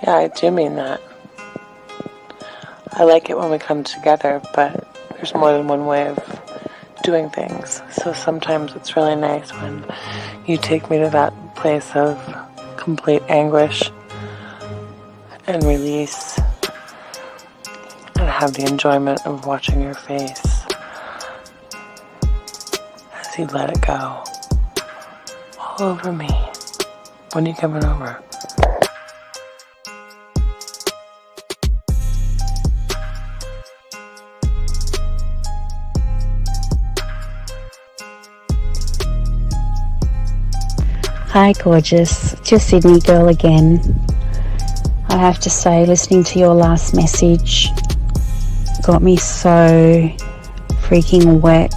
Yeah, I do mean that. I like it when we come together, but there's more than one way of doing things. So sometimes it's really nice when you take me to that place of complete anguish and release, and have the enjoyment of watching your face as you let it go all over me. When are you coming over? Hi gorgeous, just Sydney girl again. I have to say, listening to your last message got me so freaking wet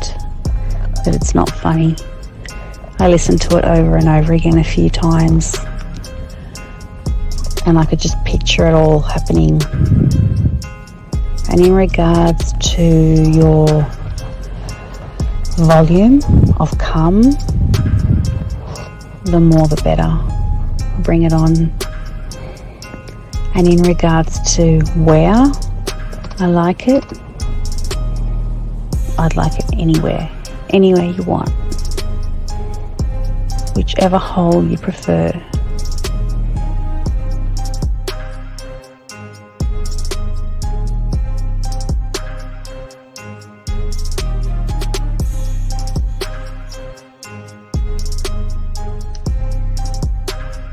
that it's not funny. I listened to it over and over again a few times and I could just picture it all happening. And in regards to your volume of come, the more the better. Bring it on. And in regards to where I like it, I'd like it anywhere you want, whichever hole you prefer.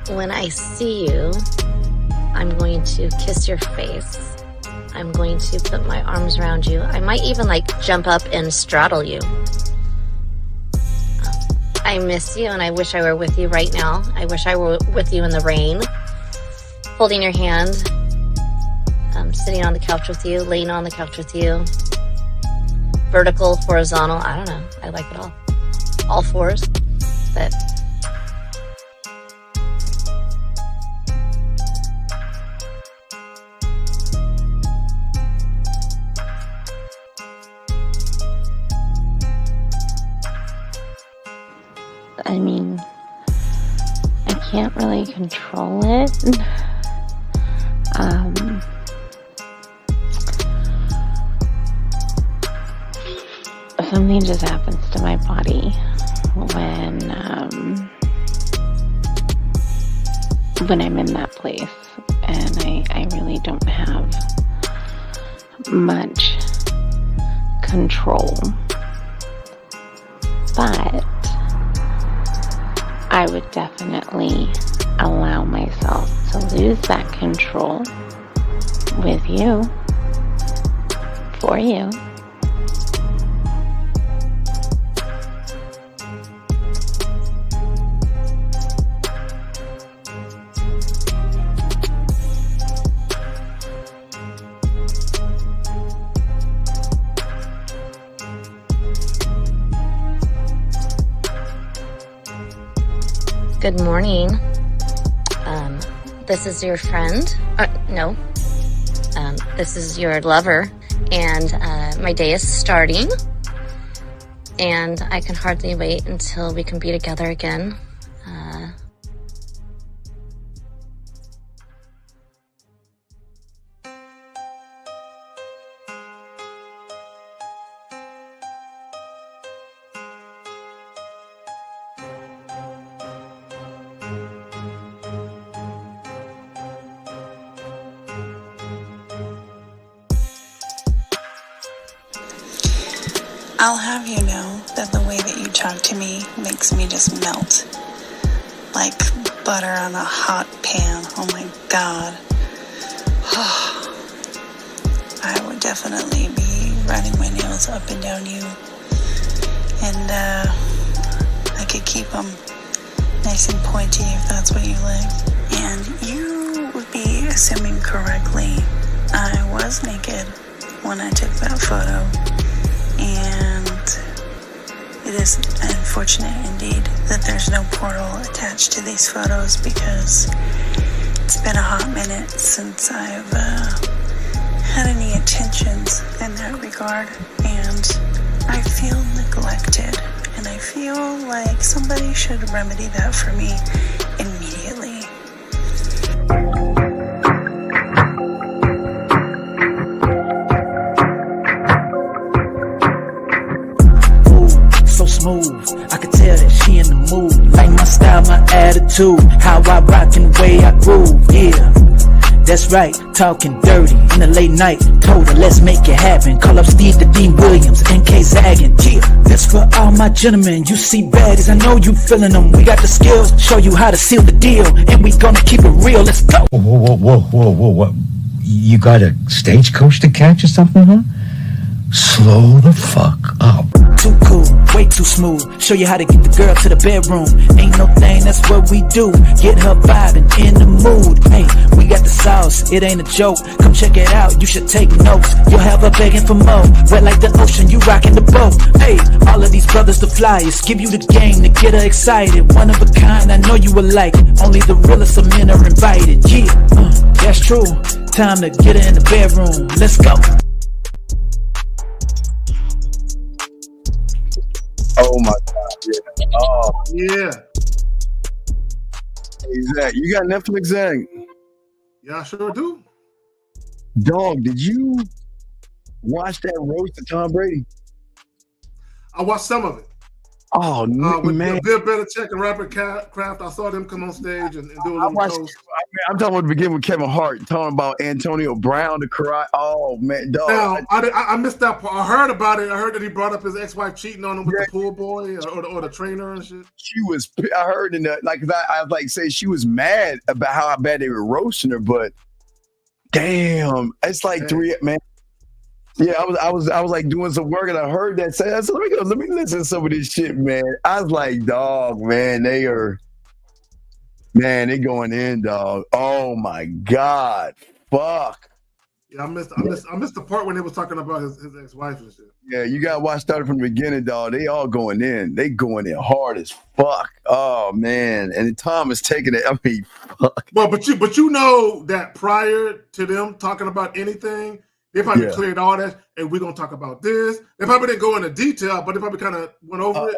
When I see you, I'm going to kiss your face. I'm going to put my arms around you. I might even jump up and straddle you. I miss you and I wish I were with you right now. I wish I were with you in the rain, holding your hand, sitting on the couch with you, laying on the couch with you, vertical, horizontal, I don't know. I like it all fours, but I mean, I can't really control it. Something just happens to my body when I'm in that place, and I really don't have much control. But I would definitely allow myself to lose that control with you, for you. good morning. This is your friend. No. This is your lover. And my day is starting. And I can hardly wait until we can be together again. I'll have you know that the way that you talk to me makes me just melt. Like butter on a hot pan. Oh my God. I would definitely be running my nails up and down you. And I could keep them nice and pointy if that's what you like. And you would be assuming correctly. I was naked when I took that photo. And it is unfortunate indeed that there's no portal attached to these photos, because it's been a hot minute since I've had any intentions in that regard, and I feel neglected, and I feel like somebody should remedy that for me immediately. attitude, how I rock and the way I groove, yeah. That's right, talking dirty in the late night. Told her, let's make it happen. Call up Steve the Dean Williams, NK Zaggin'. Yeah, that's for all my gentlemen. You see baddies, I know you feeling them. We got the skills, show you how to seal the deal. And we gonna keep it real, let's go. Whoa. You got a stagecoach to catch or something, huh? Slow the fuck up. Too cool, way too smooth. Show you how to get the girl to the bedroom. Ain't no thing, that's what we do. Get her vibing in the mood. Hey, we got the sauce, it ain't a joke. Come check it out, you should take notes. You'll have her begging for more. Wet like the ocean, you rocking the boat. Hey, all of these brothers the flyers. Give you the game to get her excited. One of a kind, I know you will like it. Only the realest of men are invited. Yeah, that's true. Time to get her in the bedroom. Let's go. Oh my God! Yeah. Oh Yeah. hey, Zach, you got Netflix, Zach? Yeah, I sure do. Dog, did you watch that roast of Tom Brady? I watched some of it. Oh With man, Bill Belichick and Robert Kraft. I saw them come on stage and do a I little watched. toast. I'm talking about the beginning with Kevin Hart talking about Antonio Brown, the karate. Oh man, dog. Now, I missed that part. I heard about it. I heard that he brought up his ex-wife cheating on him with the pool boy or the trainer and shit. She was. I heard in the like I was like say she was mad about how bad they were roasting her, but damn, it's like three man. Yeah, I was like doing some work and I heard that say. I said, let me listen to some of this shit, man. I was like, dog, man, they going in, dog. Oh my God, fuck. Yeah, I missed the part when they was talking about his ex-wife and shit. Yeah, you gotta watch started from the beginning, dog. They all going in. They going in hard as fuck. Oh man, and Tom is taking it. I mean, fuck. Well, but you know that prior to them talking about anything, they probably cleared all that, and we're gonna talk about this. They probably didn't go into detail, but they probably kind of went over it.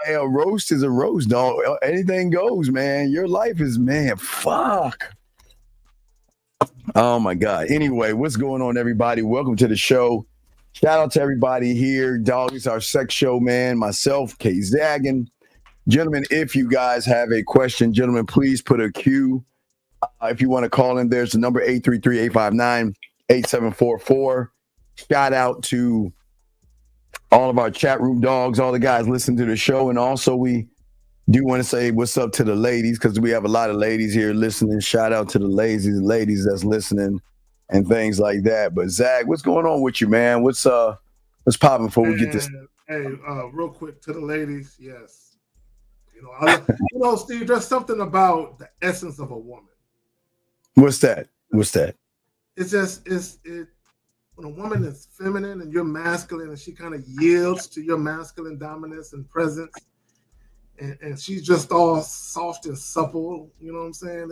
A roast is a roast, dog. Anything goes, man. Your life is, man, fuck. Oh my God. Anyway, what's going on, everybody? Welcome to the show. Shout out to everybody here. Dog, it's our sex show, man. Myself, K Zaggin'. Gentlemen, if you guys have a question, gentlemen, please put a Q. If you want to call in, there's the number 833-859-8744. Shout out to all of our chat room dogs, all the guys listening to the show. And also we do want to say what's up to the ladies, because we have a lot of ladies here listening. Shout out to the ladies that's listening and things like that. But Zach, what's going on with you, man? What's popping before we get this? Hey, real quick to the ladies, yes. Steve, there's something about the essence of a woman. What's that? It's just when a woman is feminine and you're masculine, and she kind of yields to your masculine dominance and presence, and she's just all soft and supple. You know what I'm saying?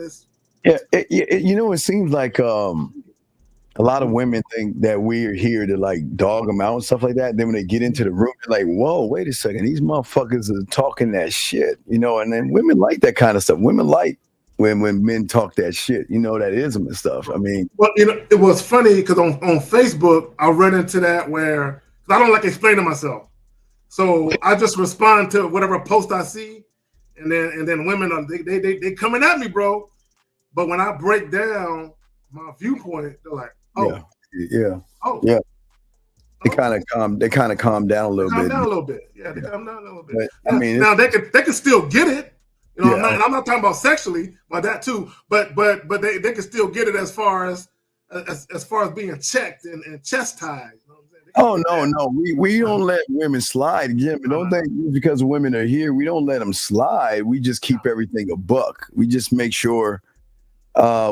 It seems like a lot of women think that we're here to like dog them out and stuff like that. Then when they get into the room, they're like, "Whoa, wait a second, these motherfuckers are talking that shit," And then women like that kind of stuff. Women like when men talk that shit, that ism and stuff. I mean, well, it was funny because on Facebook I run into that where I don't like explaining myself, so I just respond to whatever post I see, and then women are they coming at me, bro. But when I break down my viewpoint, they're like, "Oh, yeah, oh, yeah." They kind of calm down a little bit. Calm down a little bit. Yeah, they calm down a little bit. But, I mean, now they can still get it. I'm not talking about sexually, but that too. But they can still get it as far as being checked and chastised. Oh no, we don't let women slide again. But don't think because women are here, we don't let them slide. We just keep everything a buck. We just make sure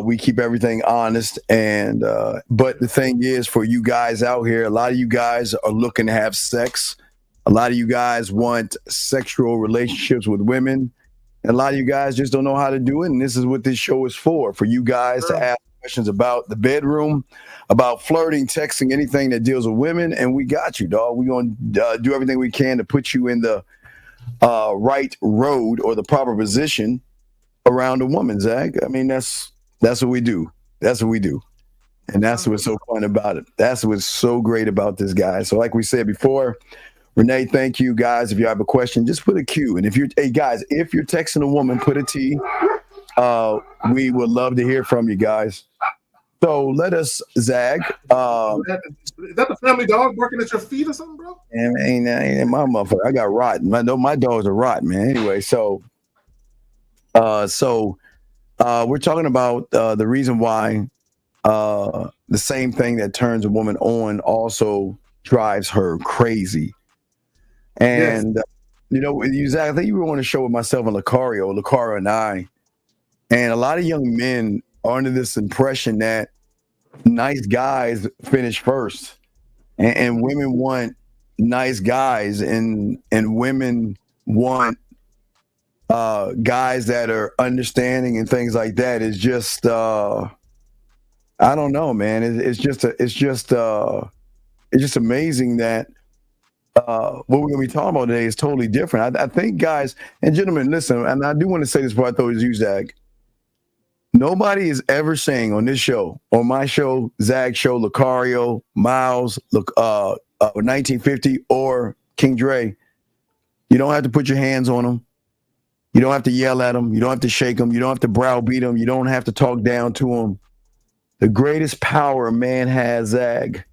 we keep everything honest. And but the thing is, for you guys out here, a lot of you guys are looking to have sex. A lot of you guys want sexual relationships with women. And a lot of you guys just don't know how to do it. And this is what this show is for you guys to ask questions about the bedroom, about flirting, texting, anything that deals with women. And we got you, dog. We're going to do everything we can to put you in the right road or the proper position around a woman, Zach. I mean, that's what we do. That's what we do. And that's what's so fun about it. That's what's so great about this guy. So like we said before, Renee, thank you, guys. If you have a question, just put a Q. And if you're texting a woman, put a T. We would love to hear from you guys. So let us, Zag. Is that the family dog barking at your feet or something, bro? Ain't my motherfucker. I got rotten. I know my dogs are rotten, man. Anyway, we're talking about the reason why the same thing that turns a woman on also drives her crazy. And Zach, I think you were on a show with myself and Lucario and I, and a lot of young men are under this impression that nice guys finish first, and women want nice guys, and women want guys that are understanding and things like that. Is just I don't know, man. It's just amazing that what we're gonna be talking about today is totally different. I think, guys and gentlemen, listen, and I do want to say this before I throw it to you, Zag. Nobody is ever saying on this show, on my show, Zag show, Lucario, Miles, 1950, or King Dre, you don't have to put your hands on them. You don't have to yell at them. You don't have to shake them. You don't have to browbeat them. You don't have to talk down to them. The greatest power a man has, Zag,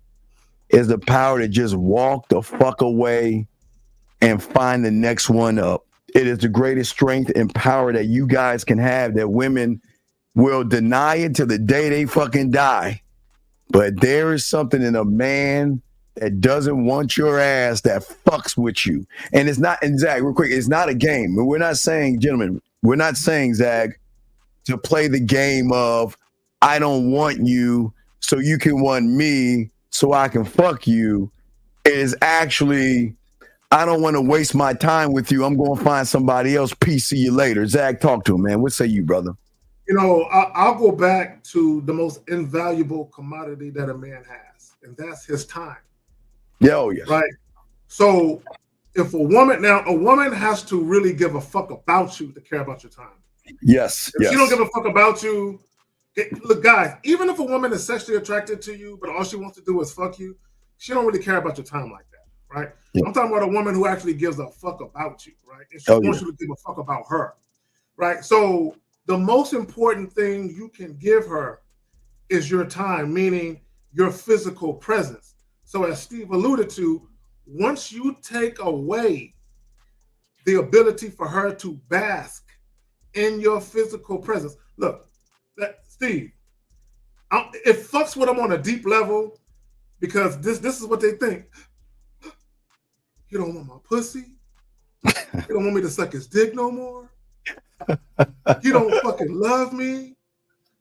is the power to just walk the fuck away and find the next one up. It is the greatest strength and power that you guys can have that women will deny it till the day they fucking die. But there is something in a man that doesn't want your ass that fucks with you. And it's not, and Zag, real quick, it's not a game. We're not saying, gentlemen, we're not saying, Zag, to play the game of I don't want you so you can want me so I can fuck you. It is actually, I don't want to waste my time with you. I'm going to find somebody else. Peace, see you later. Zag, talk to him, man. What say you, brother? I'll go back to the most invaluable commodity that a man has, and that's his time. Yeah, yes. Right. So if a woman has to really give a fuck about you to care about your time. Yes. If she don't give a fuck about you, look, guys, even if a woman is sexually attracted to you, but all she wants to do is fuck you, she don't really care about your time like that, right? Yeah. I'm talking about a woman who actually gives a fuck about you, right? And she wants you to give a fuck about her, right? So the most important thing you can give her is your time, meaning your physical presence. So as Steve alluded to, once you take away the ability for her to bask in your physical presence, look, Steve, it fucks with them on a deep level because this is what they think. You don't want my pussy? You don't want me to suck his dick no more? You don't fucking love me?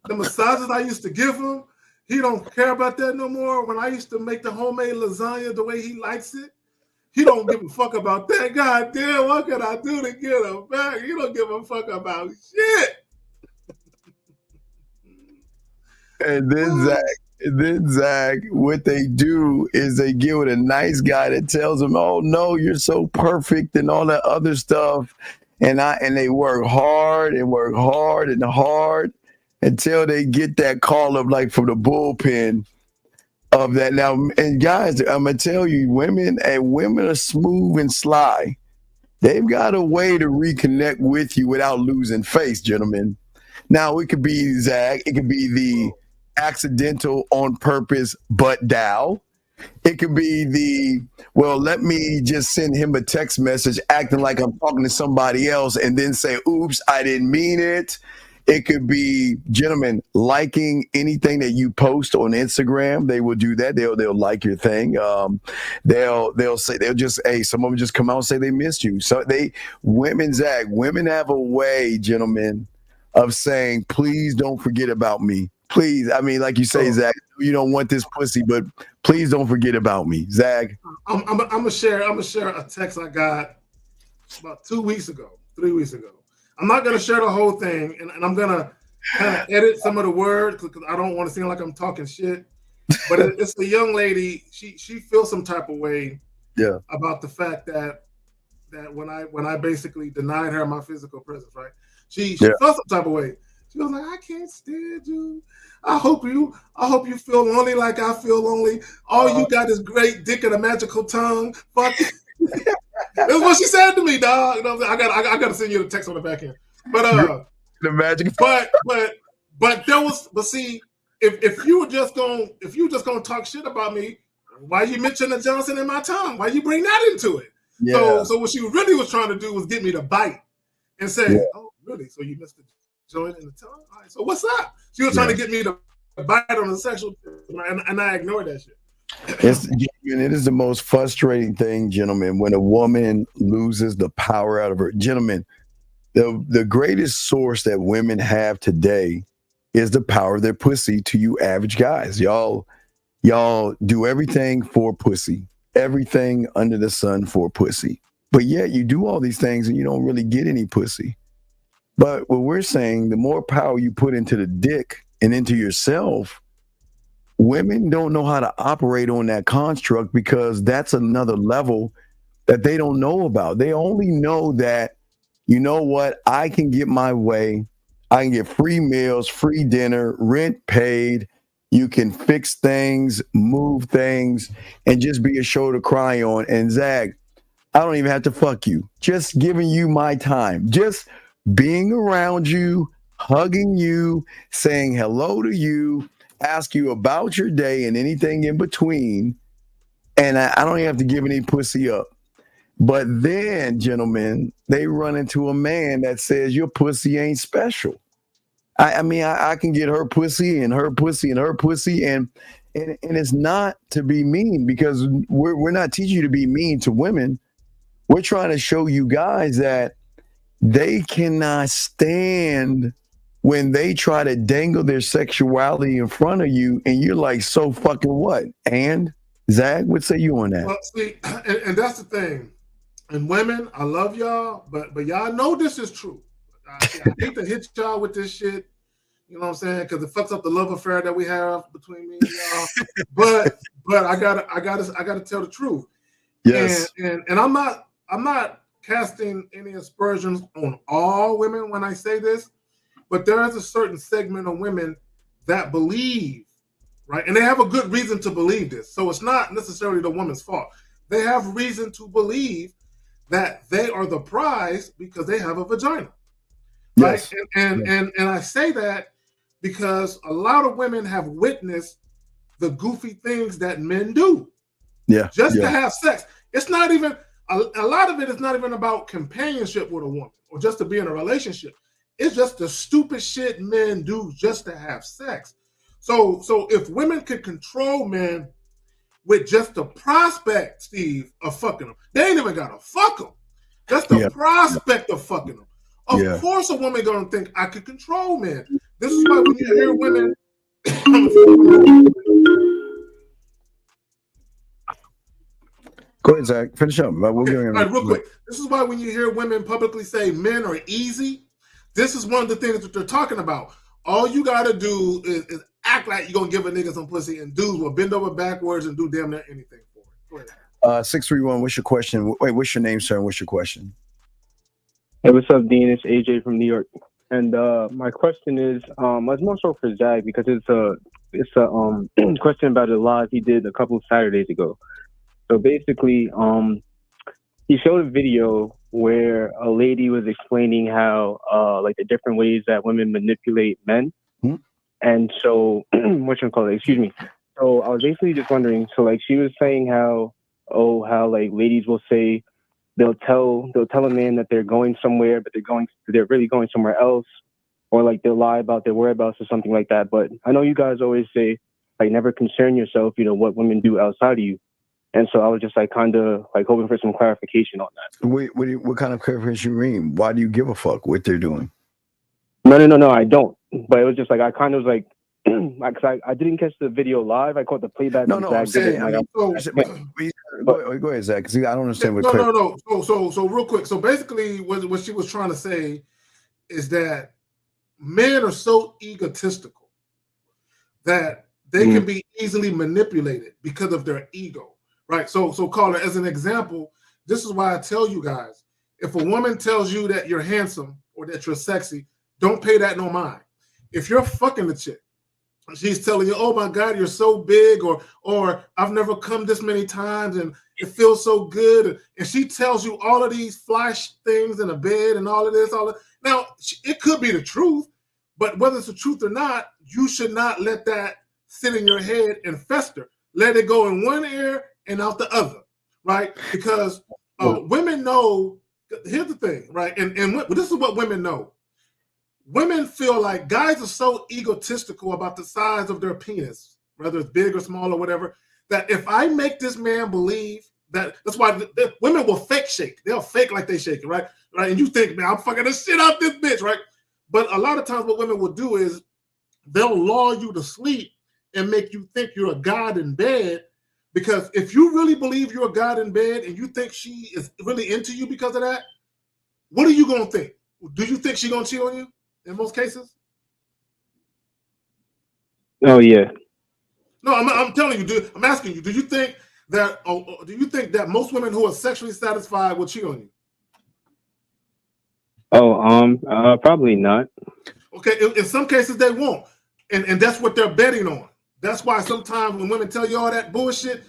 The massages I used to give him, he don't care about that no more. When I used to make the homemade lasagna the way he likes it, he don't give a fuck about that. God damn, what can I do to get him back? You don't give a fuck about shit. And then Zach, what they do is they get with a nice guy that tells them, "Oh no, you're so perfect," and all that other stuff. And they work hard and work hard and hard until they get that call up like from the bullpen of that. Now, and guys, I'm gonna tell you, women are smooth and sly. They've got a way to reconnect with you without losing face, gentlemen. Now, it could be Zach, it could be the accidental on purpose butt dial. It could be let me just send him a text message acting like I'm talking to somebody else and then say, oops, I didn't mean it. It could be, gentlemen, liking anything that you post on Instagram. They will do that. They'll like your thing. They'll say, some of them just come out and say they missed you. So women have a way, gentlemen, of saying, please don't forget about me. Please, I mean, like you say, Zach, you don't want this pussy, but please don't forget about me, Zach. I'm gonna share a text I got about 3 weeks ago. I'm not gonna share the whole thing, and I'm gonna kind of edit some of the words because I don't want to seem like I'm talking shit. But it's a young lady. She feels some type of way, about the fact that when I basically denied her my physical presence, right? She felt some type of way. She was like, I can't stand you. I hope you feel lonely like I feel lonely. All you got is great dick and a magical tongue. Fuck. That's what she said to me, dog. You know, I got to send you the text on the back end. But The magic. But there was, but see, if you were just gonna talk shit about me, why you mention the Johnson in my tongue? Why you bring that into it? Yeah. So what she really was trying to do was get me to bite and say, "Oh, really? So you missed the joint in the tongue? All right, so what's up?" She was trying to get me to bite on the sexual, and I ignored that shit. It is the most frustrating thing, gentlemen, when a woman loses the power out of her. Gentlemen, the greatest source that women have today is the power of their pussy to you average guys. Y'all do everything for pussy, everything under the sun for pussy. But yet you do all these things and you don't really get any pussy. But what we're saying, the more power you put into the dick and into yourself, women don't know how to operate on that construct because that's another level that they don't know about. They only know that, you know what, I can get my way. I can get free meals, free dinner, rent paid. You can fix things, move things, and just be a shoulder to cry on. And Zach, I don't even have to fuck you. Just giving you my time. Just being around you, hugging you, saying hello to you, ask you about your day and anything in between. And I don't even have to give any pussy up. But then, gentlemen, they run into a man that says your pussy ain't special. I mean, I can get her pussy and her pussy and her pussy, and it's not to be mean because we're not teaching you to be mean to women. We're trying to show you guys that they cannot stand when they try to dangle their sexuality in front of you, and you're like, so fucking what? And Zach, what say you on that? Well, see, and that's the thing. And women, I love y'all, but y'all know this is true. I hate to hit y'all with this shit, you know what I'm saying? Because it fucks up the love affair that we have between me and y'all. but I gotta tell the truth. Yes. And I'm not casting any aspersions on all women when I say this, but there is a certain segment of women that believe, right? And they have a good reason to believe this. So it's not necessarily the woman's fault. They have reason to believe that they are the prize because they have a vagina. Yes. Right? And I say that because a lot of women have witnessed the goofy things that men do. Yeah. Just to have sex. It's not even a lot of it is not even about companionship with a woman or just to be in a relationship. It's just the stupid shit men do just to have sex. So if women could control men with just the prospect, Steve, of fucking them, they ain't even gotta fuck them. Just the prospect of fucking them. Of course, a woman gonna think I could control men. This is why when you hear women. Go ahead, Zach. Finish up. We'll okay. All right, real quick. This is why when you hear women publicly say men are easy, this is one of the things that they're talking about. All you gotta do is act like you're gonna give a nigga some pussy, and dudes will bend over backwards and do damn near anything for it. Go ahead. 631. What's your question? Wait, what's your name, sir? And what's your question? Hey, what's up, Dean? It's AJ from New York, and my question is, it's more so for Zach because it's a question about a live he did a couple of Saturdays ago. So basically, he showed a video where a lady was explaining how, like the different ways that women manipulate men. Hmm? And so, excuse me. So I was basically just wondering, so like she was saying how like ladies will say, they'll tell a man that they're going somewhere, but they're really going somewhere else. Or like they'll lie about their whereabouts or something like that. But I know you guys always say, like, never concern yourself, what women do outside of you. And so I was just like kind of like hoping for some clarification on that. What kind of clarification you mean? Why do you give a fuck what they're doing? No, I don't. But it was just like I kind of was like, because I didn't catch the video live. I caught the playback. No, I'm saying. Go ahead, Zach. Because I don't understand what. No. So real quick. So basically, what she was trying to say is that men are so egotistical that they can be easily manipulated because of their ego. Right. So caller, as an example, this is why I tell you guys, if a woman tells you that you're handsome or that you're sexy, don't pay that no mind. If you're fucking the chick she's telling you, "Oh my God, you're so big," or "I've never come this many times and it feels so good," and she tells you all of these flash things in a bed and all of this, all of now it could be the truth, but whether it's the truth or not, you should not let that sit in your head and fester. Let it go in one ear and out the other, right? Because women know. Here's the thing, right? And this is what women know. Women feel like guys are so egotistical about the size of their penis, whether it's big or small or whatever, that if I make this man believe that's why women will fake shake. They'll fake like they shake it, right? And you think, man, I'm fucking the shit out this bitch, right? But a lot of times what women will do is they'll lull you to sleep and make you think you're a god in bed. Because if you really believe you're a god in bed and you think she is really into you because of that, what are you going to think? Do you think she's going to cheat on you in most cases? Oh, yeah. No, I'm telling you, I'm asking you, do you think that most women who are sexually satisfied will cheat on you? Oh, probably not. Okay, in some cases they won't. And that's what they're betting on. That's why sometimes when women tell you all that bullshit,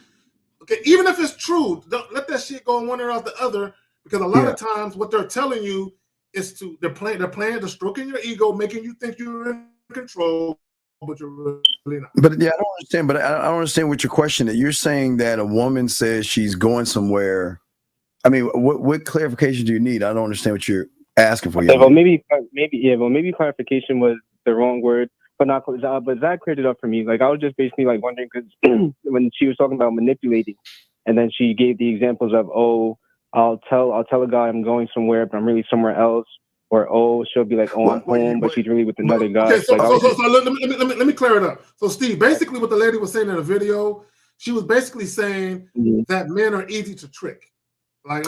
okay, even if it's true, don't let that shit go in one ear out the other, because a lot of times what they're telling you is they're playing to stroking your ego, making you think you're in control, but you're really not. But yeah, I don't understand. But I don't understand what your question is. You're saying that a woman says she's going somewhere. I mean, what clarification do you need? I don't understand what you're asking for. Well, maybe clarification was the wrong word. But Zach cleared it up for me. Like, I was just basically like wondering, because when she was talking about manipulating, and then she gave the examples of, oh, I'll tell a guy I'm going somewhere, but I'm really somewhere else, or she'll be like, oh, I'm home, but she's really with another guy. Okay, so let me clear it up. So Steve, basically what the lady was saying in the video, she was basically saying that men are easy to trick, like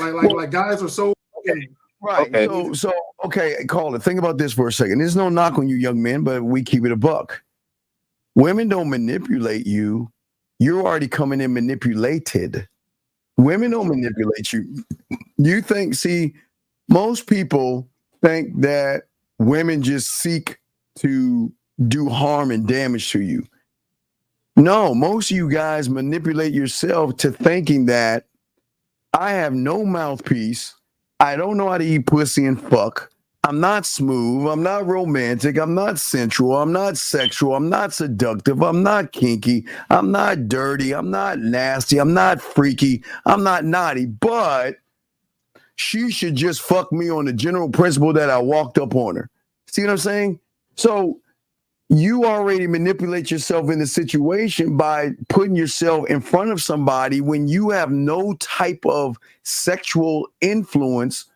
guys are so okay. Right. Okay. So okay, call it. Think about this for a second. There's no knock on you young men, but we keep it a buck. Women don't manipulate you. You're already coming in manipulated. Women don't manipulate you. You think, most people think that women just seek to do harm and damage to you. No, most of you guys manipulate yourself to thinking that I have no mouthpiece. I don't know how to eat pussy and fuck. I'm not smooth. I'm not romantic. I'm not sensual. I'm not sexual. I'm not seductive. I'm not kinky. I'm not dirty. I'm not nasty. I'm not freaky. I'm not naughty. But she should just fuck me on the general principle that I walked up on her. See what I'm saying? So you already manipulate yourself in the situation by putting yourself in front of somebody when you have no type of sexual influence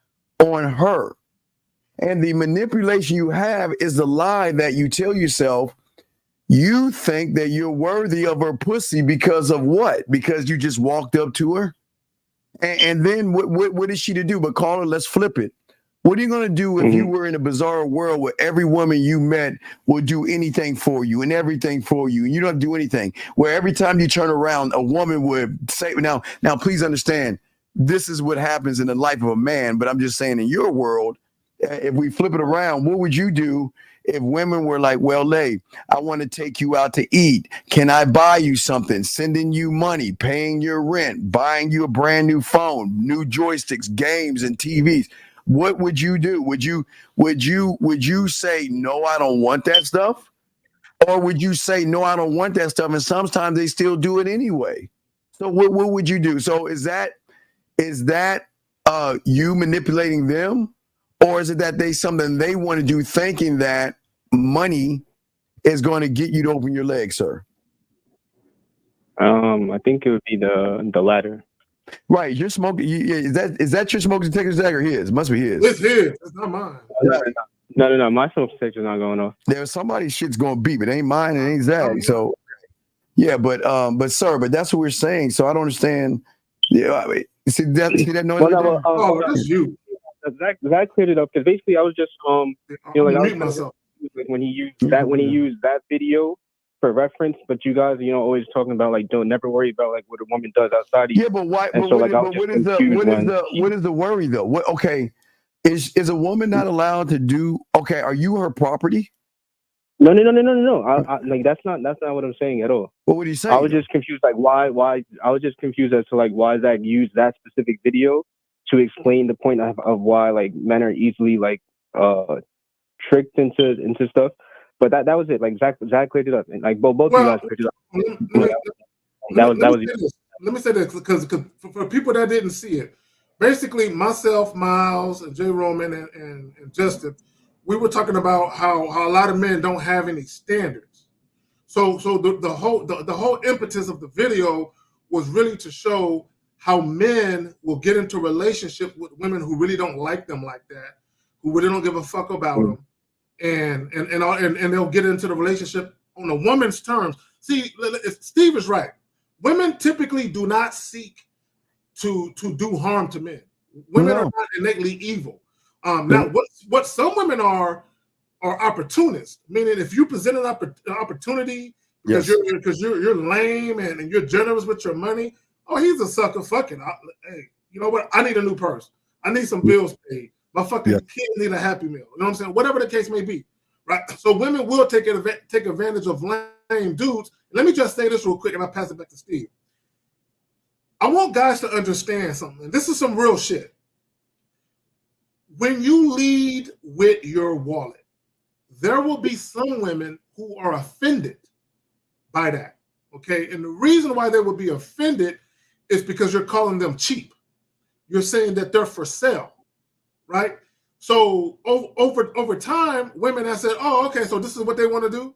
on her. And the manipulation you have is the lie that you tell yourself. You think that you're worthy of her pussy because of what? Because you just walked up to her? And then what is she to do? But call her, let's flip it. What are you going to do if you were in a bizarre world where every woman you met would do anything for you and everything for you, and you don't do anything? Where every time you turn around, a woman would say, now, please understand, this is what happens in the life of a man, but I'm just saying in your world, if we flip it around, what would you do if women were like, well, Lay, I want to take you out to eat. Can I buy you something? Sending you money, paying your rent, buying you a brand new phone, new joysticks, games, and TVs. What would you do? Would you say, no, I don't want that stuff? Or would you say, no, I don't want that stuff? And sometimes they still do it anyway. So what would you do? So is that you manipulating them? Or is it that something they want to do thinking that money is going to get you to open your legs, sir? I think it would be the latter. Right, you're smoking. Is that your smoke detector, Zach, or his? It must be his. It's his. It's not mine. No. My smoke detector's not going off. There's somebody's shit's going to beep. It ain't mine. It ain't Zach. So, yeah, but sir, but that's what we're saying. So I don't understand. Yeah, I mean, see that noise? That's you. Zach cleared it up because basically I was just when he used that video for reference, but you guys, always talking about like don't never worry about like what a woman does outside of you. Yeah, but why? But what is the worry though? What? Okay, is a woman not allowed to do? Okay, are you her property? No. Like that's not what I'm saying at all. What would he say? I was just confused, like why. I was just confused as to like why Zach used that specific video to explain the point of why like men are easily like tricked into stuff. But that was it. Like Zach cleared it up, and like both you guys cleared it up. Let me say this because for people that didn't see it, basically myself, Miles, and Jay Roman and Justin, we were talking about how a lot of men don't have any standards. So the whole impetus of the video was really to show how men will get into relationship with women who really don't like them like that, who really don't give a fuck about them, and they'll get into the relationship on a woman's terms. See, Steve is right. Women typically do not seek to do harm to men. Women are not innately evil. Now, what some women are opportunists, meaning if you present an opportunity because you're lame and you're generous with your money, oh, he's a sucker. Fucking, hey, you know what? I need a new purse. I need some bills paid. My fucking kids need a Happy Meal. You know what I'm saying? Whatever the case may be, right? So women will take advantage of lame dudes. Let me just say this real quick, and I'll pass it back to Steve. I want guys to understand something. This is some real shit. When you lead with your wallet, there will be some women who are offended by that, okay? And the reason why they will be offended is because you're calling them cheap. You're saying that they're for sale, right? So over time, women have said, oh, okay, so this is what they want to do?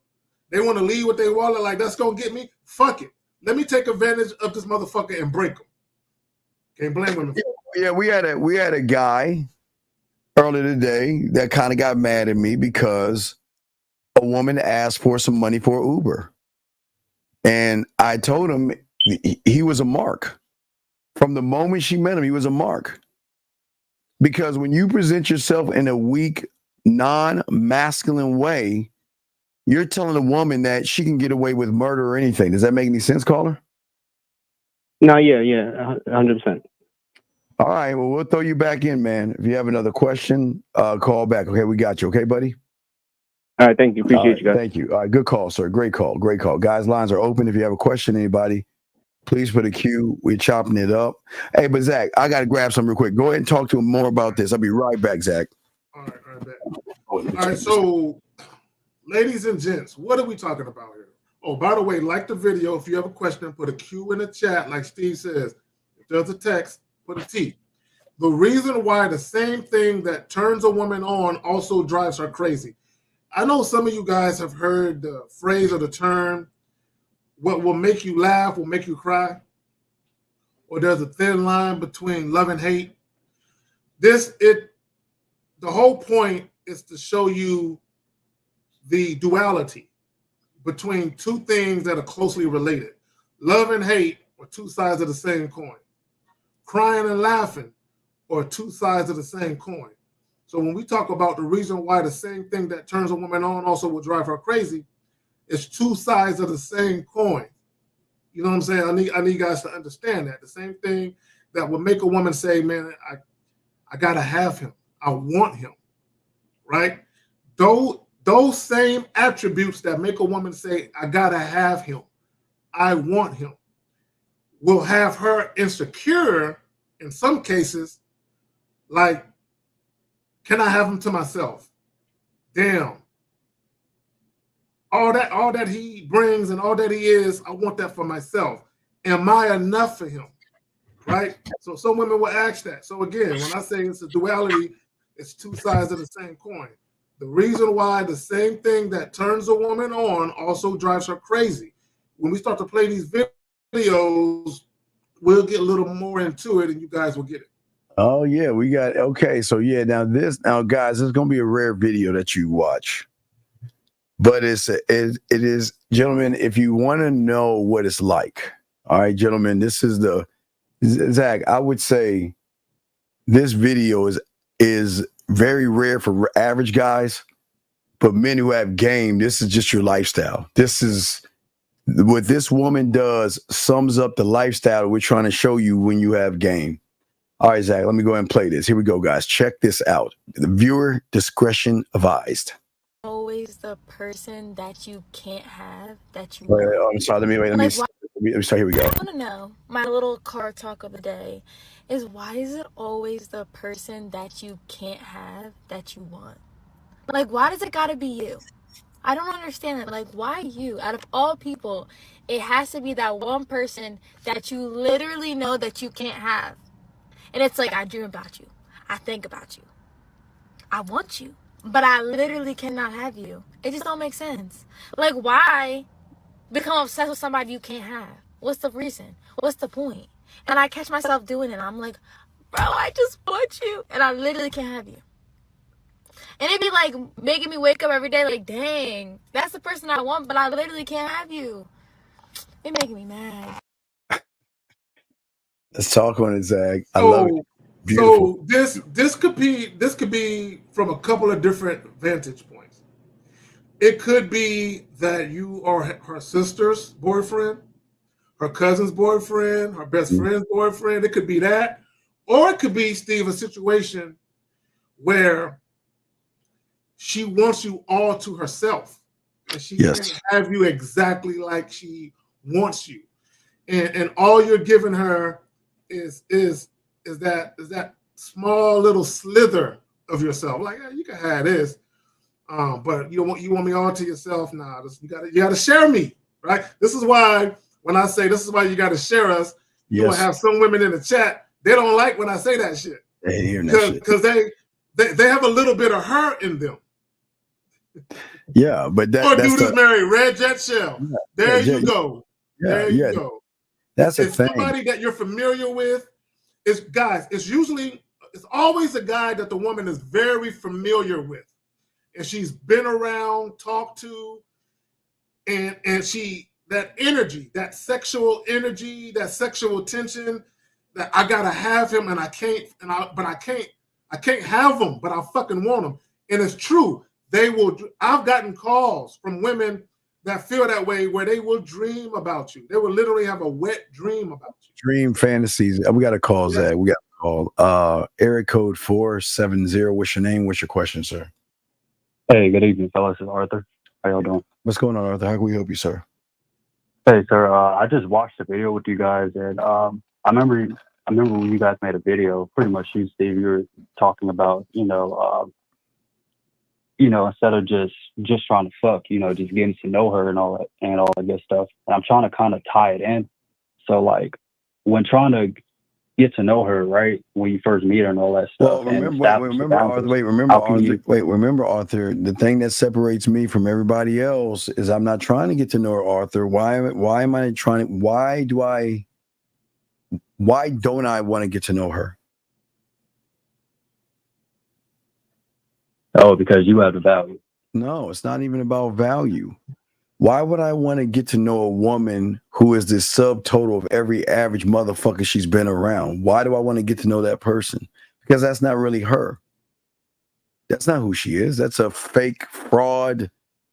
They want to lead with their wallet like, that's going to get me? Fuck it. Let me take advantage of this motherfucker and break them. Can't blame women. Yeah, we had a guy earlier today that kind of got mad at me because a woman asked for some money for Uber. And I told him he was a mark. From the moment she met him, he was a mark. Because when you present yourself in a weak, non-masculine way, you're telling a woman that she can get away with murder or anything. Does that make any sense, caller? No, yeah, 100%. All right, well, we'll throw you back in, man. If you have another question, call back. Okay, we got you. Okay, buddy? All right, thank you. Appreciate you guys. Thank you. All right, good call, sir. Great call. Guys, lines are open. If you have a question, anybody, please put a queue. We're chopping it up. Hey, but Zach, I got to grab some real quick. Go ahead and talk to him more about this. I'll be right back, Zach. All right, so ladies and gents, what are we talking about here? Oh, by the way, like the video. If you have a question, put a Q in the chat, like Steve says. If there's a text, put a T. The reason why the same thing that turns a woman on also drives her crazy. I know some of you guys have heard the phrase or the term, what will make you laugh will make you cry. Or there's a thin line between love and hate. The whole point is to show you the duality between two things that are closely related. Love and hate are two sides of the same coin. Crying and laughing are two sides of the same coin. So when we talk about the reason why the same thing that turns a woman on also will drive her crazy, it's two sides of the same coin. You know what I'm saying? I need guys to understand that. The same thing that would make a woman say, man, I gotta have him. I want him. Right? Those same attributes that make a woman say, I gotta have him, I want him, will have her insecure in some cases, like, can I have him to myself? Damn. All that he brings and all that he is, I want that for myself. Am I enough for him? Right? So some women will ask that. So again, when I say it's a duality, it's two sides of the same coin. The reason why the same thing that turns a woman on also drives her crazy. When we start to play these videos, we'll get a little more into it and you guys will get it. Oh, yeah, we got, okay. So, yeah, now guys, this is going to be a rare video that you watch. But it is, gentlemen, if you want to know what it's like, all right, gentlemen, this is Zach, I would say this video is very rare for average guys, but men who have game, this is just your lifestyle. This is what this woman does, sums up the lifestyle we're trying to show you when you have game. All right, Zach, let me go ahead and play this. Here we go, guys. Check this out. The viewer discretion advised. Always always the person that you can't have that you Wait, want? I'm sorry. Let me start. Here we go. I want to know, my little car talk of the day is, why is it always the person that you can't have that you want? Like, why does it gotta be you? I don't understand it. Like, why you? Out of all people, it has to be that one person that you literally know that you can't have. And it's like, I dream about you. I think about you. I want you. But I literally cannot have you. It just don't make sense. Like, why become obsessed with somebody you can't have? What's the reason? What's the point? And I catch myself doing it. I'm like, bro, I just want you. And I literally can't have you. And it'd be like making me wake up every day like, dang, that's the person I want, but I literally can't have you. It making me mad. Let's talk on it, Zach. I love it. Beautiful. So this could be from a couple of different vantage points. It could be that you are her sister's boyfriend, her cousin's boyfriend, her best friend's boyfriend. It could be that. Or it could be, Steve, a situation where she wants you all to herself. And she can't have you exactly like she wants you. And all you're giving her is that small little slither of yourself. Like, you can have this. But you want me all to yourself? Nah, you gotta share me, right? This is why when I say this is why you gotta share us, you will have some women in the chat, they don't like when I say that shit. Because they have a little bit of her in them. Yeah, but that dude is married, Red Jet Shell. There you go. There you go. That's a thing. Somebody that you're familiar with. It's always a guy that the woman is very familiar with. And she's been around, talked to, and that energy, that sexual energy, that sexual tension, that I gotta have him and I can't have him, but I fucking want him. And it's true. I've gotten calls from women that feel that way, where they will dream about you. They will literally have a wet dream about you. Dream fantasies. We got a call, Zach. We got a call. Area code 470. What's your name? What's your question, sir? Hey, good evening, fellas. This is Arthur. How y'all doing? What's going on, Arthur? How can we help you, sir? Hey, sir. I just watched the video with you guys, and I remember when you guys made a video. Pretty much, you, Steve, you were talking about, instead of just trying to fuck, just getting to know her and all that good stuff. And I'm trying to kind of tie it in. So, like, when trying to get to know her, right, when you first meet her and all that stuff. Well, remember, Arthur, the thing that separates me from everybody else is I'm not trying to get to know her, Arthur. Why don't I want to get to know her? Oh, because you have the value. No, it's not even about value. Why would I want to get to know a woman who is the subtotal of every average motherfucker she's been around? Why do I want to get to know that person? Because that's not really her. That's not who she is. That's a fake fraud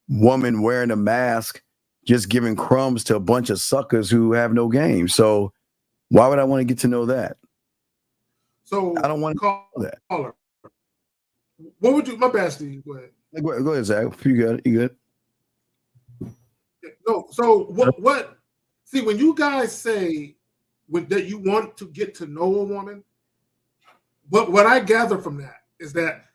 woman wearing a mask, just giving crumbs to a bunch of suckers who have no game. So why would I want to get to know that? So I don't want to know that. Caller. What would you? My bad, Steve. Go ahead. Go ahead, Zach. You good? You good? No. So what? See, when you guys say that you want to get to know a woman, what I gather from that is that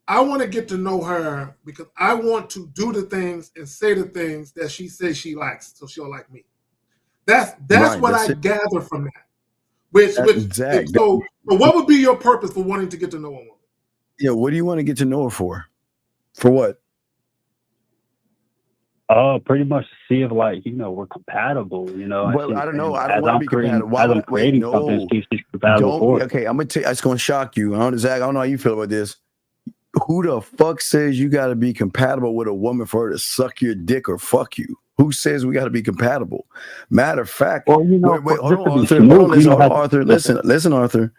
I want to get to know her because I want to do the things and say the things that she says she likes, so she'll like me. That's right, what I gather from that. So what would be your purpose for wanting to get to know a woman? Yeah, what do you want to get to know her for? For what? Pretty much to see if we're compatible. Well, I don't know. I don't want to be compatible. Why would wait? No. Okay, I'm gonna tell you. It's gonna shock you. Zach, I don't know how you feel about this. Who the fuck says you got to be compatible with a woman for her to suck your dick or fuck you? Who says we got to be compatible? Matter of fact, hold on, Arthur. Listen, Arthur.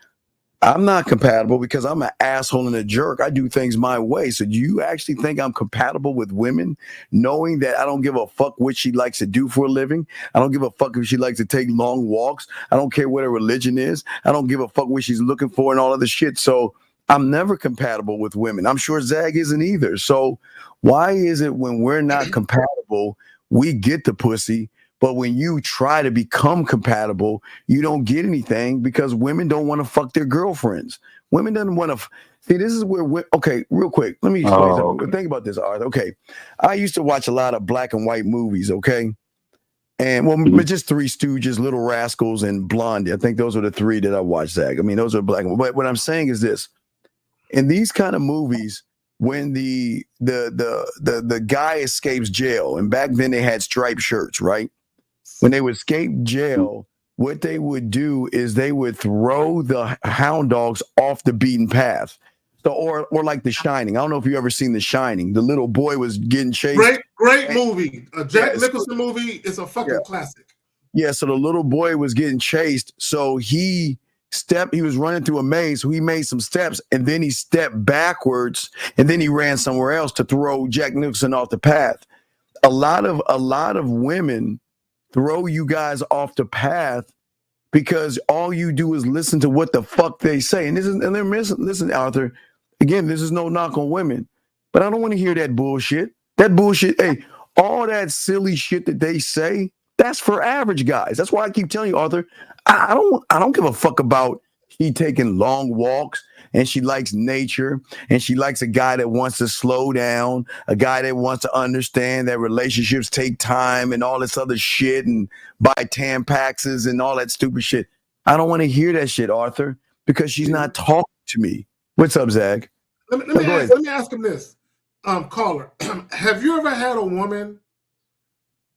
I'm not compatible because I'm an asshole and a jerk. I do things my way. So do you actually think I'm compatible with women, knowing that I don't give a fuck what she likes to do for a living? I don't give a fuck if she likes to take long walks. I don't care what her religion is. I don't give a fuck what she's looking for and all of this shit. So I'm never compatible with women. I'm sure Zag isn't either. So why is it when we're not compatible, we get the pussy, but when you try to become compatible, you don't get anything because women don't want to fuck their girlfriends. Women doesn't want to. See, this is where. Okay, real quick, let me explain something. Think about this, Arthur. Okay, I used to watch a lot of black and white movies. Okay. And well, just Three Stooges, Little Rascals, and Blondie. I think those are the three that I watched, Zach. I mean, those are black and white. But what I'm saying is this: in these kind of movies, when the guy escapes jail, and back then they had striped shirts, right? When they would escape jail, what they would do is they would throw the hound dogs off the beaten path. So, or like The Shining. I don't know if you ever seen The Shining. The little boy was getting chased. Great movie. A Jack Nicholson movie. It's a fucking classic. Yeah, so the little boy was getting chased. So he was running through a maze, so he made some steps, and then he stepped backwards, and then he ran somewhere else to throw Jack Nicholson off the path. A lot of women throw you guys off the path because all you do is listen to what the fuck they say. And listen, Arthur, again, this is no knock on women, but I don't want to hear that bullshit. Hey, all that silly shit that they say, that's for average guys. That's why I keep telling you, Arthur, I don't give a fuck about she taking long walks and she likes nature and she likes a guy that wants to slow down, a guy that wants to understand that relationships take time and all this other shit and buy Tampaxes and all that stupid shit. I don't want to hear that shit, Arthur, because she's not talking to me. What's up, Zag? Let me ask him this. Caller, have you ever had a woman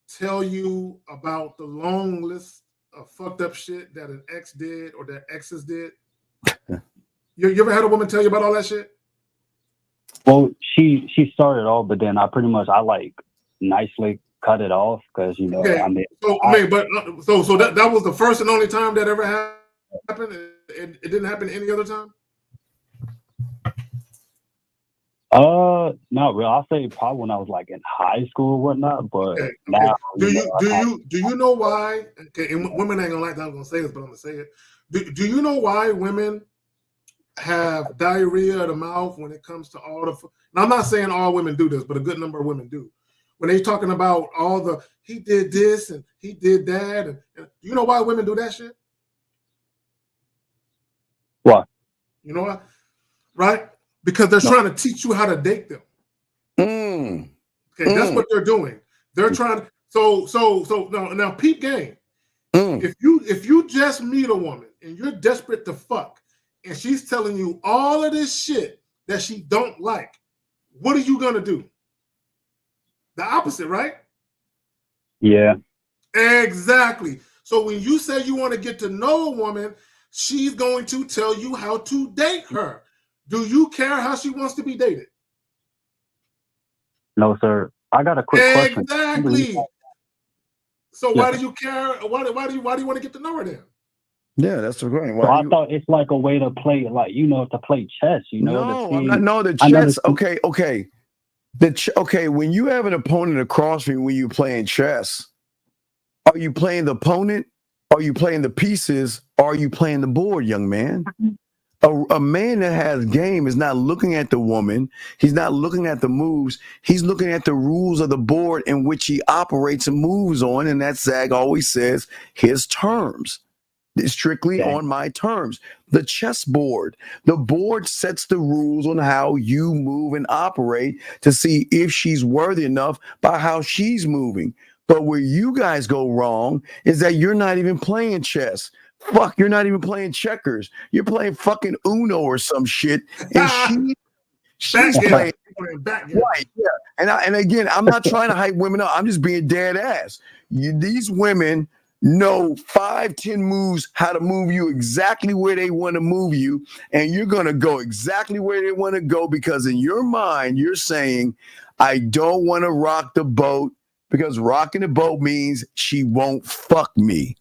tell you about the long list of fucked up shit that an ex did or that exes did? You ever had a woman tell you about all that shit? Well, she started off, but then I like nicely cut it off because okay. So that was the first and only time that ever happened. It didn't happen any other time. Not real. I'll say probably when I was like in high school or whatnot, but now do you know why? Okay, and women ain't gonna like that I'm gonna say this, but I'm gonna say it. Do you know why women have diarrhea of the mouth when it comes to all the? Now I'm not saying all women do this, but a good number of women do. When they're talking about all the he did this and he did that, and do you know why women do that shit? Why? You know what? Right? Because they're trying to teach you how to date them. Okay, that's what they're doing. They're trying to. So now peep game. If you just meet a woman and you're desperate to fuck, and she's telling you all of this shit that she don't like, what are you gonna do? The opposite, right? Yeah. Exactly. So when you say you want to get to know a woman, she's going to tell you how to date her. Do you care how she wants to be dated? No, sir. I got a quick question. Exactly. So why do you care? Why do you want to get to know her then? Yeah, that's the point. I thought it's like a way to play, to play chess. No, I'm not. No, the chess. Okay. Okay, when you have an opponent across from you when you're playing chess, are you playing the opponent? Are you playing the pieces? Or are you playing the board, young man? A man that has game is not looking at the woman. He's not looking at the moves. He's looking at the rules of the board in which he operates and moves on. And that Zag always says his terms. It's strictly on my terms. The chessboard, the board sets the rules on how you move and operate to see if she's worthy enough by how she's moving. But where you guys go wrong is that you're not even playing chess. Fuck, you're not even playing checkers. You're playing fucking Uno or some shit. And she's playing right. Yeah. And again, I'm not trying to hype women up. I'm just being dead ass. These women know 5-10 moves how to move you exactly where they want to move you, and you're going to go exactly where they want to go because in your mind you're saying I don't want to rock the boat because rocking the boat means she won't fuck me.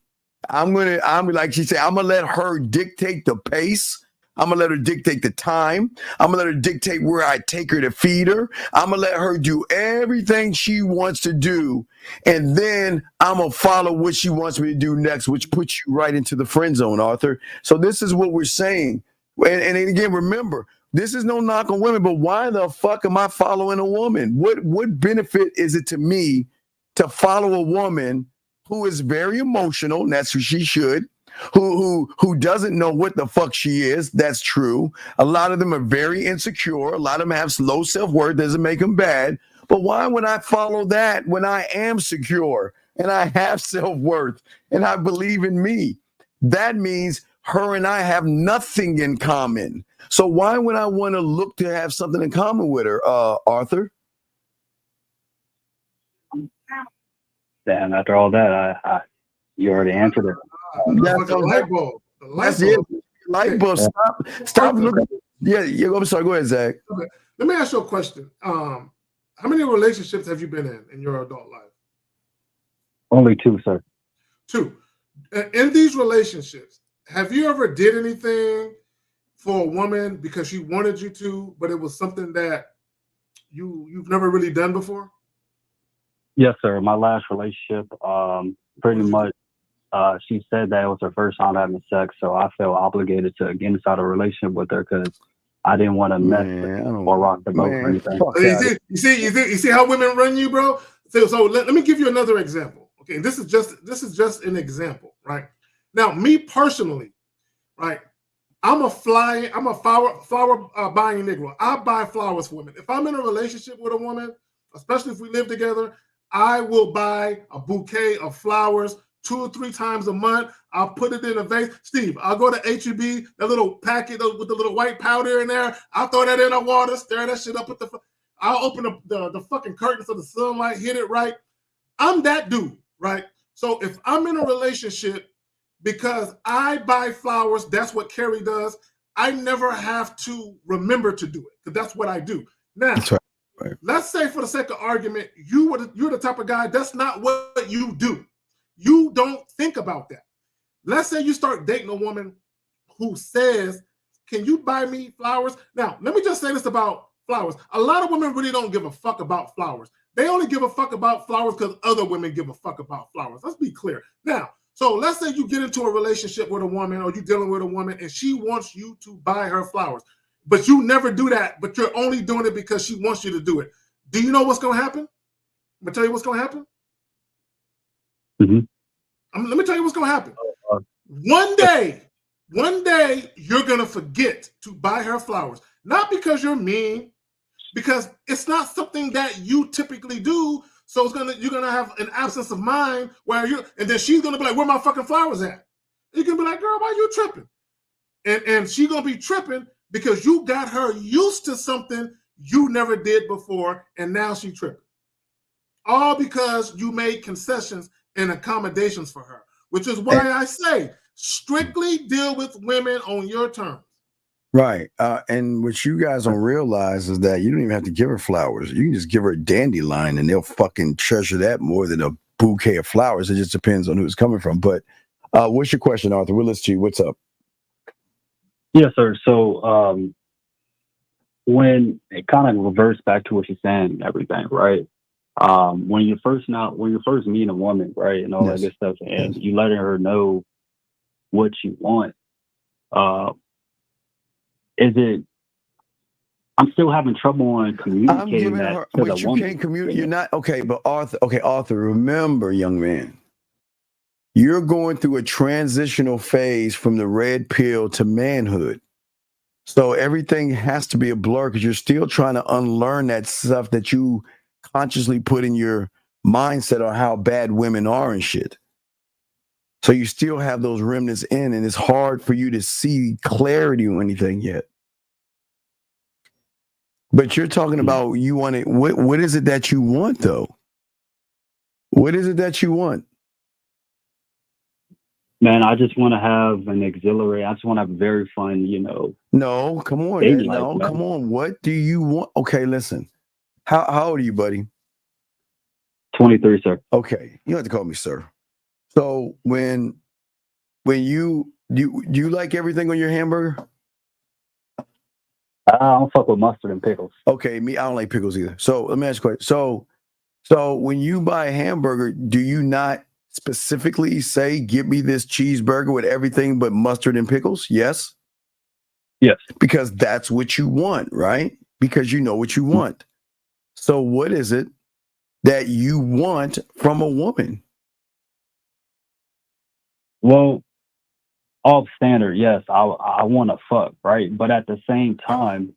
I'm like she said, I'm gonna let her dictate the pace. I'm gonna let her dictate the time. I'm gonna let her dictate where I take her to feed her. I'm gonna let her do everything she wants to do. And then I'm gonna follow what she wants me to do next, which puts you right into the friend zone, Arthur. So this is what we're saying. And again, remember, This is no knock on women, but why the fuck am I following a woman? What benefit is it to me to follow a woman who is very emotional, and that's who she should, who doesn't know what the fuck she is? That's true. A lot of them are very insecure. A lot of them have low self-worth. Doesn't make them bad. But why would I follow that when I am secure and I have self-worth and I believe in me? That means her and I have nothing in common. So why would I want to look to have something in common with her, Arthur? Damn, after all that, you already answered it. That's the light bulb. The light That's bulb. it. Light bulb. Stop Arthur, looking. Yeah, I'm sorry. Go ahead, Zach. Okay. Let me ask you a question. How many relationships have you been in your adult life? Only 2, sir. 2. In these relationships, have you ever did anything for a woman because she wanted you to, but it was something that you've never really done before? Yes, sir. My last relationship, pretty much, she said that it was her first time having sex, so I felt obligated to get inside a relationship with her because I didn't want to mess with or rock the boat or anything. You see how women run you, bro? So let me give you another example. Okay, this is just an example, right? Now, me personally, right? I'm a flower buying Negro. I buy flowers for women. If I'm in a relationship with a woman, especially if we live together, I will buy a bouquet of flowers 2 or 3 times a month. I'll put it in a vase. Steve, I'll go to H-E-B, that little packet with the little white powder in there. I'll throw that in the water, stir that shit up with I'll open the fucking curtain so the sunlight hit it right. I'm that dude, right? So if I'm in a relationship, because I buy flowers, that's what Carrie does, I never have to remember to do it, because that's what I do. Now, right. Let's say for the sake of argument, you're the type of guy, that's not what you do. You don't think about that. Let's say you start dating a woman who says, can you buy me flowers? Now, let me just say this about flowers. A lot of women really don't give a fuck about flowers. They only give a fuck about flowers because other women give a fuck about flowers. Let's be clear. Now, so let's say you get into a relationship with a woman or you're dealing with a woman and she wants you to buy her flowers, but you never do that, but you're only doing it because she wants you to do it. Do you know what's going to happen? I'm going to tell you what's going to happen. Mm-hmm. Let me tell you what's going to happen. One day, you're going to forget to buy her flowers. Not because you're mean, because it's not something that you typically do. So you're gonna have an absence of mind and then she's gonna be like, where my fucking flowers at? You're gonna be like, girl, why you tripping? And she's gonna be tripping because you got her used to something you never did before, and now she's tripping. All because you made concessions and accommodations for her, which is why I say strictly deal with women on your terms. Right. And what you guys don't realize is that you don't even have to give her flowers. You can just give her a dandelion and they'll fucking treasure that more than a bouquet of flowers. It just depends on who it's coming from. But what's your question, Arthur? We'll listen to you. What's up? Yes, sir. So when it kind of reverts back to what you're saying and everything, right? When you first meet a woman, right, and all that good stuff, and you letting her know what you want, is it? I'm still having trouble on communicating that to the woman. Can't communicate. You're not okay, but Arthur. Remember, young man, you're going through a transitional phase from the red pill to manhood. So everything has to be a blur because you're still trying to unlearn that stuff that you consciously put in your mindset on how bad women are and shit. So you still have those remnants in, and it's hard for you to see clarity on anything yet. But you're talking about you want it. What is it that you want, though? What is it that you want? Man, I just want to have an exhilarating. I just want to have very fun, No, come on. Come on. What do you want? Okay, listen. How old are you, buddy? 23, sir. Okay, you don't have to call me sir. So when you like everything on your hamburger? I don't fuck with mustard and pickles. Okay, I don't like pickles either. So let me ask you a question. So when you buy a hamburger, do you not specifically say, give me this cheeseburger with everything but mustard and pickles? Yes? Yes. Because that's what you want, right? Because you know what you want. So what is it that you want from a woman? Well, off standard, yes, I want to fuck, right? But at the same time,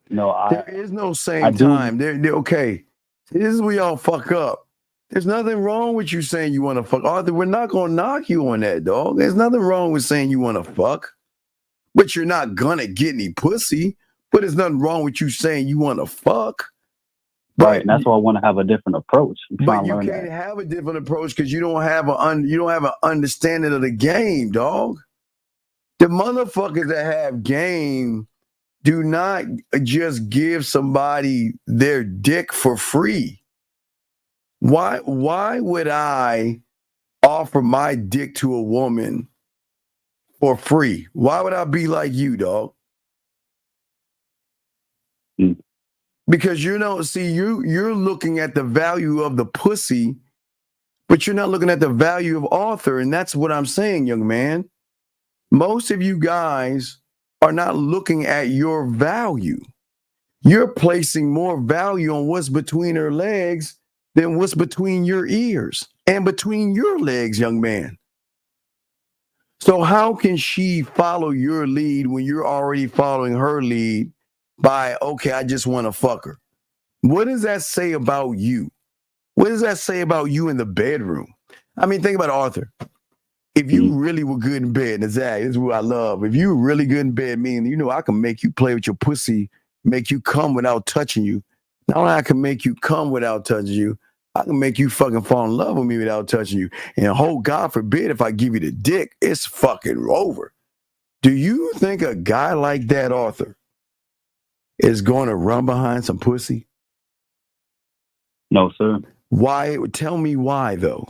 there is no I same do. time. Okay. This is where y'all fuck up. There's nothing wrong with you saying you want to fuck. Arthur, we're not going to knock you on that, dog. There's nothing wrong with saying you want to fuck, but you're not going to get any pussy. But there's nothing wrong with you saying you want to fuck. But, right, and that's why I want to have a different approach. But you can't have a different approach because you don't have an understanding of the game, dog. The motherfuckers that have game do not just give somebody their dick for free. Why would I offer my dick to a woman for free? Why would I be like you, dog? Because you're looking at the value of the pussy, but you're not looking at the value of Arthur, and that's what I'm saying, young man. Most of you guys are not looking at your value. You're placing more value on what's between her legs than what's between your ears and between your legs, young man. So how can she follow your lead when you're already following her lead by, okay, I just want to fuck her? What does that say about you? What does that say about you in the bedroom? I mean, think about Arthur. If you really were good in bed, and Zach, this is what I love. If you were really good in bed, meaning, I can make you play with your pussy, make you come without touching you. Not only I can make you come without touching you, I can make you fucking fall in love with me without touching you. And God forbid, if I give you the dick, it's fucking over. Do you think a guy like that, Arthur, is going to run behind some pussy? No, sir. Why? Tell me why, though.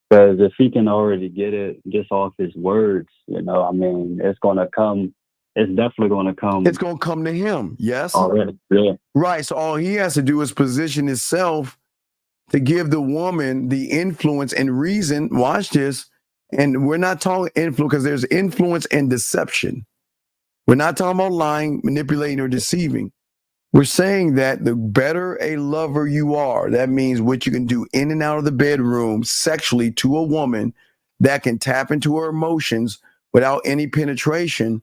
Because if he can already get it just off his words, it's going to come. It's definitely going to come. It's going to come to him. Yes. Already. Yeah. Right. So all he has to do is position himself to give the woman the influence and reason. Watch this. And we're not talking influence because there's influence and deception. We're not talking about lying, manipulating, or deceiving. We're saying that the better a lover you are, that means what you can do in and out of the bedroom sexually to a woman that can tap into her emotions without any penetration.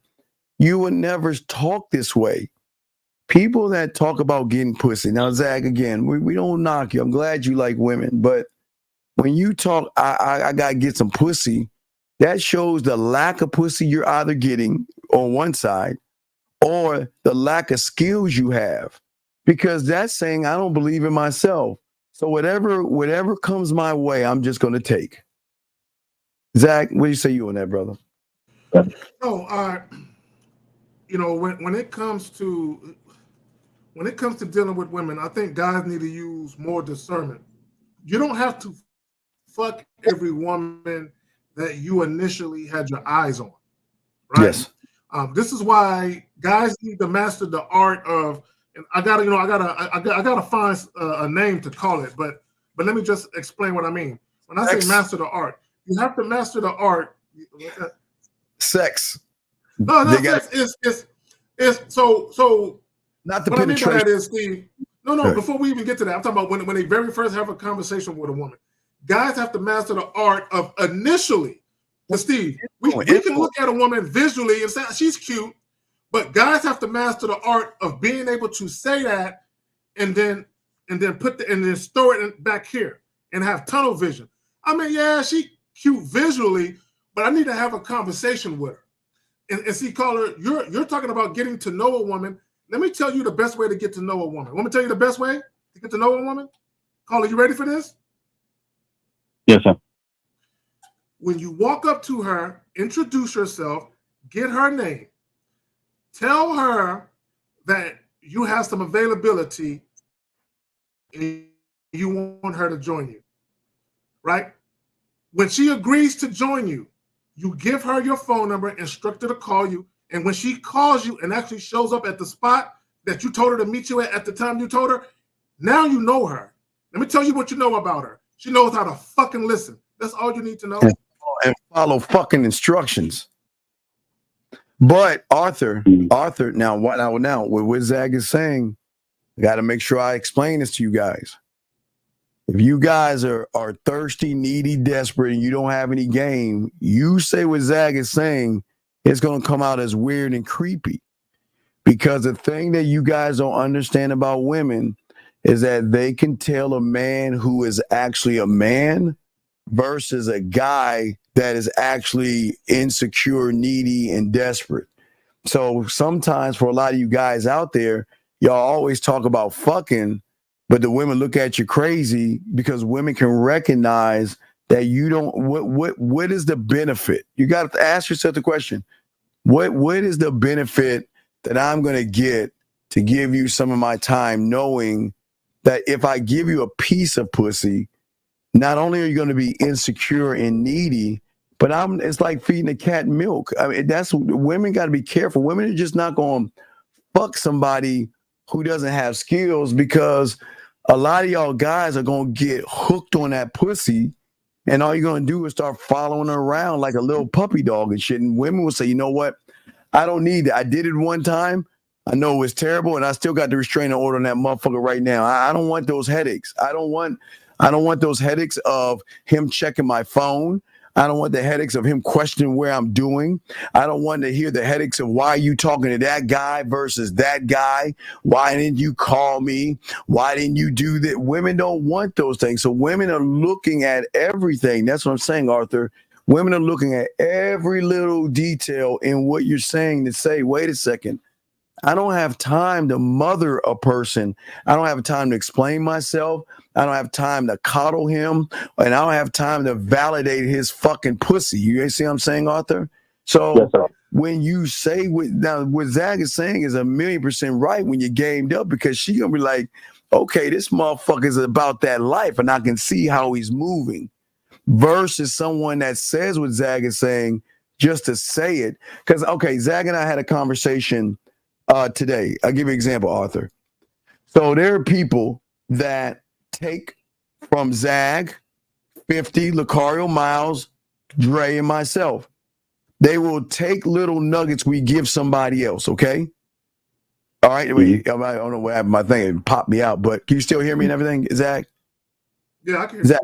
You would never talk this way. People that talk about getting pussy. Now, Zach, again, we don't knock you. I'm glad you like women. But when you talk, I got to get some pussy, that shows the lack of pussy you're either getting on one side or the lack of skills you have. Because that's saying I don't believe in myself. So whatever comes my way, I'm just going to take. Zach, what do you say you on that, brother? No, when it comes to dealing with women, I think guys need to use more discernment. You don't have to fuck every woman that you initially had your eyes on, right? Yes. This is why guys need to master the art of. And I gotta find a name to call it, but let me just explain what I mean. When I say master the art, you have to master the art. Sex. No, sex is so. Not the what penetration. I mean by that is, Steve. No. Before we even get to that, I'm talking about when they very first have a conversation with a woman. Guys have to master the art of initially. Steve, we can look at a woman visually and say she's cute, but guys have to master the art of being able to say that and then store it back here and have tunnel vision. I mean, yeah, she cute visually, but I need to have a conversation with her. And see, caller, you're talking about getting to know a woman. Let me tell you the best way to get to know a woman. Want me to tell you the best way to get to know a woman? Caller, you ready for this? Yes, sir. When you walk up to her, introduce yourself, get her name, tell her that you have some availability and you want her to join you, right? When she agrees to join you, you give her your phone number, instruct her to call you, and when she calls you and actually shows up at the spot that you told her to meet you at the time you told her, now you know her. Let me tell you what you know about her. She knows how to fucking listen. That's all you need to know. And follow fucking instructions. But Arthur, now what Zach is saying, I got to make sure I explain this to you guys. If you guys are thirsty, needy, desperate, and you don't have any game, you say what Zach is saying, it's going to come out as weird and creepy. Because the thing that you guys don't understand about women is that they can tell a man who is actually a man versus a guy that is actually insecure, needy, and desperate. So sometimes for a lot of you guys out there, y'all always talk about fucking, but the women look at you crazy because women can recognize that you don't. What is the benefit? You got to ask yourself the question: what is the benefit that I'm going to get to give you some of my time, knowing that if I give you a piece of pussy, not only are you going to be insecure and needy, but it's like feeding a cat milk. I mean, women got to be careful. Women are just not going to fuck somebody who doesn't have skills, because a lot of y'all guys are going to get hooked on that pussy, and all you're going to do is start following her around like a little puppy dog and shit. And women will say, you know what? I don't need it. I did it one time. I know it was terrible, and I still got the restraining order on that motherfucker right now. I don't want those headaches. I don't want those headaches of him checking my phone. I don't want the headaches of him questioning where I'm doing. I don't want to hear the headaches of why you talking to that guy versus that guy. Why didn't you call me? Why didn't you do that? Women don't want those things. So women are looking at everything. That's what I'm saying, Arthur. Women are looking at every little detail in what you're saying to say, wait a second. I don't have time to mother a person. I don't have time to explain myself. I don't have time to coddle him. And I don't have time to validate his fucking pussy. You see what I'm saying, Arthur? So when you say what Zach is saying is 1,000,000% right when you're gamed up, because she going to be like, okay, this motherfucker is about that life, and I can see how he's moving. Versus someone that says what Zach is saying just to say it. Because, okay, Zach and I had a conversation today. I'll give you an example, Arthur. So there are people that take from Zag, 50, Lucario, Miles, Dre, and myself. They will take little nuggets we give somebody else, okay? All right, wait, I don't know what happened. My thing it popped me out, but can you still hear me and everything, Zach? Yeah, I can. Zach,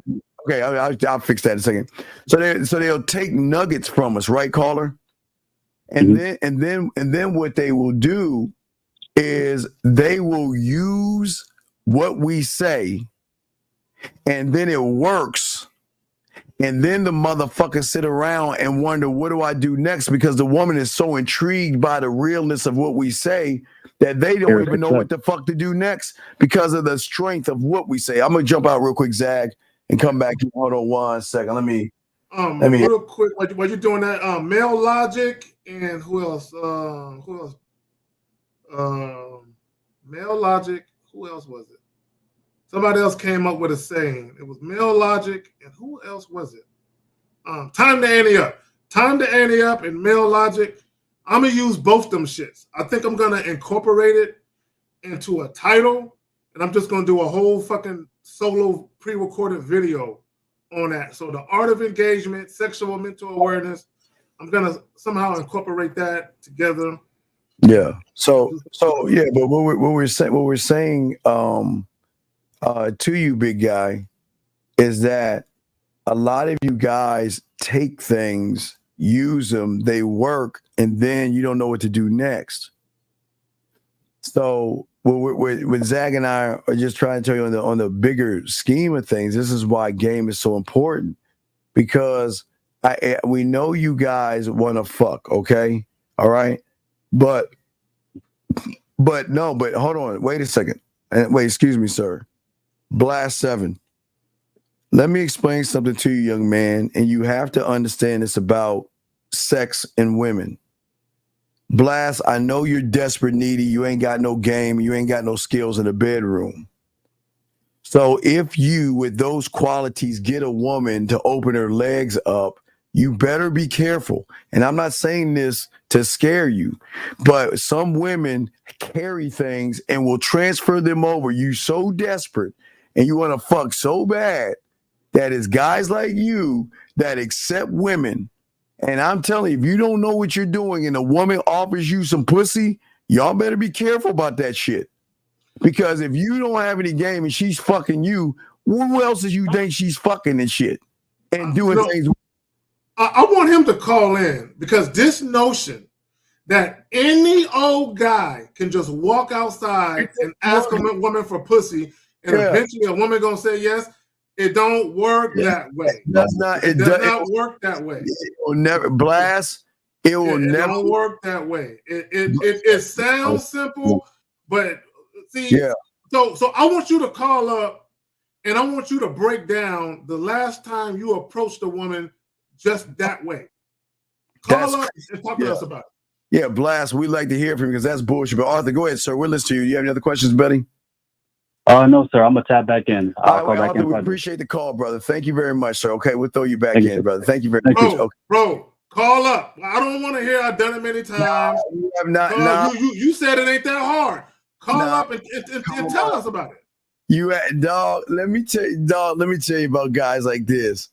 okay, I'll fix that in a second. So they'll take nuggets from us, right, caller? And then what they will do is they will use what we say, and then it works. And then the motherfuckers sit around and wonder, what do I do next? Because the woman is so intrigued by the realness of what we say that they don't even know what the fuck to do next because of the strength of what we say. I'm going to jump out real quick, Zach, and come back. Hold on 1 second. Let me real quick, while you're doing that, Male Logic and who else? Male Logic. Who else was it? Somebody else came up with a saying. It was Male Logic, and who else was it? Time to Ante Up. Time to Ante Up and Male Logic. I'm gonna use both them shits. I think I'm gonna incorporate it into a title, and I'm just gonna do a whole fucking solo pre-recorded video on that. So the art of engagement, sexual mental awareness, I'm gonna somehow incorporate that together. Yeah. So yeah, but what we're saying to you, big guy, is that a lot of you guys take things, use them, they work, and then you don't know what to do next. So what Zach and I are just trying to tell you on the bigger scheme of things, this is why game is so important, because we know you guys want to fuck, okay? All right? But hold on, wait a second. Wait, excuse me, sir. Blast 7. Let me explain something to you, young man, and you have to understand it's about sex and women. Blast, I know you're desperate, needy. You ain't got no game. You ain't got no skills in the bedroom. So if you, with those qualities, get a woman to open her legs up, you better be careful. And I'm not saying this to scare you, but some women carry things and will transfer them over. You so desperate and you want to fuck so bad that it's guys like you that accept women And I'm telling you, if you don't know what you're doing and a woman offers you some pussy, y'all better be careful about that shit. Because if you don't have any game and she's fucking you, who else does you think she's fucking and shit and doing things? I want him to call in, because this notion that any old guy can just walk outside and ask a woman for pussy and eventually a woman gonna say yes, it don't work that way. It does not. It does not work that way. It will never blast. It will never don't work that way. It sounds simple, but see, so I want you to call up and I want you to break down the last time you approached a woman just that way. Call up and talk to us about it. Yeah, Blast, we'd like to hear from you because that's bullshit. But Arthur, go ahead, sir. We'll listen to you. You have any other questions, buddy? No, sir. I'm going to tap back in. I'll call back Arthur, in. We appreciate the call, brother. Thank you very much, sir. Okay, we'll throw you back in, brother. Thank you very much. Bro, call up. I don't want to hear I've done it many times. You have not. You said it ain't that hard. Call up and tell us about it. Dog, let me tell you about guys like this.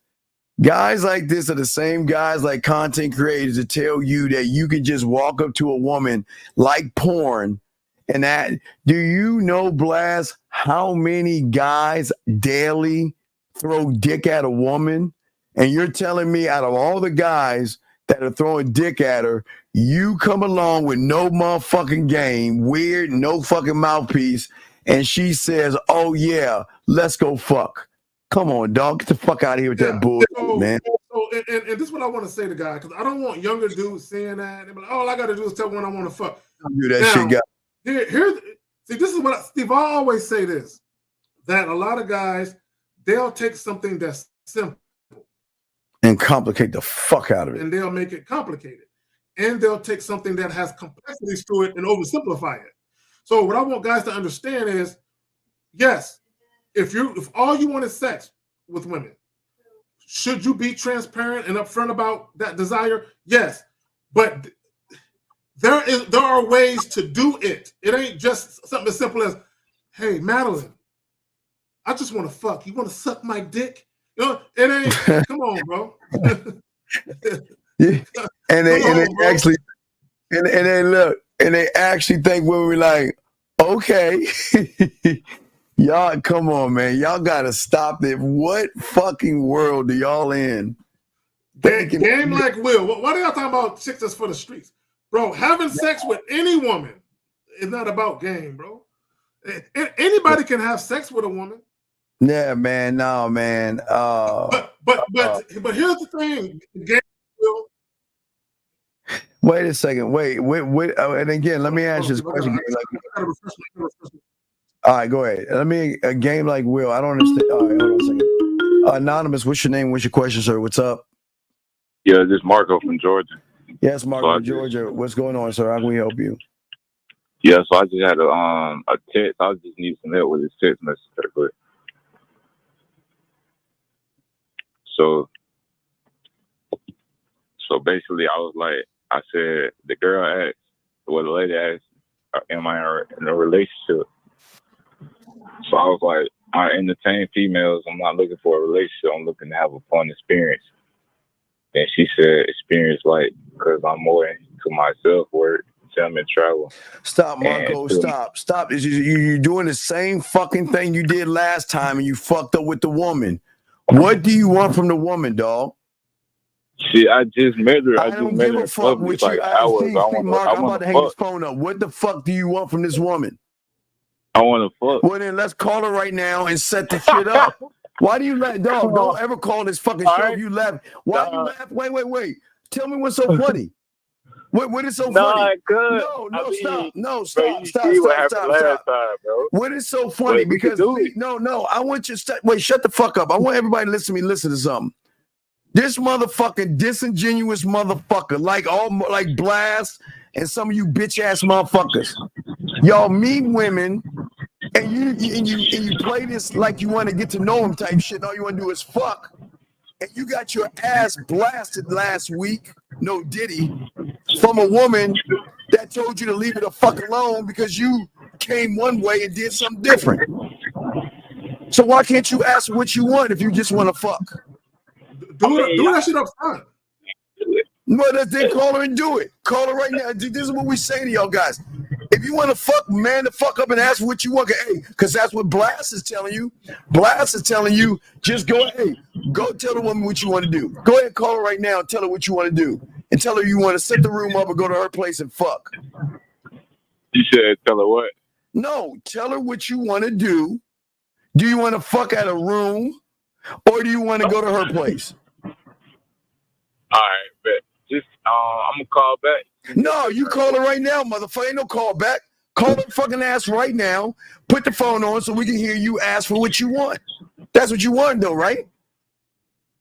Guys like this are the same guys like content creators that tell you that you can just walk up to a woman like porn and that. Do you know, Blast, how many guys daily throw dick at a woman? And you're telling me out of all the guys that are throwing dick at her, you come along with no motherfucking game, weird, no fucking mouthpiece, and she says, oh yeah, let's go fuck. Come on, dog. Get the fuck out of here with that bullshit, man. So, and this is what I want to say to guys, because I don't want younger dudes saying that. They're like, all I got to do is tell one I want to fuck. Don't do that shit, guys. See, this is what Steve, I always say this, that a lot of guys, they'll take something that's simple and complicate the fuck out of it. And they'll make it complicated. And they'll take something that has complexities to it and oversimplify it. So what I want guys to understand is, yes, if all you want is sex with women, should you be transparent and upfront about that desire? Yes, but there are ways to do it. It ain't just something as simple as, hey, Madeline, I just want to fuck. You want to suck my dick? You know, it ain't. Come on, bro. And they actually think when we're like, okay. Y'all, come on, man. Y'all gotta stop it. What fucking world are y'all in? Game like Will. Why are y'all talking about chicks that's for the streets? Bro, having sex with any woman is not about game, bro. Anybody can have sex with a woman. Yeah, man. No, man. But here's the thing. Game Will. Wait a second. Wait. And again, let me ask you this question. All right, go ahead. A game like Will. I don't understand. All right, hold on a second. Anonymous, what's your name? What's your question, sir? What's up? Yeah, this is Marco from Georgia. Yes, Marco from Georgia. What's going on, sir? How can we help you? Yeah, so I just had a text. I just need some help with this text message real quick. So basically, I said, the girl asked, the lady asked, am I in a relationship? So I was like, I entertain females. I'm not looking for a relationship. I'm looking to have a fun experience. And she said, experience because I'm more into myself, work, gentlemen, travel. Stop, Marco. Stop. You're doing the same fucking thing you did last time and you fucked up with the woman. What do you want from the woman, dog? See, I just met her. I don't give a fuck with you. Mark, I'm about to hang this phone up. What the fuck do you want from this woman? I want to fuck. Well, then let's call her right now and set the shit up. Why do you laugh? Dog, don't ever call this fucking show if you laugh. Why do you laugh? Wait. Tell me what's so funny. What is so funny? Stop. What is so funny? Because I want you to shut the fuck up. I want everybody to listen to something. This motherfucking disingenuous motherfucker, like Blast and some of you bitch ass motherfuckers, y'all meet women and you play this like you want to get to know them type shit. And all you want to do is fuck. And you got your ass blasted last week, no Diddy, from a woman that told you to leave it the fuck alone because you came one way and did something different. So why can't you ask what you want if you just want to fuck? Do that shit up front. Well, then call her and do it. Call her right now. This is what we say to y'all guys. If you want to fuck, man, the fuck up and ask for what you want. Hey, because that's what Blast is telling you. Blast is telling you, just go, hey, go tell the woman what you want to do. Go ahead and call her right now and tell her what you want to do. And tell her you want to set the room up or go to her place and fuck. You said tell her what? No, tell her what you want to do. Do you want to fuck at a room or do you want to go to her place? All right, bet. Just, I'm going to call back. No, you call her right now, motherfucker. Ain't no call back. Call her fucking ass right now. Put the phone on so we can hear you ask for what you want. That's what you want, though, right?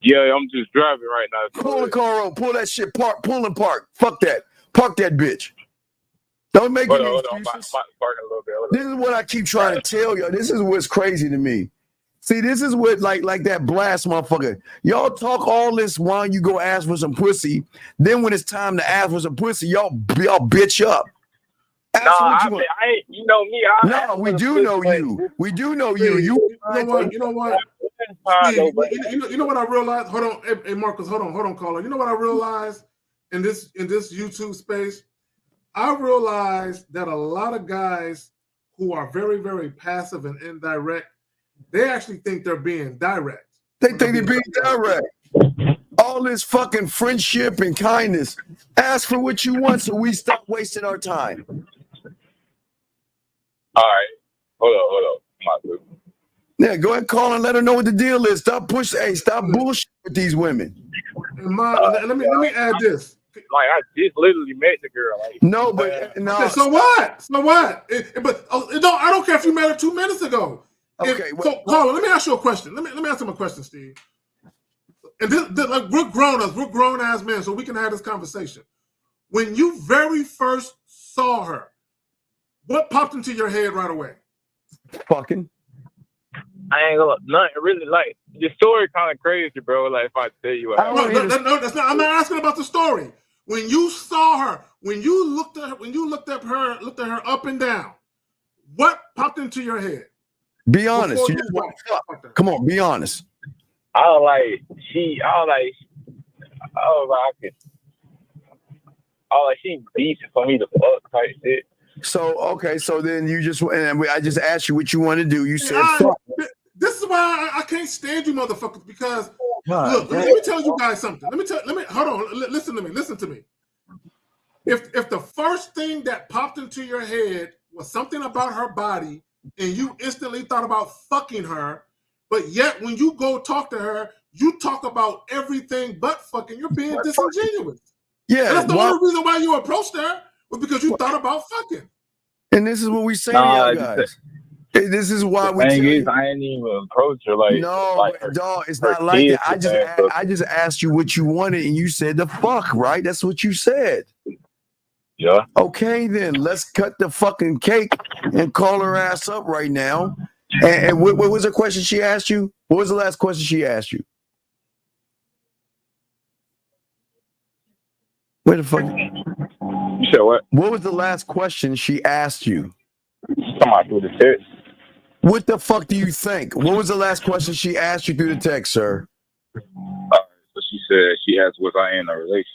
Yeah, I'm just driving right now. Pull the car over. Pull that shit. Pull and park. Fuck that. Park that bitch. Don't make any excuses. I'm about to park a little bit. This is what I keep trying to tell y'all. This is what's crazy to me. See, this is what like that Blast motherfucker. Y'all talk all this while you go ask for some pussy. Then when it's time to ask for some pussy, y'all bitch up. You know me. No, we do know you. We do know you. You know what? Steve, you know what I realized? Hold on, hey Marcus, hold on, caller. You know what I realized in this YouTube space? I realized that a lot of guys who are very, very passive and indirect, they actually think they're being direct. They think they're being direct. All this fucking friendship and kindness. Ask for what you want so we stop wasting our time. All right. Hold on. Yeah, go ahead and call and let her know what the deal is. Stop bullshit with these women. Let me add this. Like, I just literally met the girl. Like, no, but no. Okay, so what? I don't care if you met her 2 minutes ago. Okay. Caller, let me ask you a question. Let me ask him a question, Steve. And this like we're grown ass men, so we can have this conversation. When you very first saw her, what popped into your head right away? Fucking. I ain't gonna nothing really like the story kind of crazy, bro. Like if I tell you, that's not. I'm not asking about the story. When you saw her, when you looked at her up and down, what popped into your head? Be honest. You just want to fuck. Come on, be honest. I was like, she decent for me to fuck type shit. So okay, so then you just I just asked you what you want to do. You said fuck. This is why I can't stand you motherfuckers, because look, let me tell you guys something. Hold on, listen to me. If the first thing that popped into your head was something about her body and you instantly thought about fucking her, but yet when you go talk to her, you talk about everything but fucking, you're being disingenuous. Yeah. And that's the only reason why you approached her, was because you thought about fucking. And this is what we say to y'all guys. This is why we tell you. I ain't even approach her like. No, like dog, it's not like that. I just asked you what you wanted, and you said the fuck, right? That's what you said. Yeah. Okay, then let's cut the fucking cake and call her ass up right now. And what was the question she asked you? What was the last question she asked you? Where the fuck? You said what? What was the last question she asked you? Somebody through the text. What the fuck do you think? What was the last question she asked you through the text, sir? So she said she asked was I in a relationship.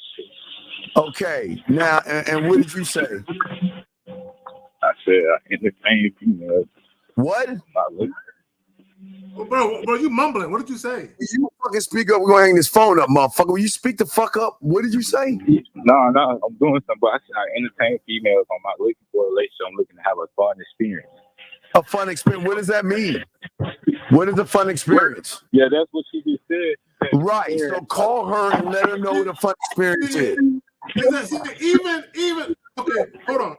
Okay. Now, and what did you say? I said I entertain females. What? Not looking. Bro, you mumbling. What did you say? You fucking speak up. We're going to hang this phone up, motherfucker. Will you speak the fuck up? What did you say? No, I'm doing something, but I said I entertain females. I'm not looking for a relationship. I'm looking to have a fun experience. A fun experience? What does that mean? What is a fun experience? Yeah, that's what she just said. Right. So call her and let her know what a fun experience is. Even okay, hold on.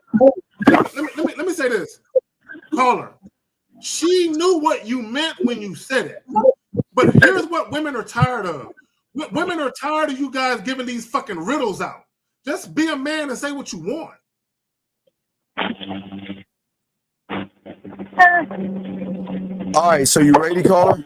Let me say this. Call her. She knew what you meant when you said it. But here's what women are tired of. Women are tired of you guys giving these fucking riddles out. Just be a man and say what you want. All right, so you ready, caller?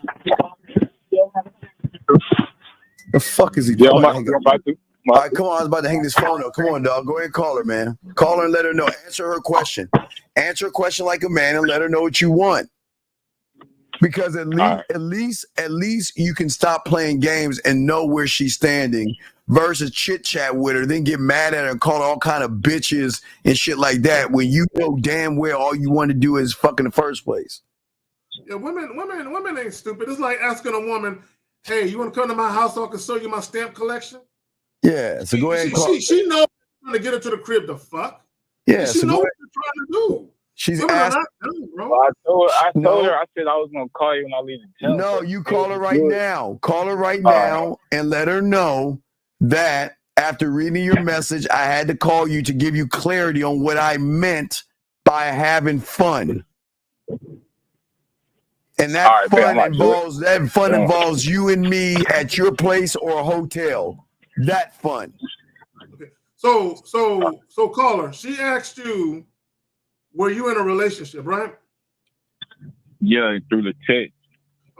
The fuck is he doing? Yeah, I'm about to. All right, come on. I was about to hang this phone up. Come on, dog. Go ahead and call her, man. Call her and let her know. Answer her question. Answer her question like a man and let her know what you want. Because at least you can stop playing games and know where she's standing versus chit chat with her, then get mad at her and call her all kind of bitches and shit like that when you know damn well all you want to do is fuck in the first place. Yeah, women ain't stupid. It's like asking a woman, "Hey, you want to come to my house so I can show you my stamp collection?" Yeah, so go ahead and call. She knows trying to get her to the crib to fuck. Yeah, she so knows go what ahead. you're trying to do. She's Women are asking. not dumb, bro. Well, I told No. her, I said I was gonna call you when I leave the gym. No, so you it call was her right good. now. Call her right All right. now and let her know that after reading your message, I had to call you to give you clarity on what I meant by having fun. And that All right, bet. I'm fun about to do it. involves you and me at your place or a hotel. That fun. Okay. So caller, she asked you, were you in a relationship, right? Yeah, through the text.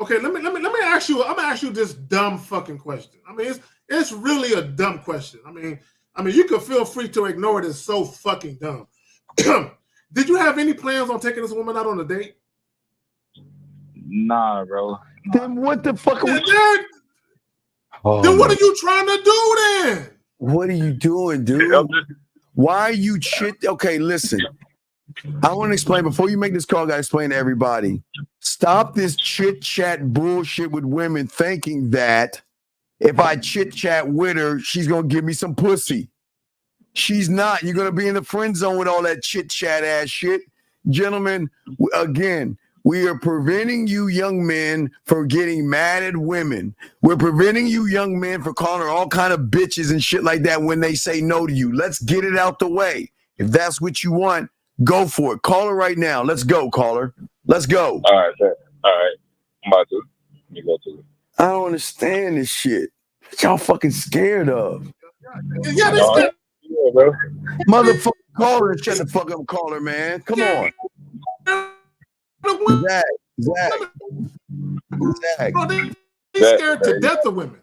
Okay, let me ask you. I'm gonna ask you this dumb fucking question. I mean, it's really a dumb question. I mean, you can feel free to ignore it. It's so fucking dumb. Did you have any plans on taking this woman out on a date? Nah, bro. Then what the fuck? Then what are you trying to do then? What are you doing, dude? Why are you shit? Okay, listen. I want to explain before you make this call. I gotta explain to everybody. Stop this chit chat bullshit with women, thinking that if I chit chat with her, she's gonna give me some pussy. She's not. You're gonna be in the friend zone with all that chit chat ass shit, gentlemen. Again, we are preventing you young men from getting mad at women. We're preventing you young men from calling her all kind of bitches and shit like that when they say no to you. Let's get it out the way. If that's what you want, go for it. Call her right now. Let's go, caller. Let's go. All right, sir. All right. I'm about to. You go to it. I don't understand this shit. What y'all fucking scared of? Yeah, they scared. Yeah, bro. Motherfucker, call her and shut the fuck up, call her, man. Come on. Zach. Bro, they scared to death of women.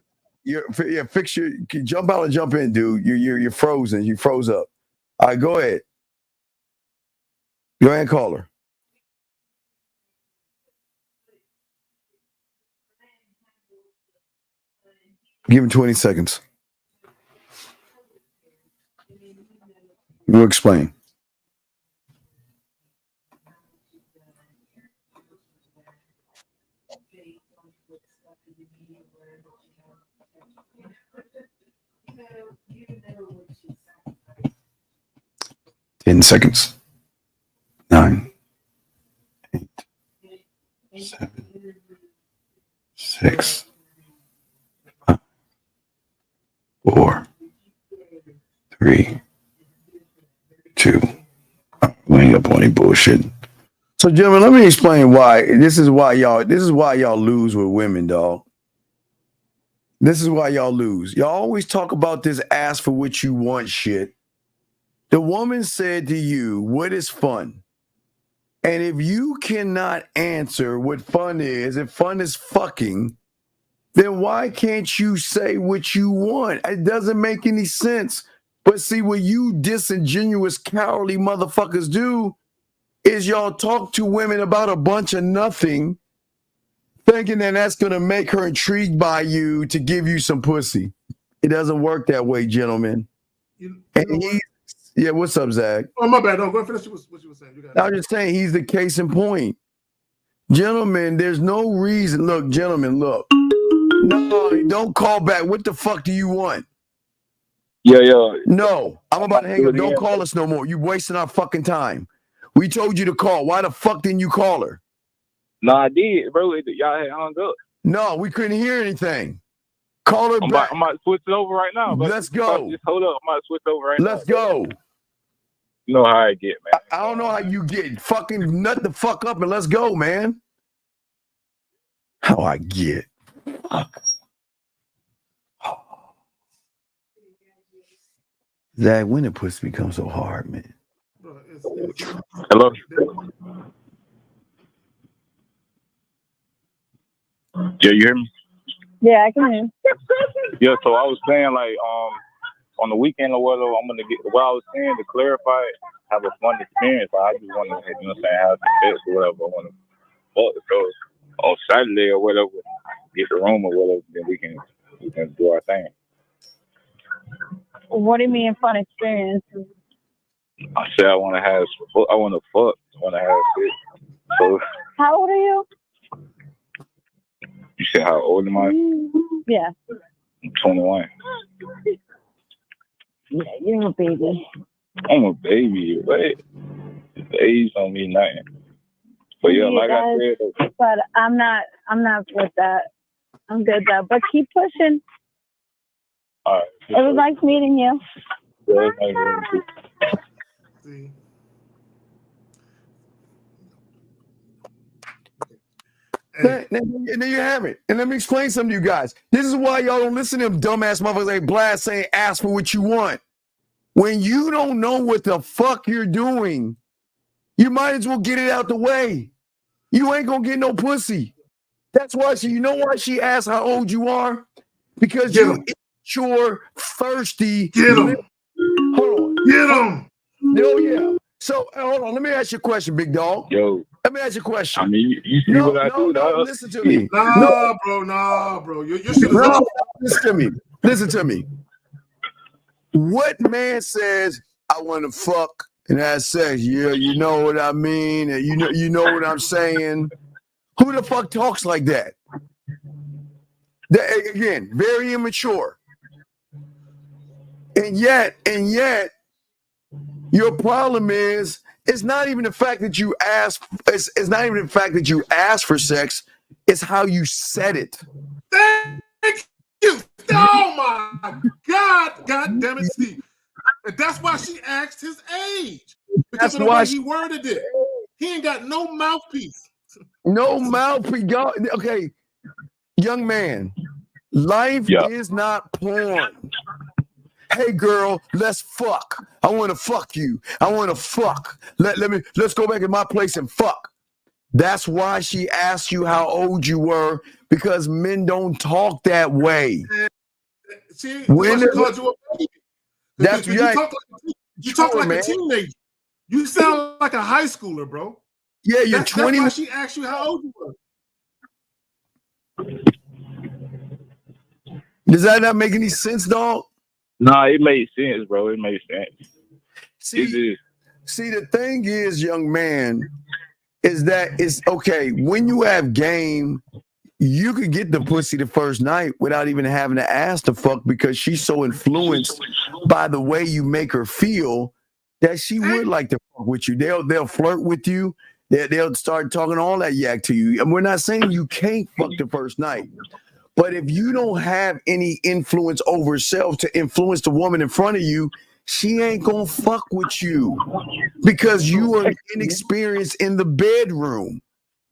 Fix your. Jump out and jump in, dude. You're frozen. You froze up. All right, go ahead. Go ahead and call her. Give him 20 seconds. We'll explain. In seconds. 9, 8, 7, 6, 5, 4, 3, 2. We ain't up on any bullshit. So, gentlemen, let me explain why. This is why y'all lose with women, dog. This is why y'all lose. Y'all always talk about this ask for what you want shit. The woman said to you, what is fun? And if you cannot answer what fun is, if fun is fucking, then why can't you say what you want? It doesn't make any sense. But see, what you disingenuous, cowardly motherfuckers do is y'all talk to women about a bunch of nothing, thinking that that's going to make her intrigued by you to give you some pussy. It doesn't work that way, gentlemen. Yeah, what's up, Zach? Oh, my bad. No, go finish what you were saying. I was just saying he's the case in point. Gentlemen, there's no reason. Look, gentlemen, look. No, don't call back. What the fuck do you want? Yeah. No, I'm about to hang up. Don't call us no more. You're wasting our fucking time. We told you to call. Why the fuck didn't you call her? No, I did, bro. Y'all had hung up. No, we couldn't hear anything. Call her back. I'm about to switch it over right now. But Let's go. Just hold up. I'm about to switch over right now. Let's go. You know how I get, man. I don't know how you get. Fucking nut the fuck up and let's go, man. How I get. Fuck. Zach, when did pussy become so hard, man? Hello? Yeah, you hear me? Yeah, I can hear. Yeah, so I was saying, like, on the weekend or whatever, I'm gonna get what I was saying to clarify it, have a fun experience. I just want to, you know what I'm saying, have some sex or whatever. I want to fuck. So on Saturday or whatever, get the room or whatever, then we can do our thing. What do you mean fun experience? I said I want to fuck. I want to have sex. So How old are you? you said how old am I? Yeah. I'm 21. Yeah, you're a baby. I'm a baby. Wait, the age don't mean nothing. But yeah, like I said, but I'm not with that. I'm good though. But keep pushing. All right. It was nice meeting you. Yeah, it was nice meeting you. See. And there you have it. And let me explain something to you guys. This is why y'all don't listen to them dumbass motherfuckers like Blast saying ask for what you want. When you don't know what the fuck you're doing, you might as well get it out the way. You ain't gonna get no pussy. That's why you know why she asked how old you are? Because you immature, thirsty. Get him. Hold on. Get him. Oh, yeah. So hold on. Let me ask you a question, big dog. Yo. Let me ask you a question. I mean, you see what I do, dog? Listen to me. Nah, bro. You should have Listen to me. What man says I want to fuck and have sex? Yeah, you know what I mean, and you know what I'm saying. Who the fuck talks like that? Again, very immature. And yet, your problem is it's not even the fact that you ask. It's not even the fact that you ask for sex. It's how you said it. Thank you. Oh my God damn it, Steve. And that's why she asked his age. Because of the way he worded it. He ain't got no mouthpiece. No mouthpiece. Okay, young man, life is not porn. Hey girl, let's fuck. I want to fuck you. I want to fuck. Let's go back to my place and fuck. That's why she asked you how old you were, because men don't talk that way. See, she called you a baby. That's right. You talk like a teenager. You sound like a high schooler, bro. Yeah, you're 20. That's why she asked you how old you were. Does that not make any sense, dog? Nah, it made sense, bro. It made sense. See, the thing is, young man, is that it's okay when you have game. You could get the pussy the first night without even having to ask to fuck, because she's so influenced by the way you make her feel that she would like to fuck with you. They'll flirt with you. They'll start talking all that yak to you. And we're not saying you can't fuck the first night. But if you don't have any influence over self to influence the woman in front of you, she ain't gonna fuck with you because you are inexperienced in the bedroom.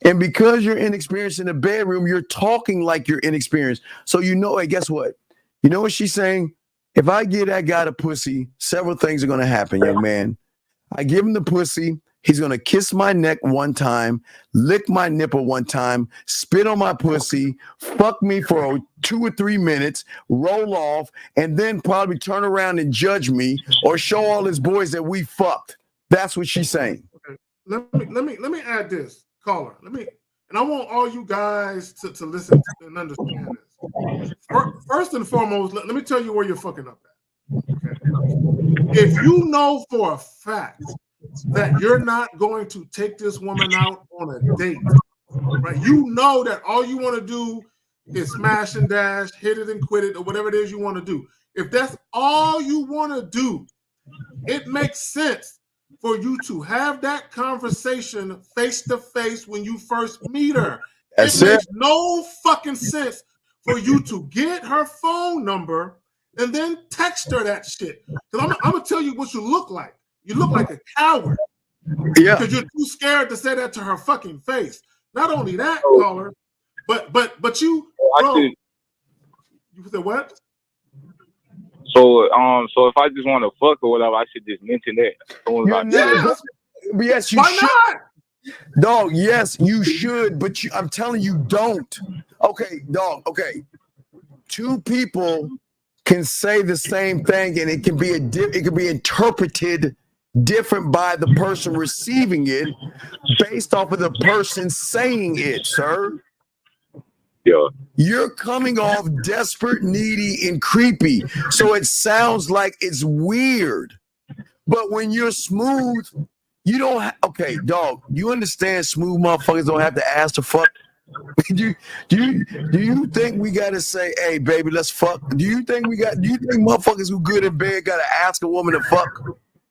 And because you're inexperienced in the bedroom, you're talking like you're inexperienced. So hey, guess what? You know what she's saying? If I give that guy the pussy, several things are going to happen, young man. I give him the pussy. He's going to kiss my neck one time, lick my nipple one time, spit on my pussy, fuck me for 2 or 3 minutes, roll off, and then probably turn around and judge me or show all his boys that we fucked. That's what she's saying. Okay. Let me add this. Caller, and I want all you guys to listen and understand this. First and foremost, let me tell you where you're fucking up at. Okay? If you know for a fact that you're not going to take this woman out on a date, right? You know that all you want to do is smash and dash, hit it and quit it, or whatever it is you want to do. If that's all you want to do, it makes sense for you to have that conversation face to face when you first meet her. It makes no fucking sense for you to get her phone number and then text her that shit. Because I'm gonna tell you what you look like. You look like a coward. Yeah. Because you're too scared to say that to her fucking face. Not only that, caller, but you, bro. You said what? So if I just want to fuck or whatever, I should just mention that. Yes, you should. Not? Dog, yes, you should, but I'm telling you, don't. Okay, dog, okay. 2 people can say the same thing, and it can be interpreted different by the person receiving it based off of the person saying it, sir. Yeah. You're coming off desperate, needy, and creepy. So it sounds like it's weird. But when you're smooth, you don't okay, dog, you understand smooth motherfuckers don't have to ask to fuck? do you think we gotta say, hey baby, let's fuck? Do you think motherfuckers who good in bed gotta ask a woman to fuck?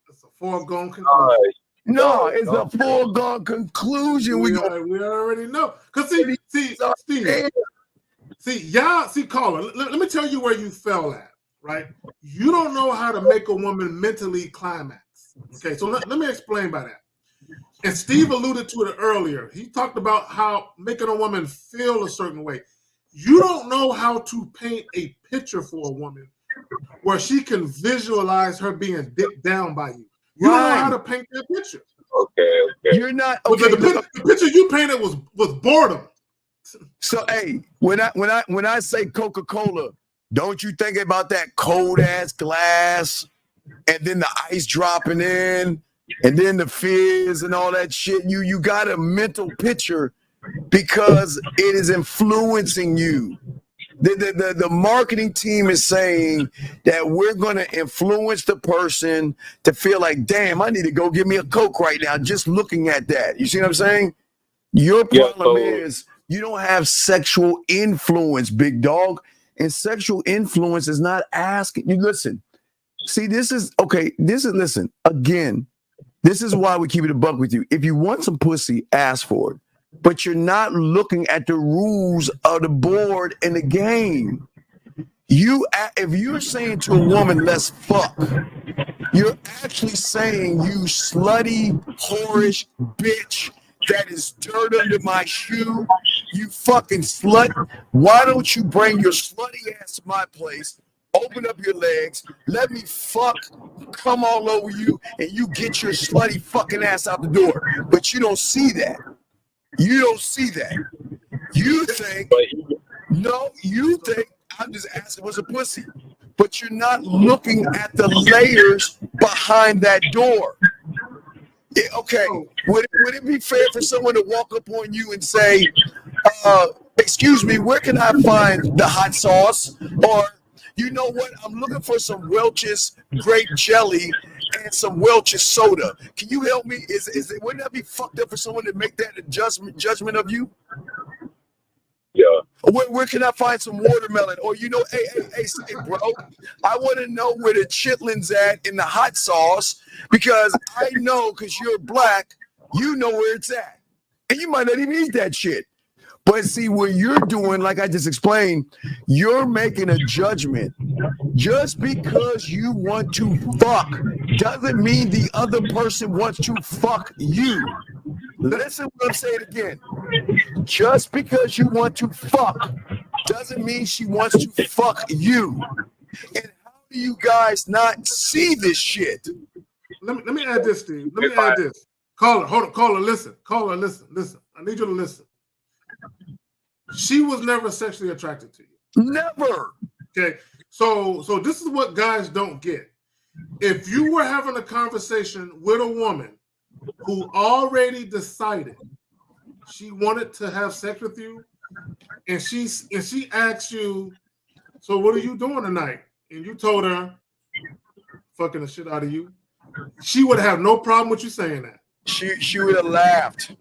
It's a foregone conclusion. No, it's a foregone conclusion. We already know. Cause see, Steve. See, caller, let me tell you where you fell at, right? You don't know how to make a woman mentally climax. Okay, so let me explain by that. And Steve alluded to it earlier. He talked about how making a woman feel a certain way. You don't know how to paint a picture for a woman where she can visualize her being dipped down by you. You don't know how to paint that picture. Okay. You're not okay. The picture you painted was boredom. So hey, when I say Coca-Cola, don't you think about that cold ass glass and then the ice dropping in and then the fizz and all that shit? You got a mental picture because it is influencing you. The marketing team is saying that we're going to influence the person to feel like, damn, I need to go get me a Coke right now just looking at that. You see what I'm saying? Your problem is you don't have sexual influence, big dog. And sexual influence is not asking you. Listen, see, listen, again, this is why we keep it a buck with you. If you want some pussy, ask for it. But you're not looking at the rules of the board and the game. If you're saying to a woman, let's fuck, you're actually saying, you slutty, whorish bitch that is dirt under my shoe, you fucking slut. Why don't you bring your slutty ass to my place, open up your legs, let me fuck, come all over you, and you get your slutty fucking ass out the door. But you don't see that. You don't see that. You think I'm just asking what's a pussy. But you're not looking at the layers behind that door. Yeah, okay, would it be fair for someone to walk up on you and say, excuse me, where can I find the hot sauce? Or, you know what, I'm looking for some Welch's grape jelly and some Welch's soda. Can you help me? Wouldn't that be fucked up for someone to make that judgment of you? Yeah. Where can I find some watermelon? Or, you know, hey, bro, I want to know where the chitlins at in the hot sauce, because I know, because you're black, you know where it's at. And you might not even eat that shit. But see, what you're doing, like I just explained, you're making a judgment. Just because you want to fuck doesn't mean the other person wants to fuck you. Listen what I'm saying again. Just because you want to fuck doesn't mean she wants to fuck you. And how do you guys not see this shit? Let me add this, Steve. Let me add this. Caller, hold on. Caller, listen. Caller, listen. I need you to listen. She was never sexually attracted to you. Never. Okay. So this is what guys don't get. If you were having a conversation with a woman who already decided she wanted to have sex with you, and she asked you, so what are you doing tonight? And you told her, fucking the shit out of you, she would have no problem with you saying that. She would have laughed.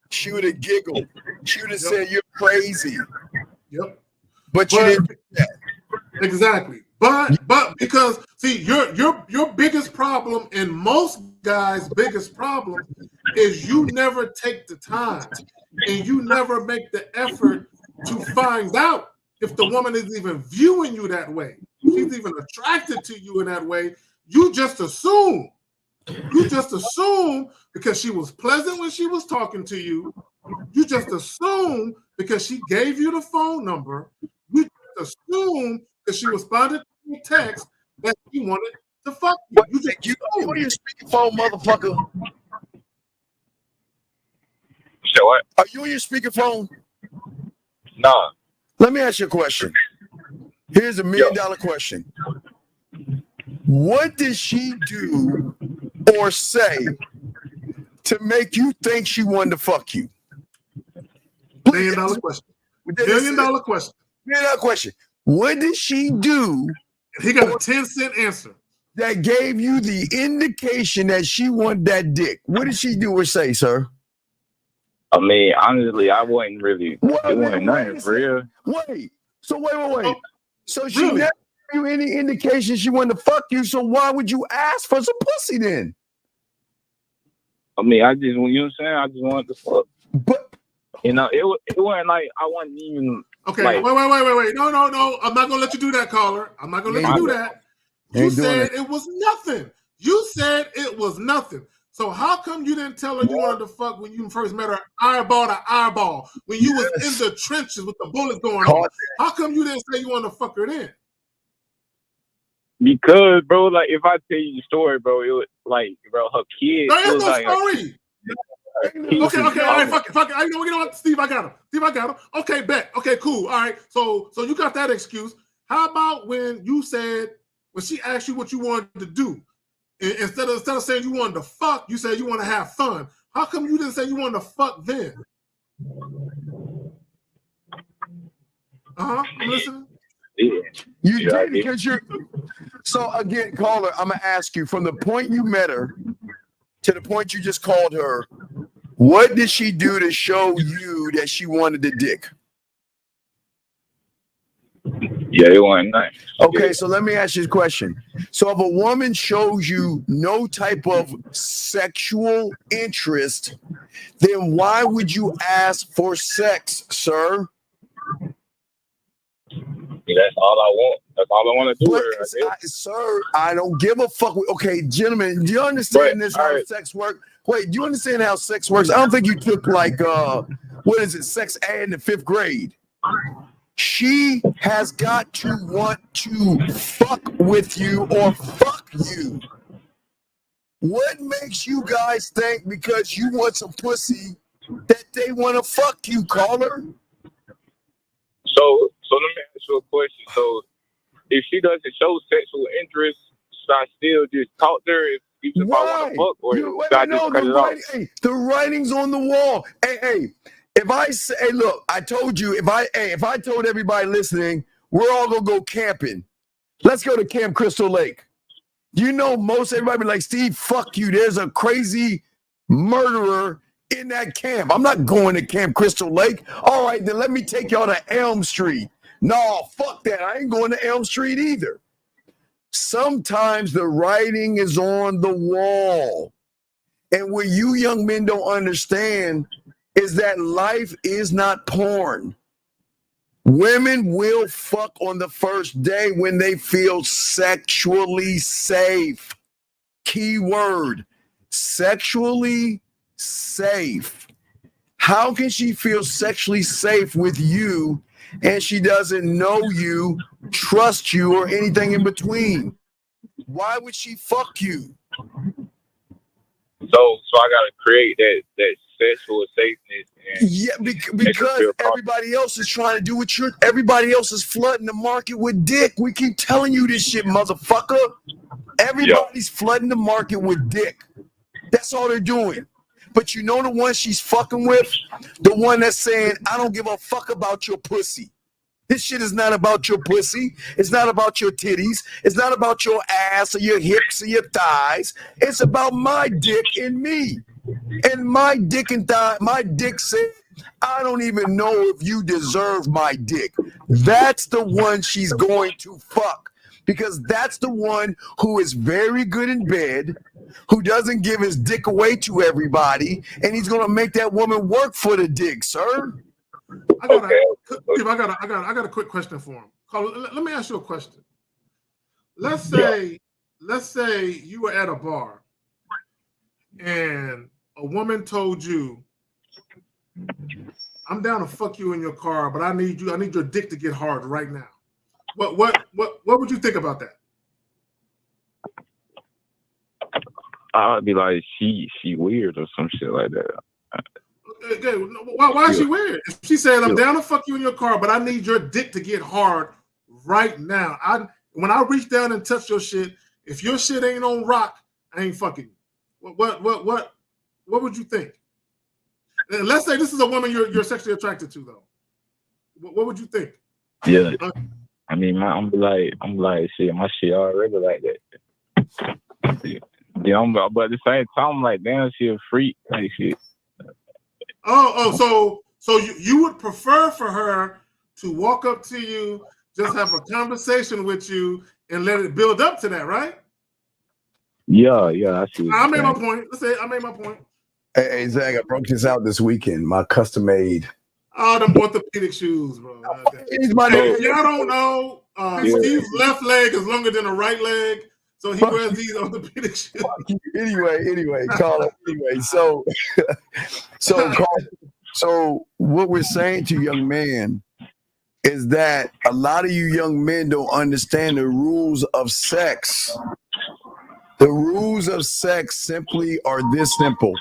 She would have giggled. She would have said, you're crazy. Yep. But you didn't do that. Exactly. But because, see, your biggest problem, and most guys' biggest problem, is you never take the time and you never make the effort to find out if the woman is even viewing you that way. She's even attracted to you in that way. You just assume. You just assume because she was pleasant when she was talking to you. You just assume because she gave you the phone number. You just assume because she responded to your text that she wanted to fuck you. You just you on your speakerphone, motherfucker. So what? Are you on your speakerphone? Nah. Let me ask you a question. Here's $1 million question. What did she do or say to make you think she wanted to fuck you? $1 million question. $1 million question. $1 million question. What did she do? And he got a 10-cent answer. That gave you the indication that she wanted that dick. What did she do or say, sir? I mean, honestly, I wasn't really doing nothing for real. Wait. So wait. Oh, So she really? never gave you any indication she wanted to fuck you. So why would you ask for some pussy then? I mean, I just, you know what I'm saying? I just wanted to fuck. But you know, it wasn't like I wasn't even. Okay, like, wait. No. I'm not gonna let you do that, caller. I'm not gonna let you do that. You said it was nothing. You said it was nothing. So how come you didn't tell her you wanted to fuck when you first met her eyeball to eyeball, when you was in the trenches with the bullets going on? How come you didn't say you wanted to fuck her then? Because, bro, like, if I tell you the story, bro, it was like, bro, her kid. There is no like, story. Okay, all right, fuck it. You know what? Steve, I got him. Okay, bet. Okay, cool. All right, so you got that excuse. How about when she asked you what you wanted to do? Instead of saying you wanted to fuck, you said you want to have fun. How come you didn't say you wanted to fuck then? I'm listening. You did because you're. So again, caller, I'm gonna ask you from the point you met her to the point you just called her. What did she do to show you that she wanted the dick? Yeah, it wasn't nice. Okay, so let me ask you a question. So if a woman shows you no type of sexual interest, then why would you ask for sex, sir? That's all I want. That's all I want to do. Sir, I don't give a fuck. Okay, gentlemen, do you understand how sex works? Wait, do you understand how sex works? I don't think you took sex ed in the 5th grade. She has got to want to fuck with you or fuck you. What makes you guys think because you want some pussy that they want to fuck you, caller? So let me ask you a question. So if she doesn't show sexual interest, should I still just talk to her if I want to fuck, or should I just cut it off? Hey, the writing's on the wall. Hey, if I say, hey, look, I told you, if I told everybody listening, we're all gonna go camping. Let's go to Camp Crystal Lake. You know, most everybody be like, Steve, fuck you. There's a crazy murderer in that camp. I'm not going to Camp Crystal Lake. All right, then let me take y'all to Elm Street. No, fuck that. I ain't going to Elm Street either. Sometimes the writing is on the wall. And what you young men don't understand is that life is not porn. Women will fuck on the first day when they feel sexually safe. Key word, sexually safe. How can she feel sexually safe with you and she doesn't know you, trust you, or anything in between? Why would she fuck you? So I gotta create that sexual safeness. Because everybody else is trying to do what everybody else is flooding the market with dick. We keep telling you this shit, motherfucker. Everybody's flooding the market with dick. That's all they're doing. But you know the one she's fucking with? The one that's saying, I don't give a fuck about your pussy. This shit is not about your pussy. It's not about your titties. It's not about your ass or your hips or your thighs. It's about my dick and me. And my dick and thigh, my dick said, I don't even know if you deserve my dick. That's the one she's going to fuck. Because that's the one who is very good in bed, who doesn't give his dick away to everybody, and he's going to make that woman work for the dick, sir. I got a quick question for him. Let me ask you a question. Let's say you were at a bar and a woman told you, I'm down to fuck you in your car, but I need your dick to get hard right now. What would you think about that? I'd be like, she weird or some shit like that. Okay, why is she weird? If she said, I'm down to fuck you in your car, but I need your dick to get hard right now. When I reach down and touch your shit, if your shit ain't on rock, I ain't fucking you. What would you think? And let's say this is a woman you're sexually attracted to, though. What would you think? Yeah. I mean, I'm like, shit, my shit already like that. Yeah, but at the same time, I'm like, damn, she a freak, like shit. So you would prefer for her to walk up to you, just have a conversation with you, and let it build up to that, right? Yeah, I see. I made my point. Let's say I made my point. Hey, Zach, I broke this out this weekend. My custom made. Oh, them orthopedic shoes, bro. Hey, if y'all don't know, Steve's left leg is longer than the right leg, so he wears these orthopedic shoes. Anyway, Carl. Anyway, so what we're saying to young men is that a lot of you young men don't understand the rules of sex. The rules of sex simply are this simple.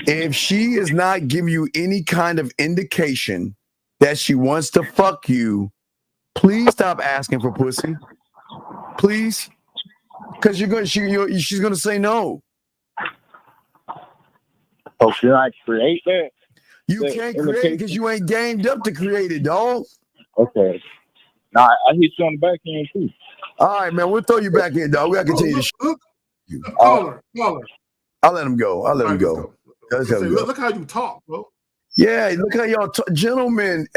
If she is not giving you any kind of indication that she wants to fuck you, please stop asking for pussy. Please. Because she's gonna say no. Oh, should I create that? You can't create it because you ain't gamed up to create it, dog. Okay. Nah, I hit you on the back end too. All right, man. We'll throw you back in, dog. We gotta continue. Caller. I'll let him go. Look how you talk, bro. Yeah, look how y'all talk. Gentlemen,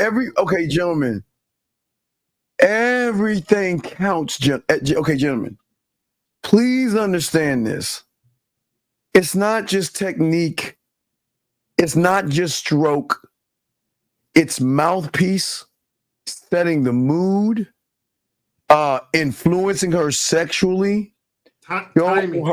gentlemen. Everything counts. Okay, gentlemen. Please understand this. It's not just technique. It's not just stroke. It's mouthpiece, setting the mood, influencing her sexually, timing.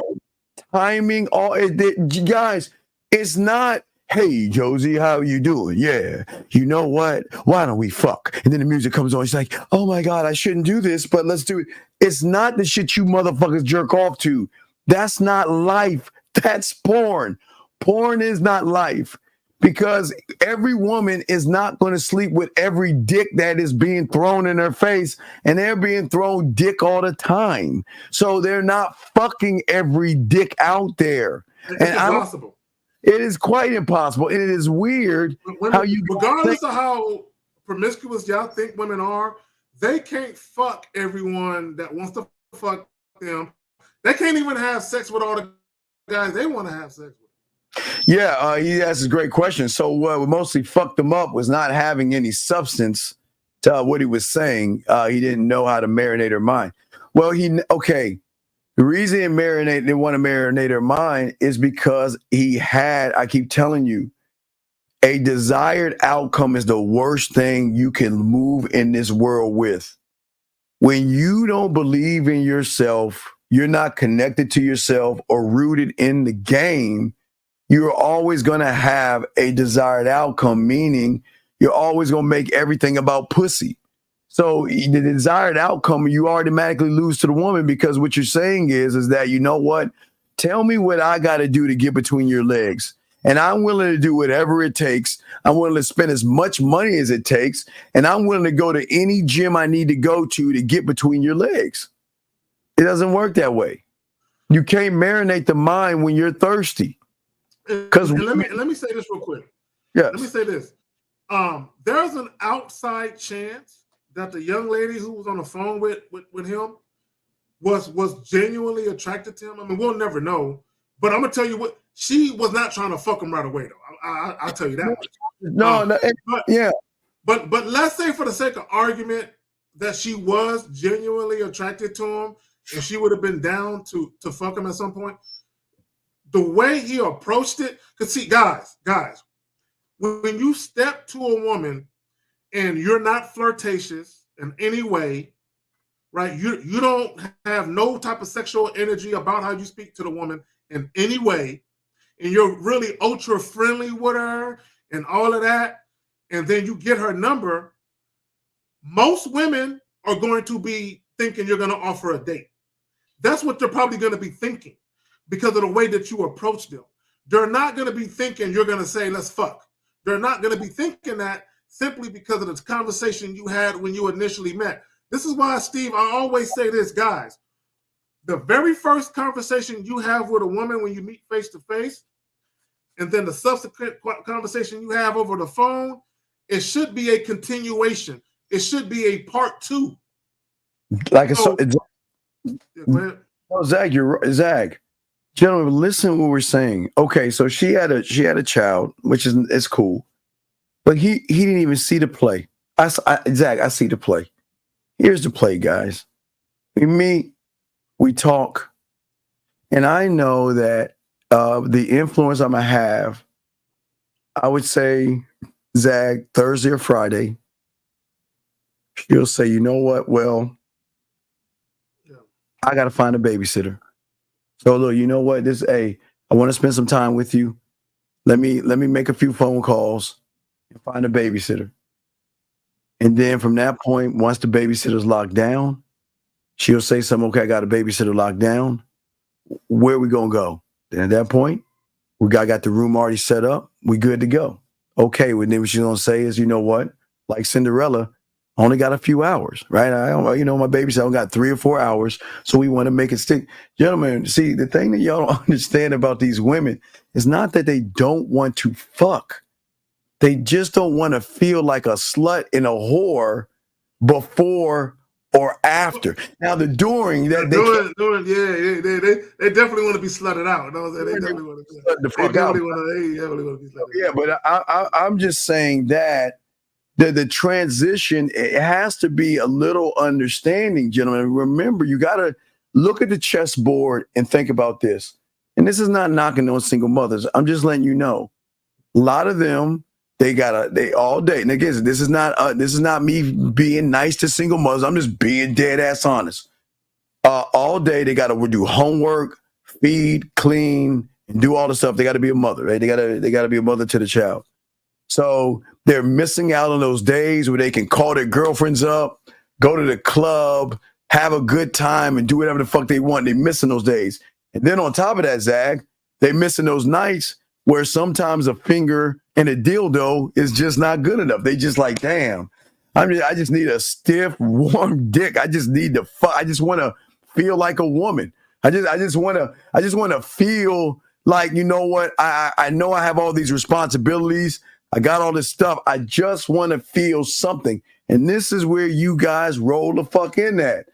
Guys, it's not, hey, Josie, how you doing? Yeah, you know what? Why don't we fuck? And then the music comes on. It's like, oh my God, I shouldn't do this, but let's do it. It's not the shit you motherfuckers jerk off to. That's not life. That's porn. Porn is not life. Because every woman is not going to sleep with every dick that is being thrown in her face, and they're being thrown dick all the time. So they're not fucking every dick out there. It's impossible. It is quite impossible. And it is weird how you, regardless of how promiscuous y'all think women are, they can't fuck everyone that wants to fuck them. They can't even have sex with all the guys they want to have sex with. Yeah, he asked a great question. So what mostly fucked him up was not having any substance to what he was saying. He didn't know how to marinate her mind. Well, the reason he didn't want to marinate her mind is because I keep telling you, a desired outcome is the worst thing you can move in this world with. When you don't believe in yourself, you're not connected to yourself or rooted in the game, you're always going to have a desired outcome, meaning you're always going to make everything about pussy. So the desired outcome, you automatically lose to the woman because what you're saying is that, you know what? Tell me what I got to do to get between your legs. And I'm willing to do whatever it takes. I'm willing to spend as much money as it takes. And I'm willing to go to any gym I need to go to get between your legs. It doesn't work that way. You can't marinate the mind when you're thirsty. Because let me say this real quick. Yes. Let me say this. There's an outside chance that the young lady who was on the phone with him was genuinely attracted to him. I mean, we'll never know. But I'm gonna tell you what, she was not trying to fuck him right away, though. I'll tell you that much. But let's say for the sake of argument that she was genuinely attracted to him and she would have been down to fuck him at some point. The way he approached it, because see, guys, when you step to a woman and you're not flirtatious in any way, right? You don't have no type of sexual energy about how you speak to the woman in any way, and you're really ultra friendly with her and all of that, and then you get her number, most women are going to be thinking you're going to offer a date. That's what they're probably going to be thinking because of the way that you approach them. They're not going to be thinking you're going to say, let's fuck. They're not going to be thinking that simply because of the conversation you had when you initially met. This is why, Steve, I always say this, guys. The very first conversation you have with a woman when you meet face to face, and then the subsequent conversation you have over the phone it should be a continuation. It should be a part 2. Like a So, go ahead. Oh, Zach, you're right. Zach. Gentlemen, listen to what we're saying. Okay, so she had a child, which is cool, but he didn't even see the play. Zach, I see the play. Here's the play, guys. We meet, we talk, and I know that the influence I'm gonna have, I would say, Zach, Thursday or Friday, she'll say, you know what? Well, I gotta find a babysitter. So look, you know what? I want to spend some time with you. Let me make a few phone calls and find a babysitter. And then from that point, once the babysitter's locked down, she'll say something, okay, I got a babysitter locked down. Where are we gonna go? Then at that point, we got the room already set up. We good to go. Okay, well, then what she's gonna say is, you know what? Like Cinderella, I only got a few hours, right? I don't, my babysitter only got 3 or 4 hours, so we want to make it stick. Gentlemen, see, the thing that y'all don't understand about these women is not that they don't want to fuck. They just don't want to feel like a slut and a whore before or after. Now, the during that They definitely want to be slutted out. You know what I'm saying? They definitely want to the fuck out. They definitely want to be slutted out. Yeah, but I'm just saying that the transition, it has to be a little understanding, gentlemen. Remember, you got to look at the chessboard and think about this. And this is not knocking on single mothers. I'm just letting you know. A lot of them, they all day. And again, this is not me being nice to single mothers. I'm just being dead ass honest. All day they got to do homework, feed, clean, and do all the stuff. They got to be a mother, right? They got to be a mother to the child. So they're missing out on those days where they can call their girlfriends up, go to the club, have a good time, and do whatever the fuck they want. They're missing those days. And then on top of that, Zach, they're missing those nights where sometimes a finger and a dildo is just not good enough. They just like, damn, I just need a stiff, warm dick. I just need to fuck. I just want to feel like a woman. I just want to feel like, you know what? I know I have all these responsibilities. I got all this stuff. I just want to feel something. And this is where you guys roll the fuck in at.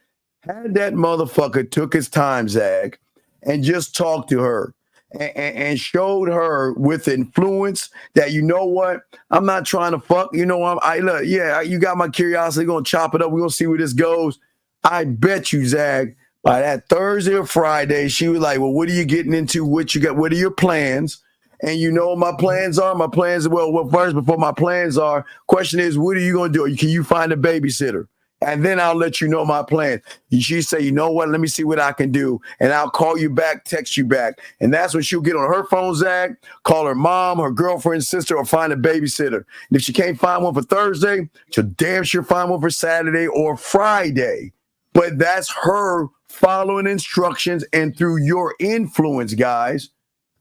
Had that motherfucker took his time, Zag, and just talked to her and showed her with influence that, you know what? I'm not trying to fuck. You know, look, yeah, you got my curiosity. Gonna chop it up. We're gonna see where this goes. I bet you, Zag, by that Thursday or Friday, she was like, well, what are you getting into? What you got? What are your plans? And you know what my plans are? My plans, well, first, before my plans are, question is, what are you going to do? Can you find a babysitter? And then I'll let you know my plan. She say, you know what? Let me see what I can do. And I'll call you back, text you back. And that's when she'll get on her phone, Zach, call her mom, her girlfriend, sister, or find a babysitter. And if she can't find one for Thursday, she'll damn sure find one for Saturday or Friday. But that's her following instructions and through your influence, guys.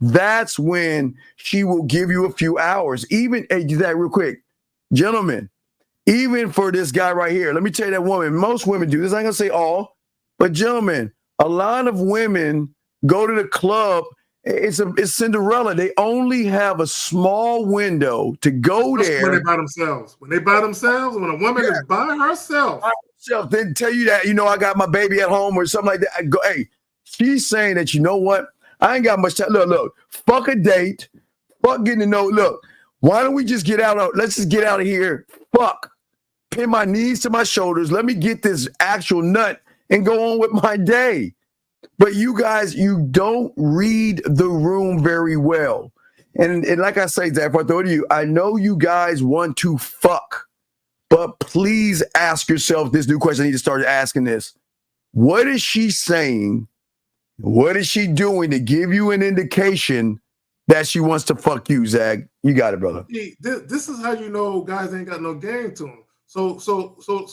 That's when she will give you a few hours. Even, hey, do that real quick. Gentlemen, even for this guy right here, let me tell you that woman, most women do this. I'm going to say all, but gentlemen, a lot of women go to the club. It's Cinderella. They only have a small window to go there. When they by themselves. When a woman is by herself. They tell you that, you know, I got my baby at home or something like that. I go, hey, she's saying that, you know what? I ain't got much time. Look, fuck a date. Fuck getting to know. Look, why don't we just get out? Let's just get out of here. Fuck. Pin my knees to my shoulders. Let me get this actual nut and go on with my day. But you guys, you don't read the room very well. And like I say, Zach, I throw to you, I know you guys want to fuck, but please ask yourself this new question. I need to start asking this. What is she saying? What is she doing to give you an indication that she wants to fuck you, Zag? You got it, brother. This is how you know guys ain't got no game to them. So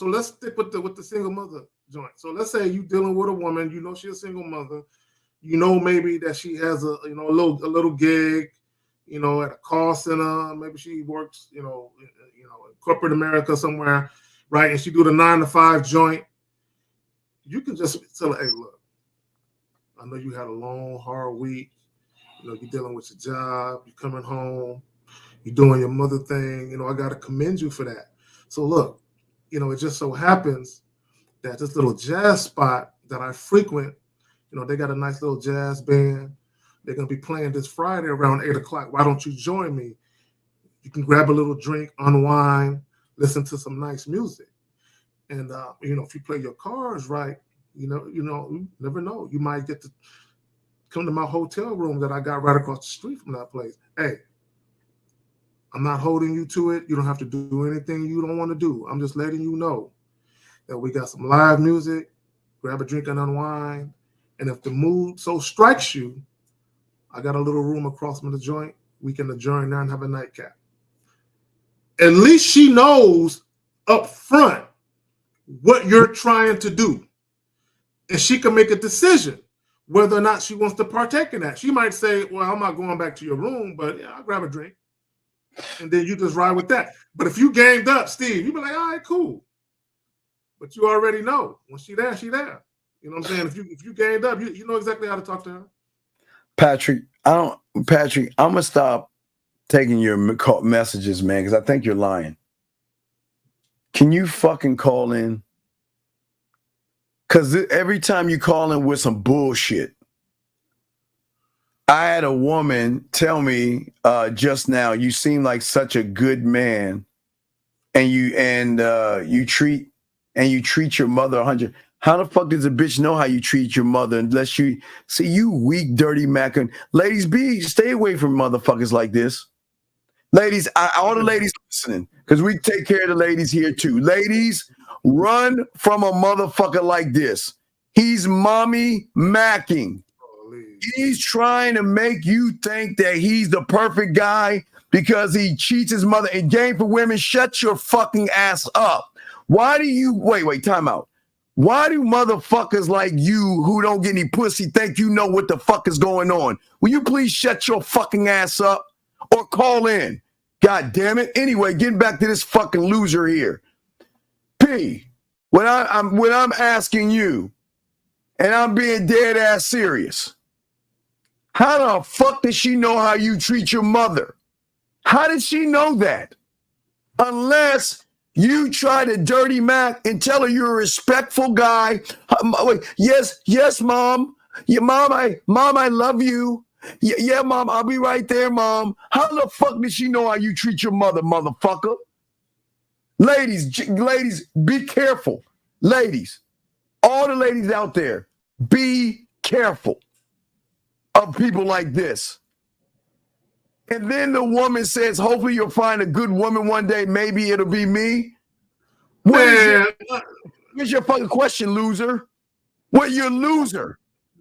let's stick with the single mother joint. So let's say you dealing with a woman, you know she's a single mother, you know maybe that she has a little gig, you know, at a call center, maybe she works, you know, in corporate America somewhere, right? And she do the 9-to-5 joint. You can just tell her, hey, look, I know you had a long, hard week. You know, you're dealing with your job. You're coming home. You're doing your mother thing. You know, I got to commend you for that. So look, you know, it just so happens that this little jazz spot that I frequent, you know, they got a nice little jazz band. They're going to be playing this Friday around 8 o'clock. Why don't you join me? You can grab a little drink, unwind, listen to some nice music. And, you know, if you play your cards right, you never know. You might get to come to my hotel room that I got right across the street from that place. Hey, I'm not holding you to it. You don't have to do anything you don't want to do. I'm just letting you know that we got some live music. Grab a drink and unwind. And if the mood so strikes you, I got a little room across from the joint. We can adjourn there and have a nightcap. At least she knows up front what you're trying to do. And she can make a decision whether or not she wants to partake in that. She might say, well, I'm not going back to your room, but yeah, I'll grab a drink. And then you just ride with that. But if you gamed up, Steve, you be like, all right, cool. But you already know. When she there, she there. You know what I'm saying? If you gamed up, you know exactly how to talk to her. Patrick, I'm gonna stop taking your messages, man, because I think you're lying. Can you fucking call in? Because every time you call in with some bullshit. I had a woman tell me just now, you seem like such a good man, and you treat your mother 100. How the fuck does a bitch know how you treat your mother unless you see you weak, dirty mackin? Ladies, stay away from motherfuckers like this. Ladies, all the ladies listening, because we take care of the ladies here too. Ladies, run from a motherfucker like this. He's mommy macking. He's trying to make you think that he's the perfect guy because he cheats his mother. And game for women, shut your fucking ass up. Why do you wait, time out. Why do motherfuckers like you who don't get any pussy think you know what the fuck is going on? Will you please shut your fucking ass up or call in? God damn it. Anyway, getting back to this fucking loser here. P, when I'm asking you, and I'm being dead ass serious, how the fuck does she know how you treat your mother? How did she know that? Unless you try to dirty Mac and tell her you're a respectful guy. Wait, yes, mom. Yeah, mom, I love you. Yeah, mom, I'll be right there, mom. How the fuck did she know how you treat your mother, motherfucker? Ladies, be careful. Ladies, all the ladies out there, be careful of people like this. And then the woman says, hopefully you'll find a good woman one day. Maybe it'll be me. Where's your fucking question, loser? What, you loser?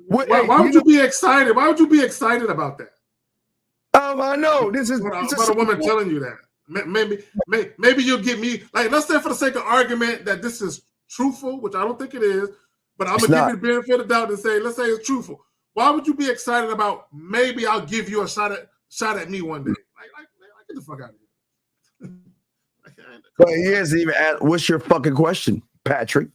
Why would you be excited? Why would you be excited about that? I know. This is about a woman telling you that. Maybe you'll get me, like, let's say for the sake of argument that this is truthful, which I don't think it is, but I'm going to give you the benefit of the doubt and say, let's say it's truthful. Why would you be excited about maybe I'll give you a shot at me one day? Like get the fuck out of here. But he hasn't even asked, what's your fucking question, Patrick?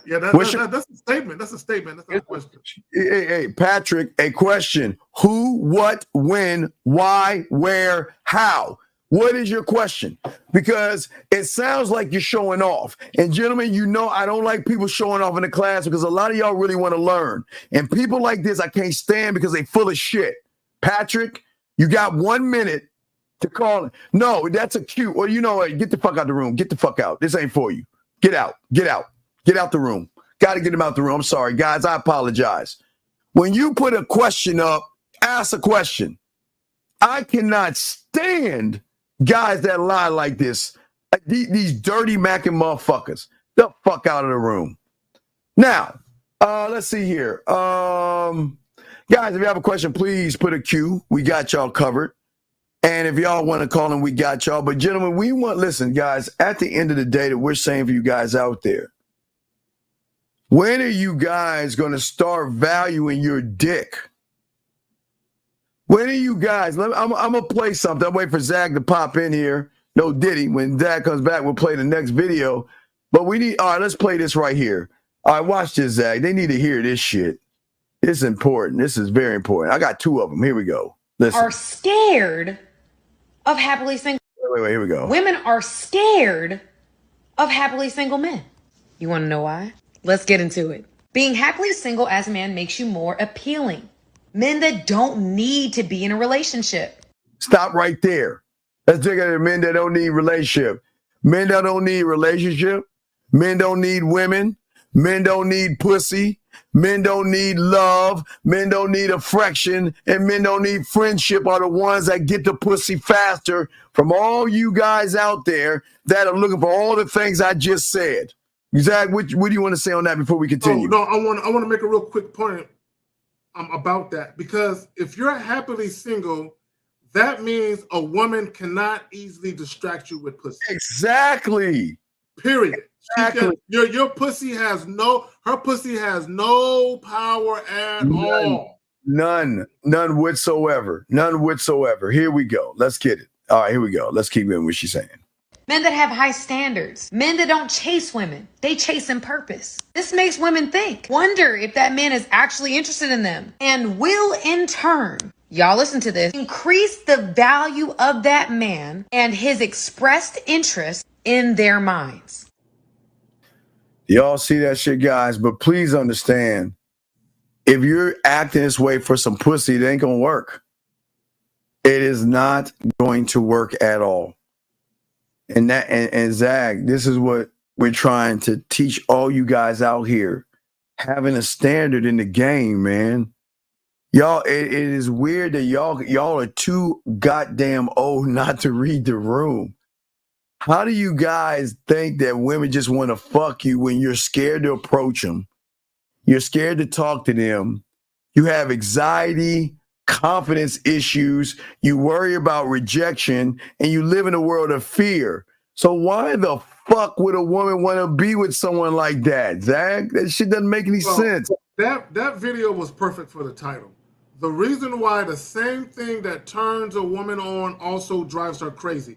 Yeah, that's a statement. That's a statement. That's not a question. Hey, Patrick, a question. Who, what, when, why, where, how? What is your question? Because it sounds like you're showing off. And gentlemen, you know I don't like people showing off in the class because a lot of y'all really want to learn. And people like this I can't stand because they full of shit. Patrick, you got 1 minute to call it. No, that's a cute. Well, you know what? Get the fuck out of the room. Get the fuck out. This ain't for you. Get out. Get out. Get out the room. Got to get him out the room. I'm sorry, guys. I apologize. When you put a question up, ask a question. I cannot stand guys that lie like this. These dirty macking motherfuckers. The fuck out of the room. Now, let's see here. Guys, if you have a question, please put a Q. We got y'all covered. And if y'all want to call in, we got y'all. But gentlemen, listen, guys, at the end of the day that we're saying for you guys out there, when are you guys going to start valuing your dick? When are you guys? I'm going to play something. I'm waiting for Zach to pop in here. No Diddy. When Zach comes back, we'll play the next video. But all right, let's play this right here. All right, watch this, Zach. They need to hear this shit. It's important. This is very important. I got 2 of them. Here we go. Listen. Are scared of happily single. Wait, here we go. Women are scared of happily single men. You want to know why? Let's get into it. Being happily single as a man makes you more appealing. Men that don't need to be in a relationship. Stop right there. Let's take it at men that don't need relationship. Men that don't need relationship. Men don't need women. Men don't need pussy. Men don't need love. Men don't need affection. And men don't need friendship are the ones that get the pussy faster from all you guys out there that are looking for all the things I just said. Zach, what do you want to say on that before we continue? No, I want to make a real quick point about that, because if you're happily single, that means a woman cannot easily distract you with pussy. Exactly. Period. Exactly. Your pussy has no power at all. None whatsoever. None whatsoever. Here we go. Let's get it. All right, here we go. Let's keep in what she's saying. Men that have high standards. Men that don't chase women. They chase in purpose. This makes women wonder if that man is actually interested in them, and will in turn, y'all listen to this, increase the value of that man and his expressed interest in their minds. Y'all see that shit, guys, but please understand, if you're acting this way for some pussy, it ain't gonna work. It is not going to work at all. And Zach, this is what we're trying to teach all you guys out here. Having a standard in the game, man. Y'all, it is weird that y'all are too goddamn old not to read the room. How do you guys think that women just want to fuck you when you're scared to approach them? You're scared to talk to them. You have anxiety, confidence issues. You worry about rejection, and you live in a world of fear. So why the fuck would a woman want to be with someone like that, Zach? That shit doesn't make any sense. That video was perfect for the title. The reason why the same thing that turns a woman on also drives her crazy.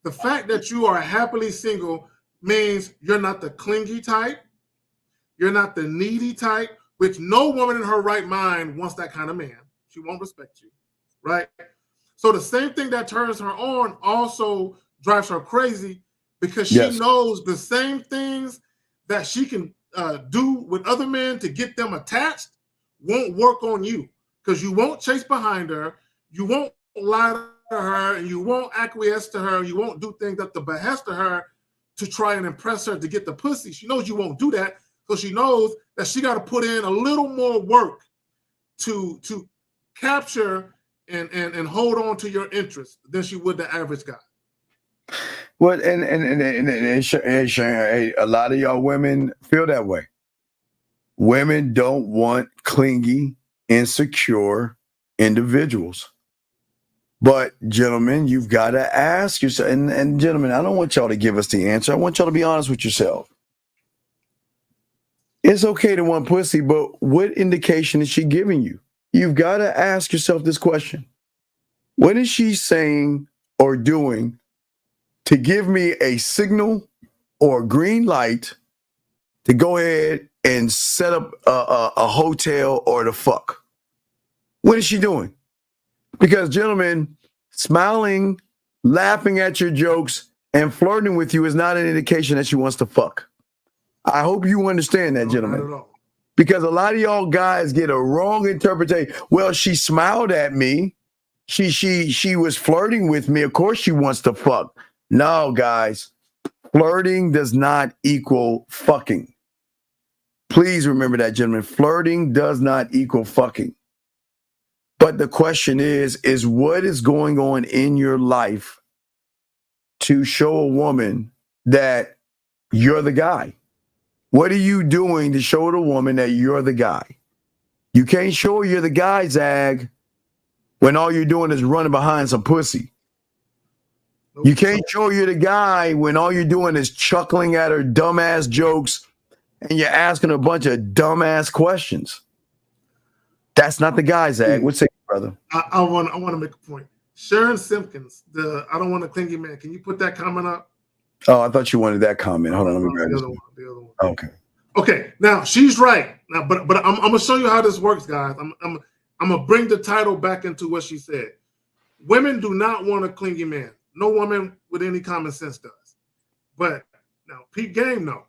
The fact that you are happily single means you're not the clingy type. You're not the needy type, which no woman in her right mind wants that kind of man. She won't respect you, right? So the same thing that turns her on also drives her crazy, because she knows the same things that she can do with other men to get them attached won't work on you, because you won't chase behind her, you won't lie to her, and you won't acquiesce to her, you won't do things at the behest of her to try and impress her to get the pussy. She knows you won't do that, so she knows that she got to put in a little more work to capture and hold on to your interest than she would the average guy. Well, and a lot of y'all women feel that way. Women don't want clingy, insecure individuals. But gentlemen, you've got to ask yourself, and gentlemen, I don't want y'all to give us the answer. I want y'all to be honest with yourself. It's okay to want pussy, but what indication is she giving you? You've got to ask yourself this question. What is she saying or doing to give me a signal or a green light to go ahead and set up a hotel or to fuck? What is she doing? Because, gentlemen, smiling, laughing at your jokes, and flirting with you is not an indication that she wants to fuck. I hope you understand that, gentlemen. Not at all. Because a lot of y'all guys get a wrong interpretation. Well, she smiled at me. She was flirting with me. Of course she wants to fuck. No, guys. Flirting does not equal fucking. Please remember that, gentlemen. Flirting does not equal fucking. But the question is what is going on in your life to show a woman that you're the guy? What are you doing to show the woman that you're the guy? You can't show her you're the guy, Zag, when all you're doing is running behind some pussy. You can't show you're the guy when all you're doing is chuckling at her dumbass jokes and you're asking a bunch of dumbass questions. That's not the guy, Zag. What's it, brother? I want to make a point. Sharon Simpkins, I don't want a clingy man. Can you put that comment up? Oh, I thought you wanted that comment. Hold on, let me grab this. The other one. Okay. Okay. Now she's right. Now, but I'm gonna show you how this works, guys. I'm gonna bring the title back into what she said. women do not want a clingy man. No woman with any common sense does. But now, peep game, no.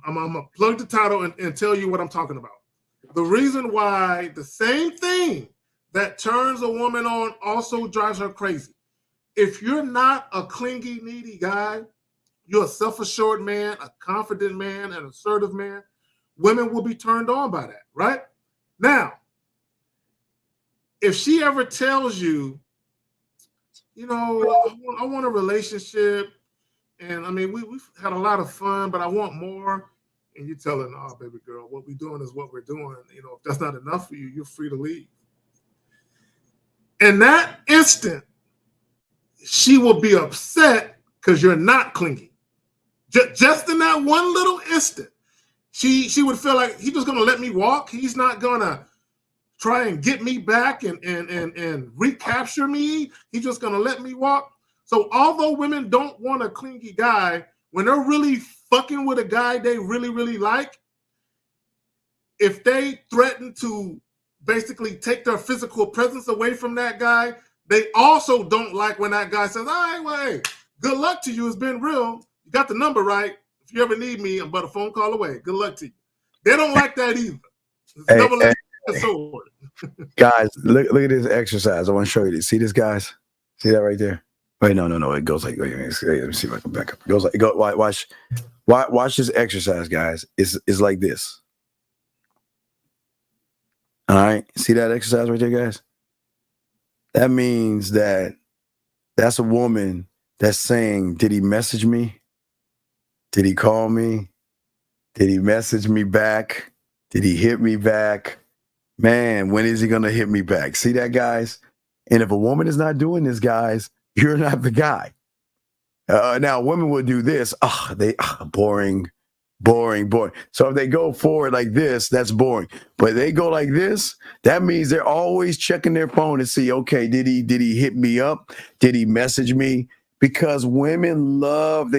I'm going to plug the title and tell you what I'm talking about. The reason why the same thing that turns a woman on also drives her crazy. If you're not a clingy, needy guy, you're a self-assured man, a confident man, an assertive man, women will be turned on by that, right? Now, if she ever tells you, I want a relationship, and I mean, we've had a lot of fun, but I want more. And you tell her, no, baby girl, what we're doing is what we're doing. If that's not enough for you, you're free to leave. In that instant, she will be upset because you're not clingy. Just in that one little instant, she would feel like he's just going to let me walk. He's not going to try and get me back and recapture me. He's just going to let me walk. So although women don't want a clingy guy, when they're really fucking with a guy they really, really like, if they threaten to basically take their physical presence away from that guy, they also don't like when that guy says, all right, well, hey, good luck to you. It's been real. You got the number right. If you ever need me, I'm but a phone call away. Good luck to you. They don't like that either. It's double-edged sword. Guys, look at this exercise. I want to show you this. See this, guys? See that right there? Wait, no. It goes like, wait, let me see if I can back up. It goes like, watch this exercise, guys. It's like this. All right. See that exercise right there, guys? That means that's a woman that's saying, did he message me? Did he call me? Did he message me back? Did he hit me back? Man, when is he going to hit me back? See that, guys? And if a woman is not doing this, guys, you're not the guy. Now, women will do this. Boring. So if they go forward like this, that's boring. But they go like this, that means they're always checking their phone to see, okay, did he hit me up? Did he message me? Because women love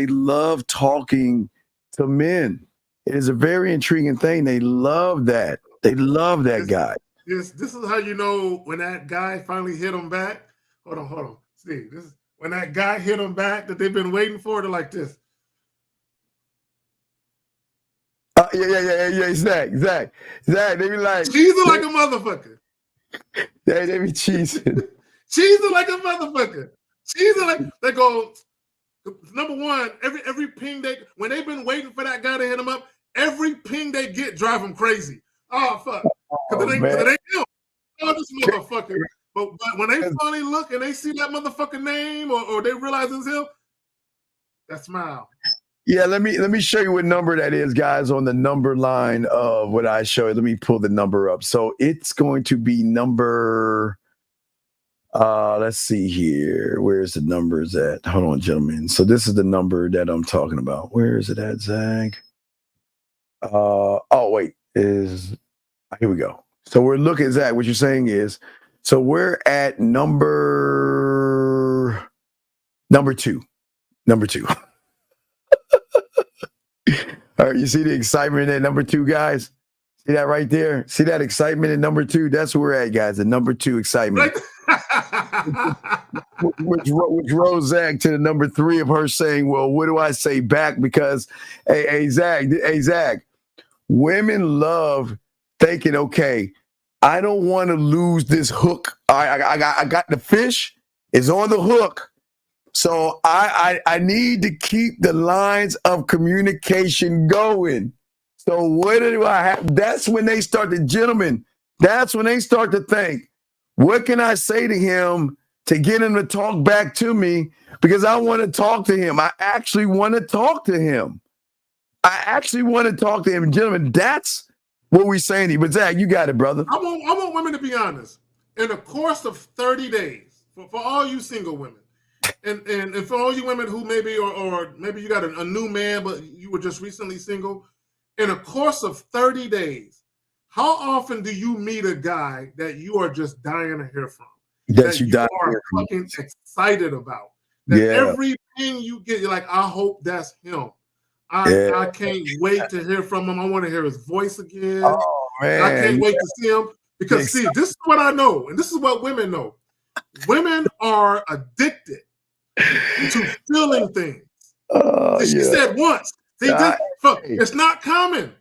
talking to men. It is a very intriguing thing. They love that. They love that guy. This is how you know when that guy finally hit him back. Hold on. See, this is when that guy hit him back that they've been waiting for. They're like this. Yeah. Zach. They be like, cheesing like a motherfucker. They be cheesing. Cheesing like a motherfucker. Cheesing like they go. Number one, every ping when they've been waiting for that guy to hit them up, every ping they get drive them crazy. Oh fuck, because it ain't him. Oh, this motherfucker. But when they finally look and they see that motherfucker name or they realize it's him, that smile. Yeah, let me show you what number that is, guys, on the number line of what I show you. Let me pull the number up. So it's going to be number, let's see here. Where's the numbers at? Hold on, gentlemen. So this is the number that I'm talking about. Where is it at, Zach? Here we go. So we're looking, Zach, what you're saying is, so we're at number two. All right, you see the excitement at number 2, guys? See that right there? See that excitement at number 2? That's where we're at, guys. The number 2 excitement. which rose Zach to the number 3 of her saying, well, what do I say back? Because, hey, Zach, women love thinking, okay, I don't want to lose this hook. I got the fish. It's on the hook. So I need to keep the lines of communication going. So what do I have? That's when they start to, gentlemen, that's when they start to think, what can I say to him to get him to talk back to me? Because I want to talk to him. I actually want to talk to him. Gentlemen, that's what we're saying to you. But Zach, you got it, brother. I want women to be honest. In the course of 30 days, for all you single women, and for all you women who maybe or maybe you got a new man, but you were just recently single, in a course of 30 days, how often do you meet a guy that you are just dying to hear from? That you are fucking excited about. That everything you get, you're like, I hope that's him. I can't wait to hear from him. I want to hear his voice again. Oh, man. I can't wait to see him. Because see, this is what I know, and this is what women know. Women are addicted to feeling things. She said once. See, it's not common.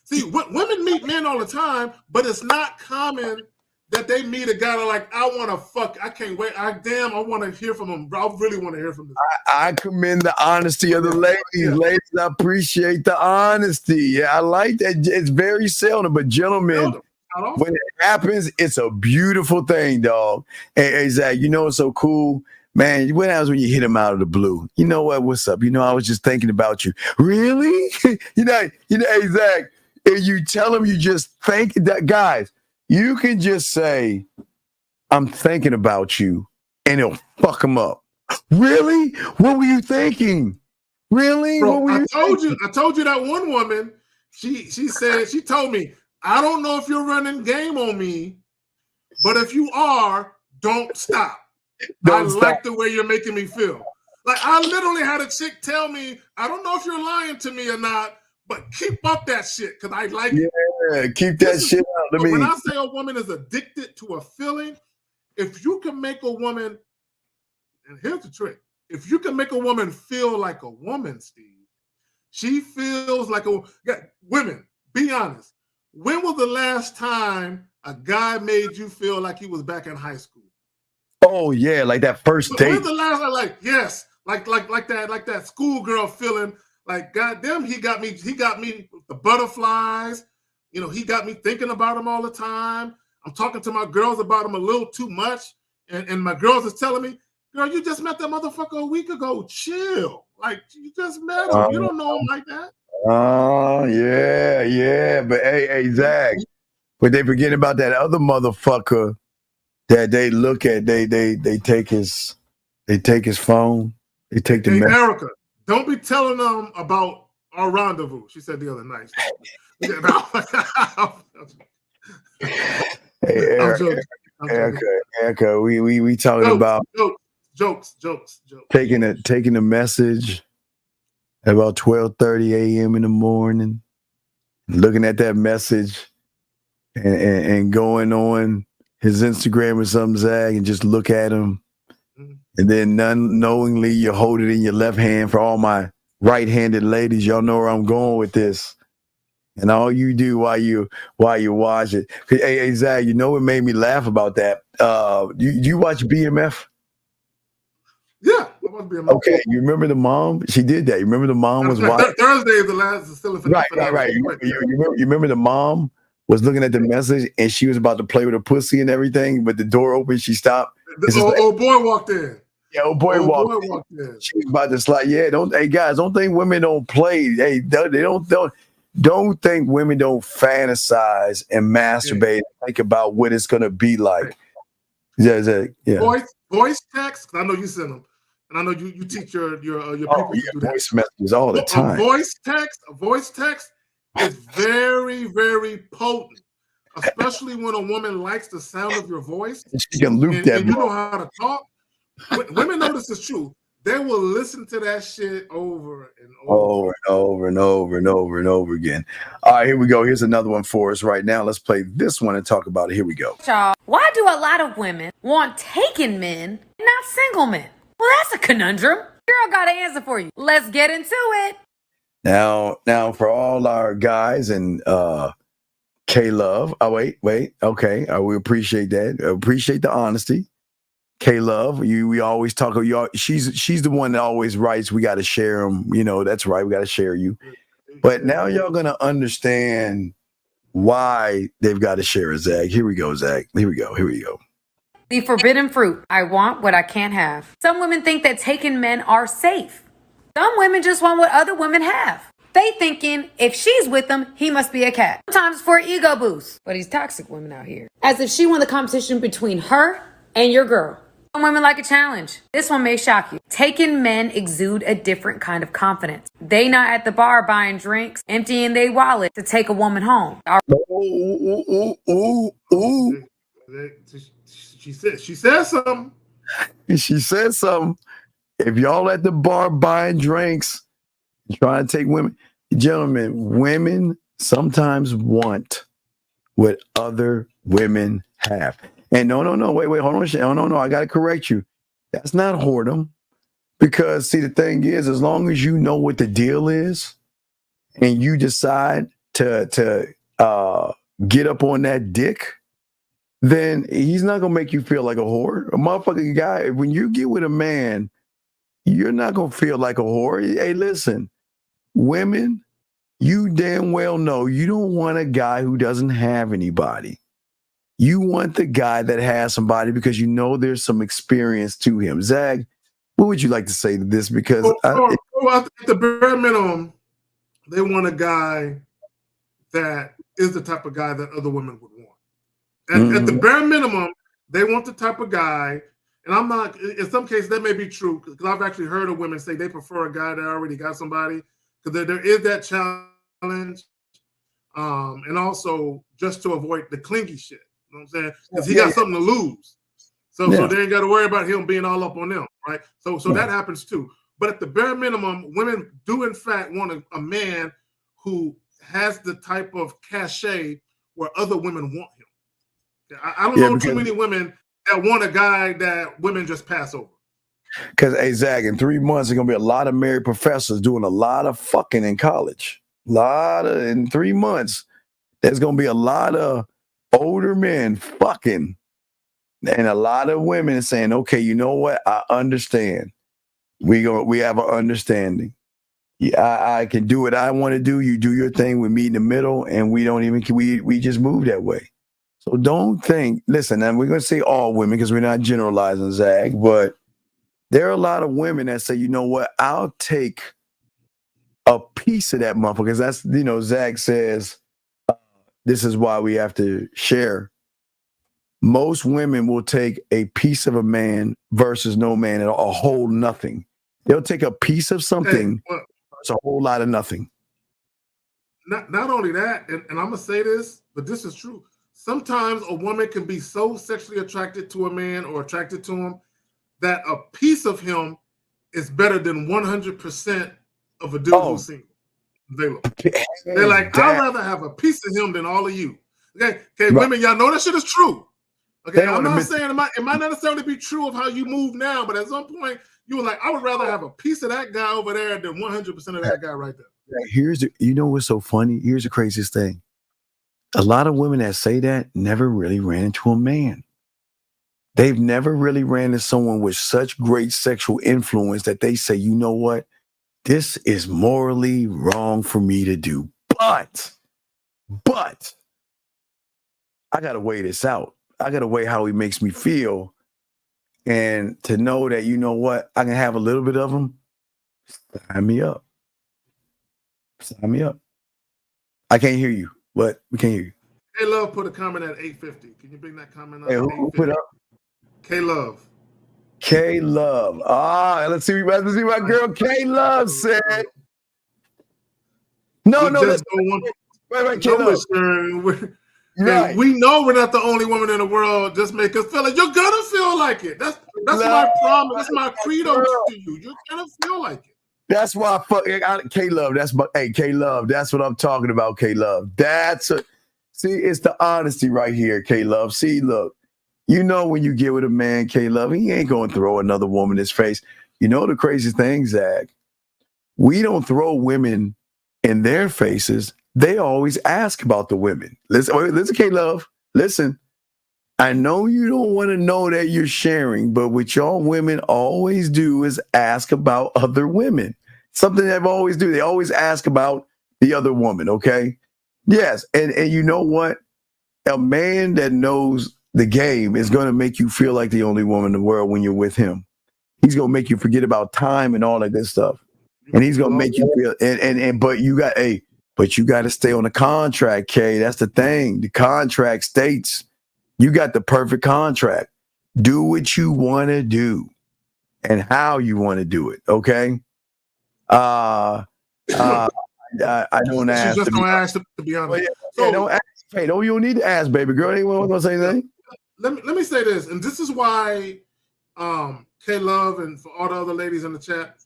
See, women meet men all the time, but it's not common that they meet a guy that like, I want to fuck. I can't wait. I want to hear from him. I really want to hear from this. I commend the honesty of the ladies. Yeah. Ladies, I appreciate the honesty. Yeah, I like that. It's very seldom, but gentlemen, when it happens, it's a beautiful thing, dog. Hey, Zach, you know what's so cool? Man, what happens when you hit him out of the blue? You know what? What's up? You know, I was just thinking about you. Really? you know, hey, Zach, if you tell him you just think that, guys, you can just say, I'm thinking about you, and it'll fuck him up. Really? What were you thinking? Really? Bro, what were you I told you that one woman, she told me, I don't know if you're running game on me, but if you are, don't stop. Like the way you're making me feel. Like, I literally had a chick tell me, I don't know if you're lying to me or not, but keep up that shit because I like it. Yeah, keep that shit out. When I say a woman is addicted to a feeling, if you can make a woman, and here's the trick, if you can make a woman feel like a woman, Steve, she feels like women, be honest. When was the last time a guy made you feel like he was back in high school? Oh yeah, like that first date. When's the last time? Like yes, like that schoolgirl feeling. Like goddamn, he got me with the butterflies. You know, he got me thinking about him all the time. I'm talking to my girls about him a little too much, and my girls is telling me, "Girl, you just met that motherfucker a week ago. Chill. Like you just met him. You don't know him like that." Oh yeah. But hey, Zach, but they forget about that other motherfucker. That they look at, they take his phone, they take the message. Erica, don't be telling them about our rendezvous. She said the other night. Hey, Erica, we talking about jokes. Taking a message about 12:30 a.m. in the morning, looking at that message, and going on his Instagram or something, Zach, and just look at him. And then unknowingly you hold it in your left hand. For all my right-handed ladies, y'all know where I'm going with this. And all you do while you watch it. Hey, Zach, you know what made me laugh about that? You watch BMF? Yeah, I watch BMF. Okay, you remember the mom? She did that. You remember the mom was watching? Thursday is the last. Still Right. You remember the mom was looking at the message and she was about to play with her pussy and everything, but the door opened, she stopped. Old boy walked in. Yeah, old boy walked in. She was about to slide. Yeah, guys, don't think women don't play. Hey, they don't think women don't fantasize and masturbate and think about what it's gonna be like. Yeah. Voice text. I know you send them, and I know you teach your people to do that. Voice messages all the time. A voice text is very, very potent, especially when a woman likes the sound of your voice. She can loop that. And you know how to talk. Women know this is true. They will listen to that shit over and over again. All right, here we go. Here's another one for us right now. Let's play this one and talk about it. Here we go. Why do a lot of women want taken men, not single men? Well, that's a conundrum. Girl got an answer for you. Let's get into it. Now, for all our guys and K-Love. Oh, wait. Okay, we appreciate that. Appreciate the honesty. K-Love, we always talk. She's the one that always writes. We got to share them. You know, that's right. We got to share you. But now y'all gonna understand why they've got to share it, Zach. Here we go, Zach. Here we go. The forbidden fruit. I want what I can't have. Some women think that taken men are safe. Some women just want what other women have. They thinking if she's with him, he must be a cat. Sometimes for an ego boost. But he's toxic women out here. As if she won the competition between her and your girl. Some women like a challenge. This one may shock you. Taken men exude a different kind of confidence. They not at the bar buying drinks, emptying their wallet to take a woman home. She said something. She said something. If y'all at the bar buying drinks, trying to take women, gentlemen, women sometimes want what other women have. And no, wait, hold on, Shay. No, I got to correct you. That's not whoredom. Because see, the thing is, as long as you know what the deal is, and you decide to get up on that dick, then he's not gonna make you feel like a whore. A motherfucking guy, when you get with a man, you're not gonna feel like a whore. Hey, listen, women, you damn well know you don't want a guy who doesn't have anybody. You want the guy that has somebody because you know there's some experience to him. Zag, what would you like to say to this? Because at the bare minimum, they want a guy that is the type of guy that other women would want. At the bare minimum, they want the type of guy, and I'm not, in some cases that may be true, because I've actually heard of women say they prefer a guy that already got somebody, because there is that challenge, and also just to avoid the clingy shit. You know what I'm saying? Because he got something to lose. So they ain't got to worry about him being all up on them, right? So that happens too. But at the bare minimum, women do in fact want a man who has the type of cachet where other women want him. I don't know too many women that want a guy that women just pass over. Because, hey, Zach, in 3 months, there's going to be a lot of married professors doing a lot of fucking in college. In 3 months, there's going to be a lot of older men fucking and a lot of women saying, okay, you know what? I understand. We have an understanding. Yeah, I can do what I want to do. You do your thing. We meet in the middle, and we just move that way. So don't think, listen, and we're going to say all women because we're not generalizing, Zach, but there are a lot of women that say, you know what, I'll take a piece of that motherfucker. Because that's, Zach says, this is why we have to share. Most women will take a piece of a man versus no man and a whole nothing. They'll take a piece of something versus a whole lot of nothing. Not only that, and I'm going to say this, but this is true. Sometimes a woman can be so sexually attracted to a man or attracted to him that a piece of him is better than 100% of a dude who's single. They're like, I'd rather have a piece of him than all of you. Okay, women, y'all know that shit is true. Okay, I'm not saying it might not necessarily be true of how you move now, but at some point you were like, I would rather have a piece of that guy over there than 100% of that guy right there. You know what's so funny? Here's the craziest thing. A lot of women that say that never really ran into a man. They've never really ran into someone with such great sexual influence that they say, you know what? This is morally wrong for me to do. But I got to weigh this out. I got to weigh how he makes me feel. And to know that, you know what? I can have a little bit of him. Sign me up. Sign me up. I can't hear you. What? We can't hear you. K Love put a comment at 850. Can you bring that comment up? Hey, who put up? K Love. K Love. Let's see my girl K Love said. No, just don't want right, K Love. Right. We know we're not the only woman in the world. Just make us feel like you're gonna feel like it. That's my promise. That's my credo to you. You're gonna feel like it. That's why K Love. K Love. That's what I'm talking about. K Love. See, it's the honesty right here. K Love. See, look. You know when you get with a man, K Love, he ain't gonna throw another woman in his face. You know the crazy thing, Zach? We don't throw women in their faces. They always ask about the women. Listen, K Love. Listen. I know you don't want to know that you're sharing, but what y'all women always do is ask about other women. Something they've always do. They always ask about the other woman, okay? Yes, and you know what? A man that knows the game is going to make you feel like the only woman in the world when you're with him. He's going to make you forget about time and all that good stuff. And he's going to make you feel, but you got to stay on the contract, Kay. That's the thing. The contract states you got the perfect contract. Do what you want to do and how you want to do it. Okay. I don't ask. Just don't ask to be honest. Don't ask. Hey, you don't need to ask, baby girl. Anyone gonna say anything? Let me say this, and this is why K Love and for all the other ladies in the chat,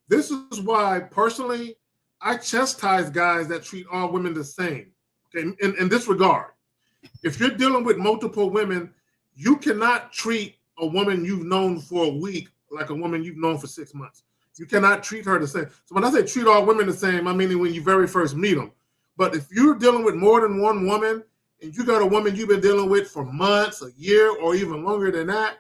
this is why personally I chastise guys that treat all women the same. Okay, in this regard. If you're dealing with multiple women, you cannot treat a woman you've known for a week like a woman you've known for 6 months. You cannot treat her the same. So when I say treat all women the same, I mean when you very first meet them. But if you're dealing with more than one woman, and you got a woman you've been dealing with for months, a year, or even longer than that,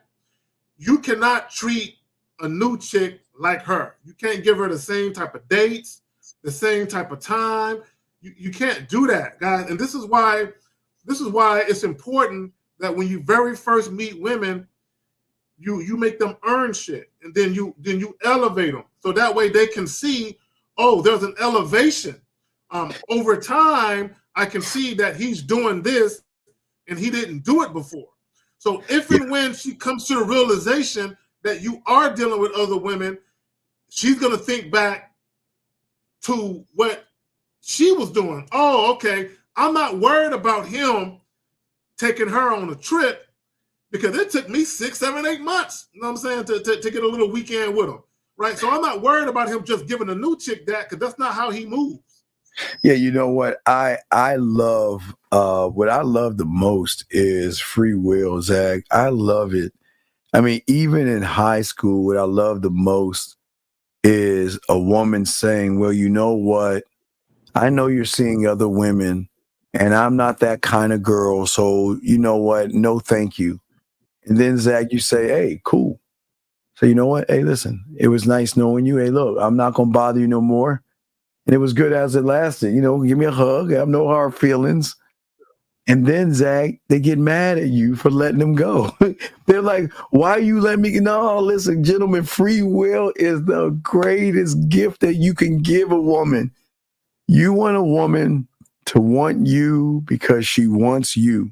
you cannot treat a new chick like her. You can't give her the same type of dates, the same type of time. You can't do that, guys. And this is why it's important that when you very first meet women, you make them earn shit, and then you elevate them, so that way they can see, oh, there's an elevation. Over time, I can see that he's doing this, and he didn't do it before. So if and when she comes to the realization that you are dealing with other women, she's gonna think back to what she was doing. Oh, okay. I'm not worried about him taking her on a trip, because it took me 6, 7, 8 months, you know what I'm saying, to get a little weekend with him, right? So I'm not worried about him just giving a new chick that, because that's not how he moves. Yeah, you know what? I love what I love the most is free will, Zach. I love it. I mean, even in high school, what I love the most is a woman saying, well, you know what? I know you're seeing other women, and I'm not that kind of girl. So you know what? No, thank you. And then, Zach, you say, hey, cool. So you know what? Hey, listen, it was nice knowing you. Hey, look, I'm not going to bother you no more. And it was good as it lasted. You know, give me a hug. I have no hard feelings. And then, Zach, they get mad at you for letting them go. They're like, why you let me? No, listen, gentlemen, free will is the greatest gift that you can give a woman. You want a woman to want you because she wants you.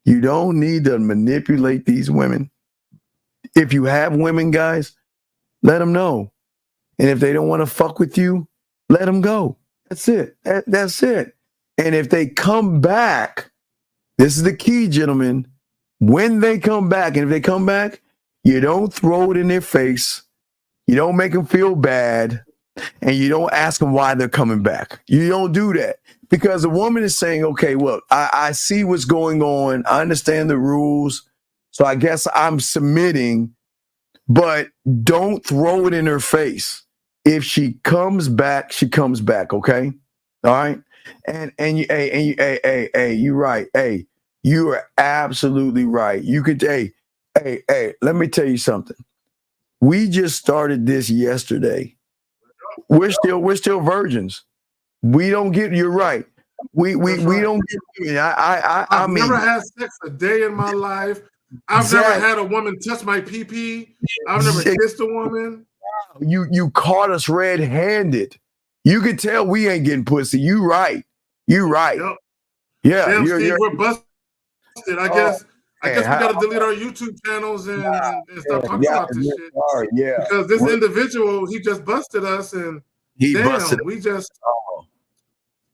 You don't need to manipulate these women. If you have women, guys, let them know. And if they don't want to fuck with you, let them go. That's it. That's it. And if they come back, this is the key, gentlemen. When they come back, and if they come back, you don't throw it in their face. You don't make them feel bad. And you don't ask them why they're coming back. You don't do that. Because the woman is saying, okay, look, I see what's going on. I understand the rules. So I guess I'm submitting. But don't throw it in her face. If she comes back, she comes back, okay? All right? You're right. Hey, you are absolutely right. You could, hey, let me tell you something. We just started this yesterday. We're still virgins. We don't get, you're right. We don't get, I've never had sex a day in my life. I've never had a woman touch my pee-pee. I've never kissed a woman. You caught us red-handed. You could tell we ain't getting pussy. You right. You right. Yep. Yeah. Damn, Steve, we're busted. I guess we got to delete our YouTube channels and stop talking about this shit. Yeah. Because this individual, he just busted us, and he busted. We just.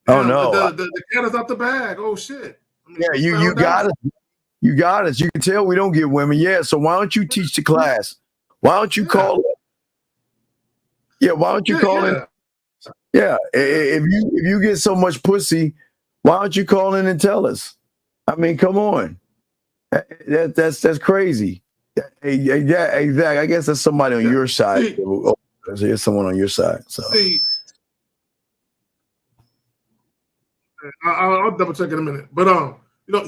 Oh no! The cat is out the bag. Oh shit! I mean, yeah, you got us. You got us. You can tell we don't get women. Yeah. So why don't you teach the class? Why don't you call? Yeah. Why don't you call in? Yeah. If you get so much pussy, why don't you call in and tell us? I mean, come on. That's crazy. Yeah, exactly. I guess that's somebody on your side. There's someone on your side. So. I'll double check in a minute. But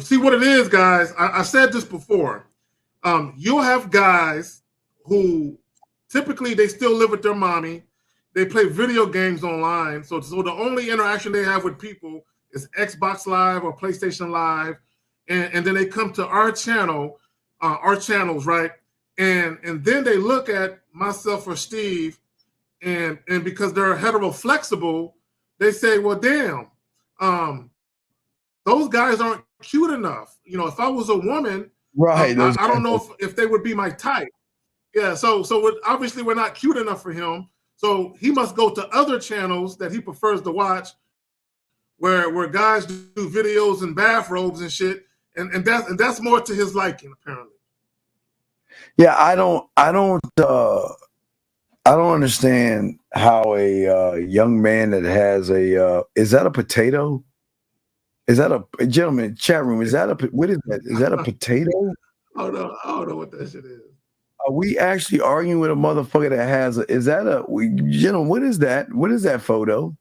see what it is, guys. I said this before. You'll have guys who typically they still live with their mommy. They play video games online. So the only interaction they have with people is Xbox Live or PlayStation Live. And then they come to our channel, our channels, right? And then they look at myself or Steve, and because they're hetero flexible, they say, well, damn. Those guys aren't cute enough. If I was a woman, right? I don't know if they would be my type. Yeah, so obviously we're not cute enough for him. So he must go to other channels that he prefers to watch, where guys do videos in bathrobes and shit, and that's more to his liking, apparently. Yeah, I don't understand how a young man that has is that a potato? Is that a gentleman chat room? Is that what is that? Is that a potato? I don't know what that shit is. Are we actually arguing with a motherfucker that has is that gentlemen, what is that? What is that photo?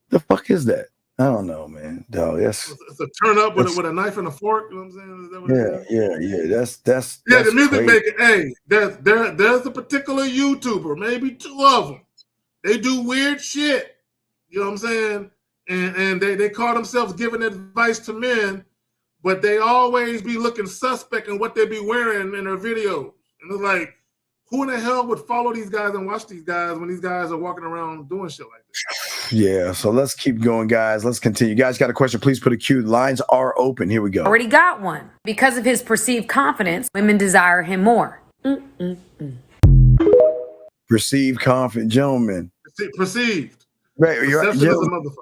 The fuck is that? I don't know, man. Dog, It's a turn up with a knife and a fork. You know what I'm saying? Is that what it is? Yeah. That's the music crazy. maker. Hey, there's a particular YouTuber, maybe two of them. They do weird shit. You know what I'm saying? And they call themselves giving advice to men, but they always be looking suspect in what they be wearing in their videos. And it's like, who in the hell would follow these guys and watch these guys when these guys are walking around doing shit like this? Yeah, so let's keep going, guys. Let's continue. You guys got a question? Please put a Q. Lines are open. Here we go. Already got one. Because of his perceived confidence, women desire him more. Perceived confident gentlemen. Perceived. Right, Perception is a motherfucker.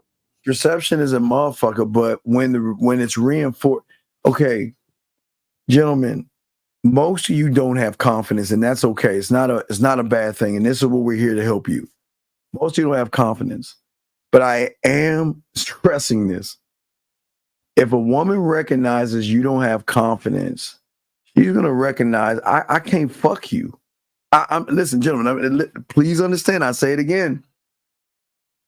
Perception is a motherfucker, but when it's reinforced, okay, gentlemen, most of you don't have confidence, and that's okay. It's not a bad thing, and this is what we're here to help you. Most of you don't have confidence, but I am stressing this. If a woman recognizes you don't have confidence, she's gonna recognize I can't fuck you. Listen, gentlemen, please understand. I say it again.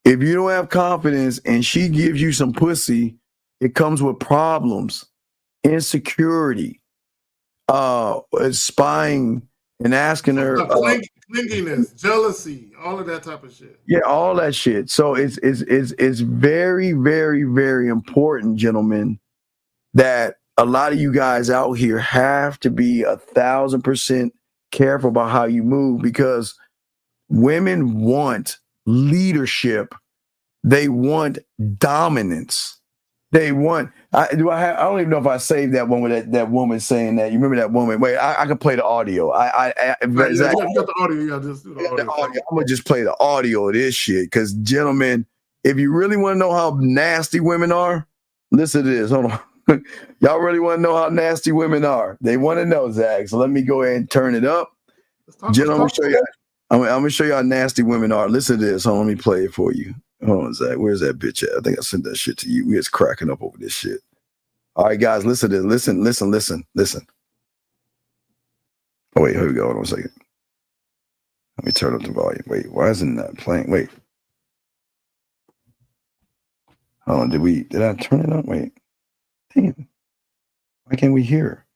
If you don't have confidence and she gives you some pussy, it comes with problems, insecurity, spying and asking her, clinginess, jealousy, all of that type of shit. Yeah, all that shit. So it's very, very, very important, gentlemen, that a lot of you guys out here have to be 1,000% careful about how you move, because women want leadership. They want dominance. They want. I don't even know if I saved that one with that woman saying that. You remember that woman? Wait, I can play the audio. You got the audio. Yeah, just do the audio. I'm gonna just play the audio of this shit, because gentlemen, if you really want to know how nasty women are, listen to this. Hold on. Y'all really want to know how nasty women are? They want to know, Zach. So let me go ahead and turn it up. Gentlemen, I'm gonna show you how nasty women are. Listen to this. Hold on, let me play it for you. Hold on, Zach. Where's that bitch at? I think I sent that shit to you. We just cracking up over this shit. All right, guys, listen to this. Listen. Oh, wait, here we go. Hold on a second. Let me turn up the volume. Wait, why isn't that playing? Wait. Hold on, did I turn it up? Wait. Damn. Why can't we hear?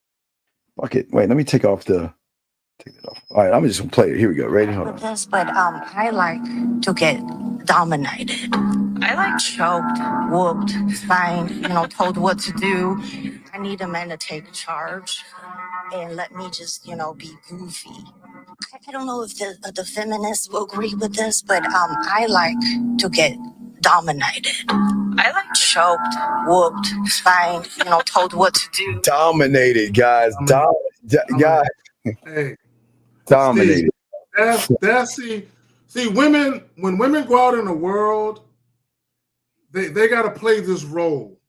Fuck it. Wait, let me take it off. All right, I'm just gonna play it. Here we go. Ready? Hold on. This, but I like to get dominated. I like choked, whooped, spanked, told what to do. I need a man to take charge and let me just, be goofy. I don't know if the feminists will agree with this, but I like to get dominated. I like choked, whooped, spanked, told what to do. Dominated, guys. Guys. Hey, dominated. See, women, when women go out in the world, they got to play this role,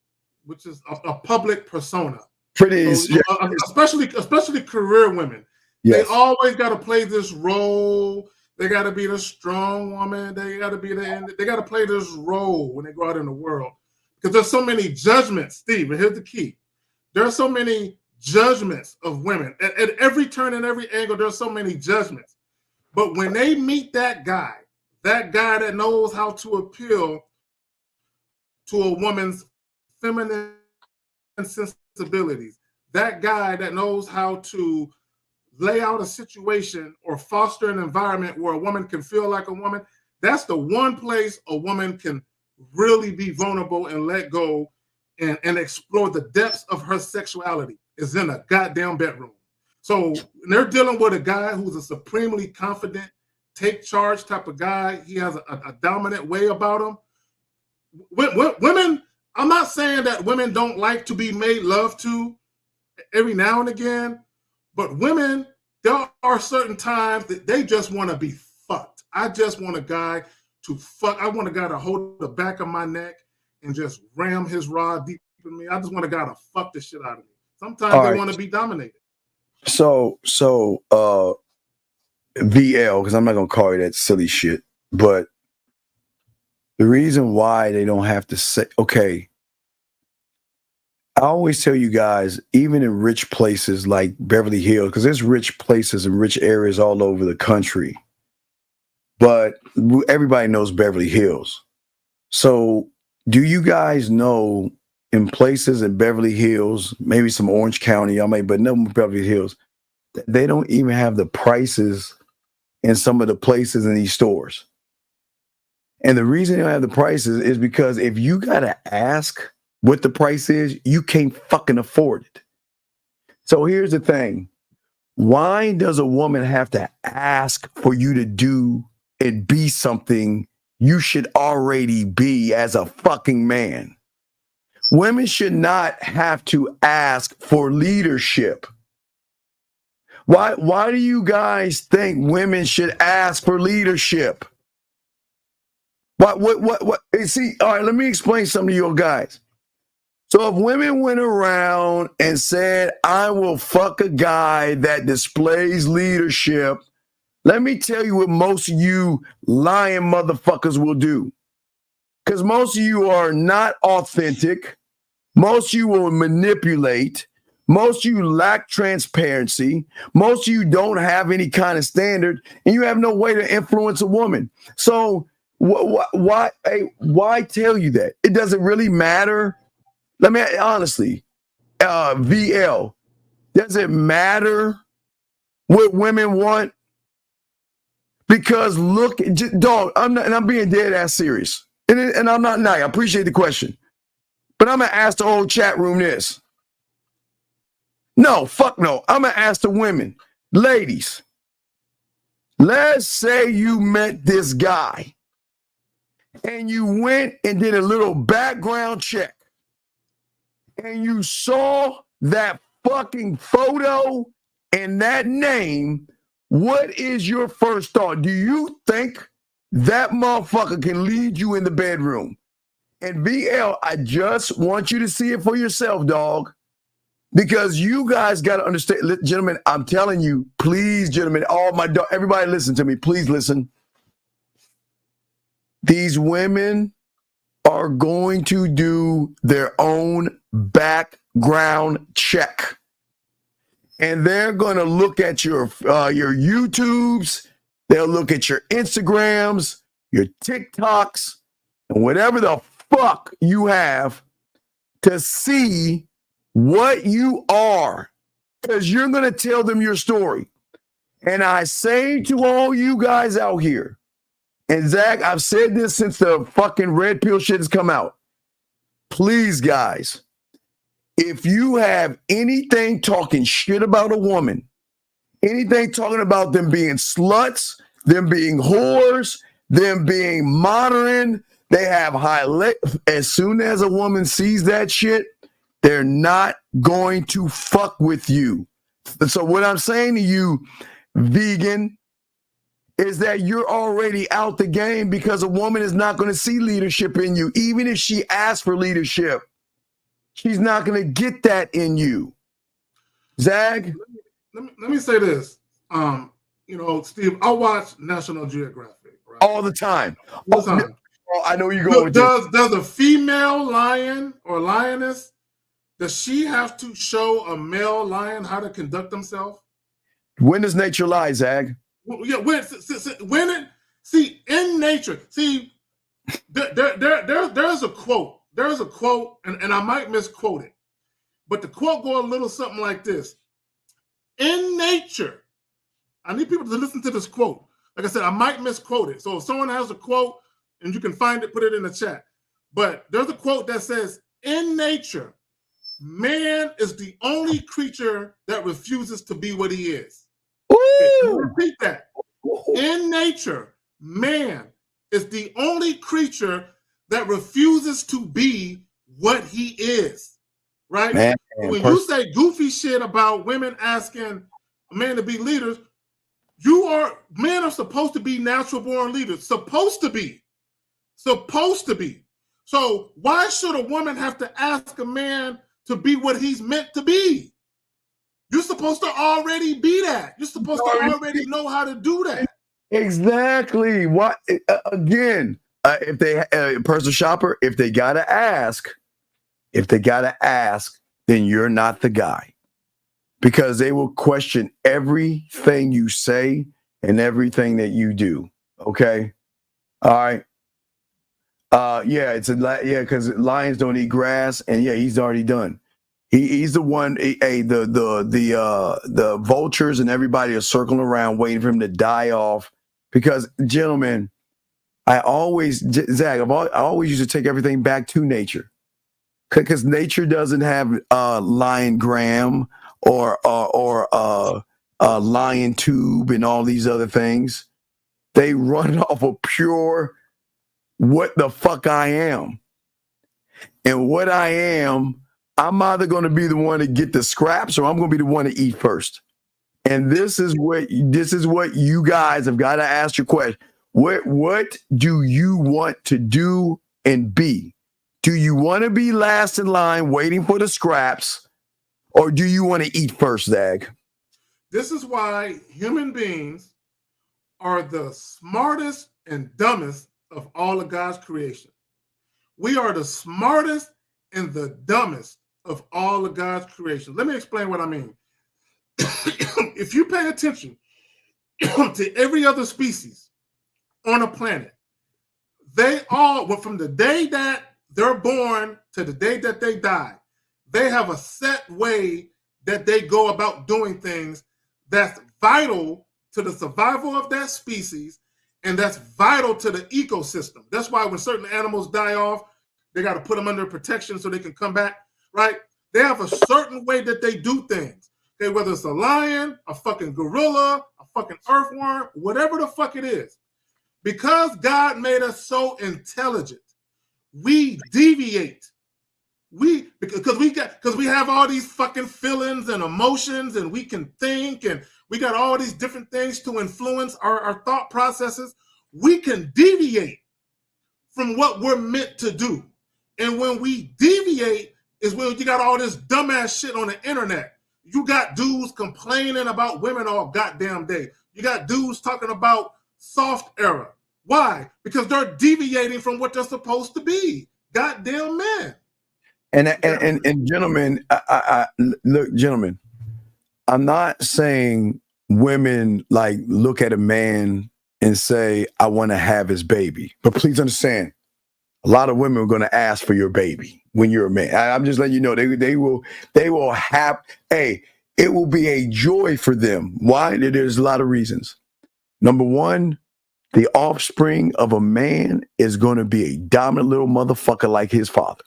which is a public persona. Especially career women. Yes. They always got to play this role. They got to be the strong woman. They got to play this role when they go out in the world, because there's so many judgments, Steve. And here's the key: there are so many judgments of women at every turn and every angle. There's so many judgments. But when they meet that guy that knows how to appeal to a woman's feminine sensibilities, that guy that knows how to lay out a situation or foster an environment where a woman can feel like a woman, that's the one place a woman can really be vulnerable and let go and explore the depths of her sexuality, is in a goddamn bedroom. So they're dealing with a guy who's a supremely confident, take charge type of guy. He has a dominant way about him. Women, I'm not saying that women don't like to be made love to every now and again, but women, there are certain times that they just want to be fucked. I just want a guy to fuck. I want a guy to hold the back of my neck and just ram his rod deep in me. I just want a guy to fuck the shit out of me. Sometimes they want to be dominated. So VL, because I'm not gonna call you that silly shit, but the reason why they don't have to say, okay, I always tell you guys, even in rich places like Beverly Hills, because there's rich places and rich areas all over the country, but everybody knows Beverly Hills. So, do you guys know in places in Beverly Hills, maybe some Orange County, y'all may, but no Beverly Hills, they don't even have the prices in some of the places in these stores. And the reason they don't have the prices is because if you got to ask what the price is, you can't fucking afford it. So here's the thing. Why does a woman have to ask for you to do and be something you should already be as a fucking man? Women should not have to ask for leadership. Why do you guys think women should ask for leadership? What? See, all right, let me explain something to you guys. So if women went around and said, I will fuck a guy that displays leadership, let me tell you what most of you lying motherfuckers will do. Because most of you are not authentic. Most of you will manipulate. Most of you lack transparency. Most of you don't have any kind of standard, and you have no way to influence a woman. So why tell you that? It doesn't really matter. Let me honestly, VL, does it matter what women want? Because look, dog, I'm being dead ass serious, and I'm not nice. I appreciate the question, but I'm gonna ask the whole chat room this. No, fuck no. I'm gonna ask the women, ladies. Let's say you met this guy, and you went and did a little background check, and you saw that fucking photo and that name. What is your first thought? Do you think that motherfucker can lead you in the bedroom? And VL, I just want you to see it for yourself, dog. Because you guys got to understand, gentlemen, I'm telling you, please, gentlemen, everybody listen to me. Please listen. These women are going to do their own background check. And they're going to look at your YouTubes. They'll look at your Instagrams, your TikToks, and whatever the fuck you have to see what you are, because you're going to tell them your story. And I say to all you guys out here, and Zach, I've said this since the fucking red pill shit has come out. Please, guys, if you have anything talking shit about a woman, anything talking about them being sluts, them being whores, them being modern, they have as soon as a woman sees that shit, they're not going to fuck with you. So what I'm saying to you, vegan, is that you're already out the game, because a woman is not going to see leadership in you. Even if she asks for leadership, she's not going to get that in you. Zag? Let me say this. Steve, I watch National Geographic, right? All the time. All the time. I know you're going with this. Does a female lion or lioness, does she have to show a male lion how to conduct themselves? When does nature lie, Zag? Yeah, in nature, there's a quote. There's a quote, and I might misquote it, but the quote goes a little something like this. In nature, I need people to listen to this quote. Like I said, I might misquote it. So if someone has a quote and you can find it, put it in the chat. But there's a quote that says, in nature, man is the only creature that refuses to be what he is. Okay, repeat that. In nature, man is the only creature that refuses to be what he is. Right? Man, when you say goofy shit about women asking a man to be leaders, men are supposed to be natural born leaders. Supposed to be. So why should a woman have to ask a man to be what he's meant to be? You're supposed to already be that. You're supposed to already know how to do that. Exactly. What again? If they personal shopper, if they gotta ask, then you're not the guy, because they will question everything you say and everything that you do. Okay. All right. Yeah, because lions don't eat grass, and yeah, he's already done. He's the one. The vultures and everybody are circling around waiting for him to die off. Because, gentlemen, I always used to take everything back to nature, because nature doesn't have lion gram or lion tube and all these other things. They run off of pure what the fuck I am. And what I am, I'm either going to be the one to get the scraps, or I'm going to be the one to eat first. And this is what you guys have got to ask your question. What do you want to do and be? Do you want to be last in line waiting for the scraps, or do you want to eat first, Zag? This is why human beings are the smartest and dumbest of all of God's creation. We are the smartest and the dumbest of all of God's creation. Let me explain what I mean. If you pay attention to every other species on a planet, they all, well, from the day that they're born to the day that they die, they have a set way that they go about doing things that's vital to the survival of that species, and that's vital to the ecosystem. That's why when certain animals die off, they got to put them under protection so they can come back, right? They have a certain way that they do things. Okay, whether it's a lion, a fucking gorilla, a fucking earthworm, whatever the fuck it is. Because God made us so intelligent, we deviate. Because we have all these fucking feelings and emotions, and we can think, and we got all these different things to influence our thought processes. We can deviate from what we're meant to do. And when we deviate is when you got all this dumbass shit on the internet. You got dudes complaining about women all goddamn day. You got dudes talking about soft era. Why? Because they're deviating from what they're supposed to be. Goddamn men. And gentlemen, I look, gentlemen, I'm not saying women like look at a man and say, I want to have his baby. But please understand, a lot of women are going to ask for your baby when you're a man. I'm just letting you know, they will have, it will be a joy for them. Why? There's a lot of reasons. Number one, the offspring of a man is going to be a dominant little motherfucker like his father.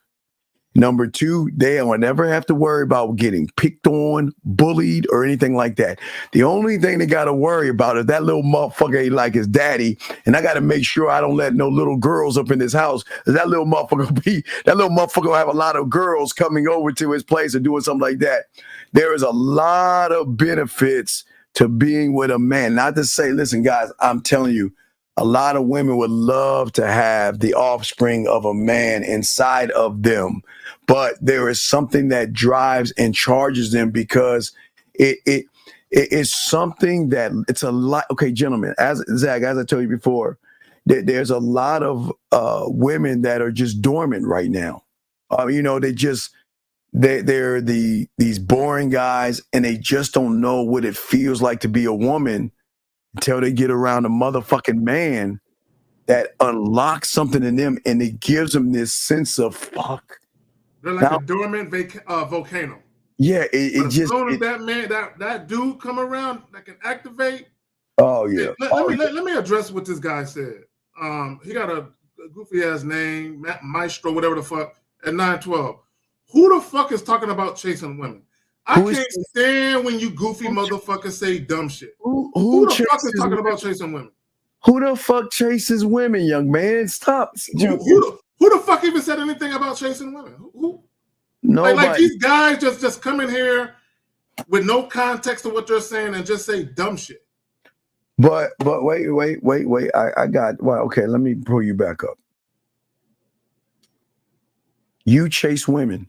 Number two, they will never have to worry about getting picked on, bullied, or anything like that. The only thing they got to worry about is that little motherfucker ain't like his daddy, and I got to make sure I don't let no little girls up in his house. That little motherfucker will have a lot of girls coming over to his place and doing something like that. There is a lot of benefits to being with a man. Not to say, listen, guys, I'm telling you, a lot of women would love to have the offspring of a man inside of them, but there is something that drives and charges them, because it is something that it's a lot. Okay, gentlemen, as Zach, as I told you before, there's a lot of women that are just dormant right now. They're these boring guys, and they just don't know what it feels like to be a woman until they get around a motherfucking man that unlocks something in them, and it gives them this sense of fuck. They're like a dormant volcano. Yeah, as soon as that dude come around that can activate. Oh yeah. Let me address what this guy said. He got a goofy ass name, Maestro, whatever the fuck, at 912. Who the fuck is talking about chasing women? I can't stand when you goofy motherfuckers say dumb shit. Who the fuck is talking about chasing women? Who the fuck chases women, young man? Stop. Who the fuck even said anything about chasing women? Who? Nobody. Like these guys just come in here with no context to what they're saying and just say dumb shit. But wait. I got, well, okay, let me pull you back up. You chase women,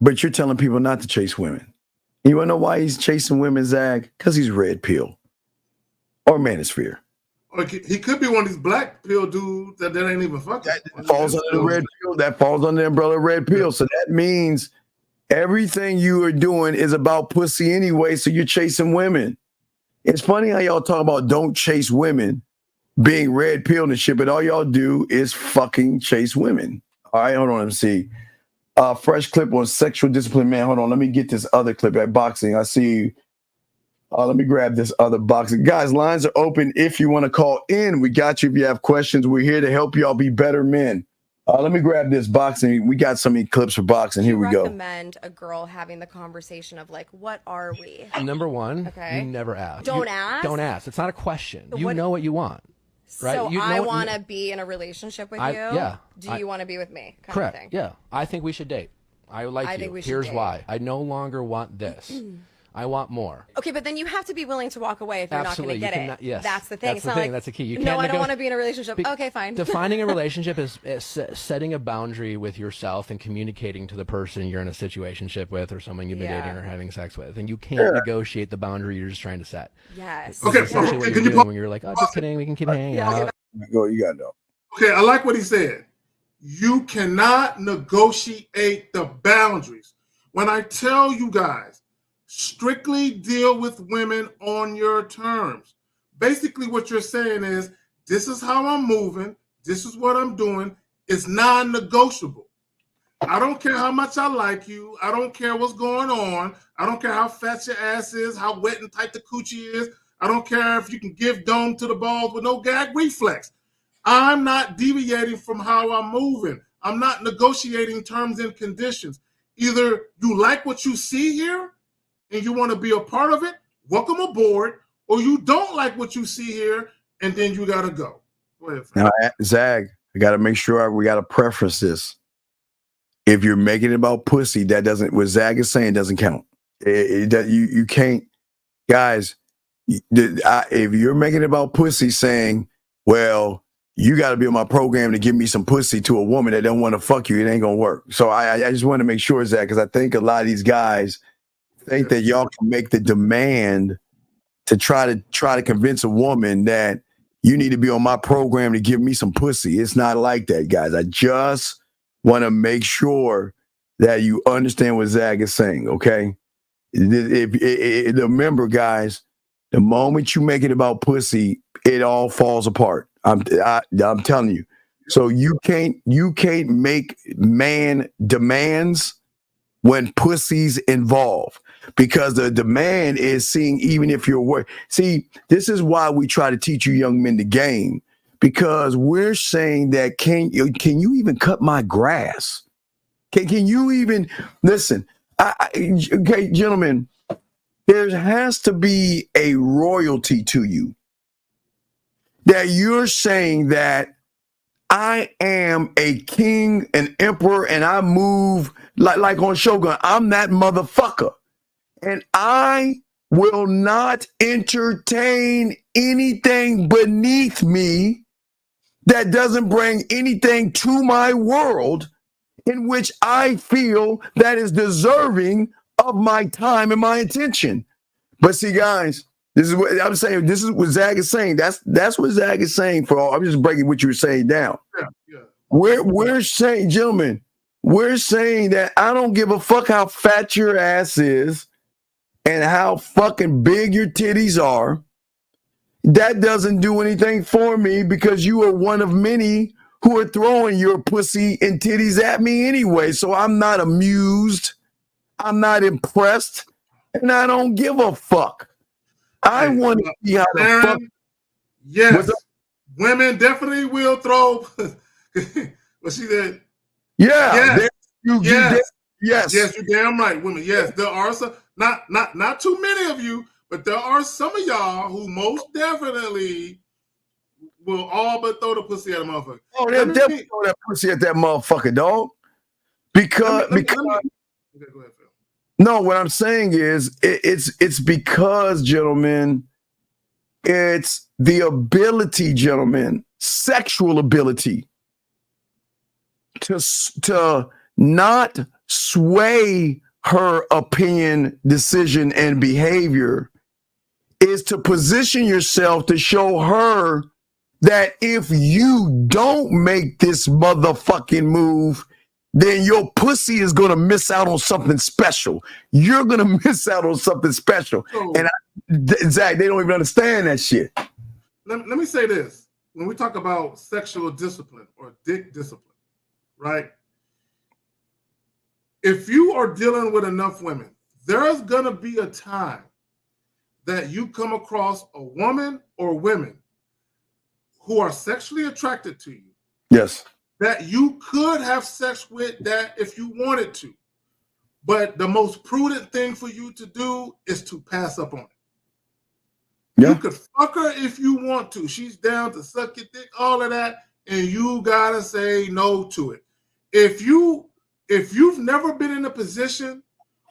but you're telling people not to chase women. You want to know why he's chasing women, Zag? Because he's red pill or manosphere. Or he could be one of these black pill dudes that ain't even fucking. That falls under the red pill. That falls under the umbrella red pill. So that means Everything you are doing is about pussy anyway, so you're chasing women. It's funny how y'all talk about don't chase women, being red pilled and shit, but all y'all do is fucking chase women. All right, hold on, let me see. Fresh clip on sexual discipline, man. Hold on, let me get this other clip at boxing. I see. Let me grab this other boxing. Guys, lines are open if you want to call in. We got you if you have questions. We're here to help y'all be better men. Let me grab this boxing. We got so many clips for boxing. Here we go. Recommend a girl having the conversation of like, what are we? Number one, Okay. you never ask. Don't ask? Don't ask. It's not a question. So You what- know what you want, right? So you know I what- want to be in a relationship with you. Yeah. Do you want to be with me? Kind Correct. Of thing. Yeah. I think we should date. I like I you. think we should Here's date. why. I no longer want this. I want more. Okay, but then you have to be willing to walk away if you're Absolutely. not going to get You cannot- it. yes. That's the thing. That's It's the not thing. like, That's the key. You no, can't I don't nego- want to be in a relationship. Okay, fine. Defining a relationship is setting a boundary with yourself and communicating to the person you're in a situationship with or someone you've been dating or having sex with. And you can't negotiate the boundary you're just trying to set. Yes. This is essentially what you're doing when you're like, oh, just kidding. We can keep hanging out. Go, you got to know. Okay, I like what he said. You cannot negotiate the boundaries. When I tell you guys, strictly deal with women on your terms. Basically, what you're saying is, this is how I'm moving. This is what I'm doing. It's non-negotiable. I don't care how much I like you. I don't care what's going on. I don't care how fat your ass is, how wet and tight the coochie is. I don't care if you can give dome to the balls with no gag reflex. I'm not deviating from how I'm moving. I'm not negotiating terms and conditions. Either you like what you see here and you want to be a part of it, welcome aboard, or you don't like what you see here and then you got to go. Go ahead, Frank. Now, Zag, I got to make sure we got to preference this. If you're making it about pussy, that doesn't, what Zag is saying doesn't count. You can't, guys, if you're making it about pussy saying, well, you got to be on my program to give me some pussy to a woman that don't want to fuck you, it ain't going to work. So I just want to make sure, Zag, because I think a lot of these guys think that y'all can make the demand to try to convince a woman that you need to be on my program to give me some pussy. It's not like that, guys. I just want to make sure that you understand what Zag is saying, okay? Remember, guys, the moment you make it about pussy, it all falls apart. I'm telling you. So you can't make man demands when pussy's involved, because the demand is seeing even if you're work. See, this is why we try to teach you young men the game, because we're saying that can you even cut my grass? Can you even listen? Okay, gentlemen, there has to be a royalty to you that you're saying that I am a king, an emperor, and I move like on Shogun. I'm that motherfucker. And I will not entertain anything beneath me that doesn't bring anything to my world in which I feel that is deserving of my time and my attention. But see, guys, this is what I'm saying. This is what Zag is saying. That's what Zag is saying. I'm just breaking what you were saying down. Yeah. We're saying, gentlemen, we're saying that I don't give a fuck how fat your ass is and how fucking big your titties are. That doesn't do anything for me, because you are one of many who are throwing your pussy and titties at me anyway. So I'm not amused. I'm not impressed. And I don't give a fuck. I want to see how the Aaron, fuck. Yes, women definitely will throw. What she said? Yeah. Yes. Yes. Yes, you're damn right, women. Yes, there are some, not too many of you, but there are some of y'all who most definitely will all but throw the pussy at a motherfucker. Oh, they'll definitely throw that pussy at that motherfucker, dog. Because Okay, go ahead, Phil. No, what I'm saying is it's because, gentlemen, it's the ability, gentlemen, sexual ability to not sway her opinion, decision, and behavior is to position yourself to show her that if you don't make this motherfucking move, then your pussy is gonna miss out on something special. You're gonna miss out on something special. And Zach, they don't even understand that shit. Let me say this. When we talk about sexual discipline or dick discipline, right? If you are dealing with enough women, there's gonna be a time that you come across a woman or women who are sexually attracted to you. Yes. That you could have sex with that if you wanted to. But the most prudent thing for you to do is to pass up on it. Yeah. You could fuck her if you want to. She's down to suck your dick, all of that, and you gotta say no to it. If you've never been in a position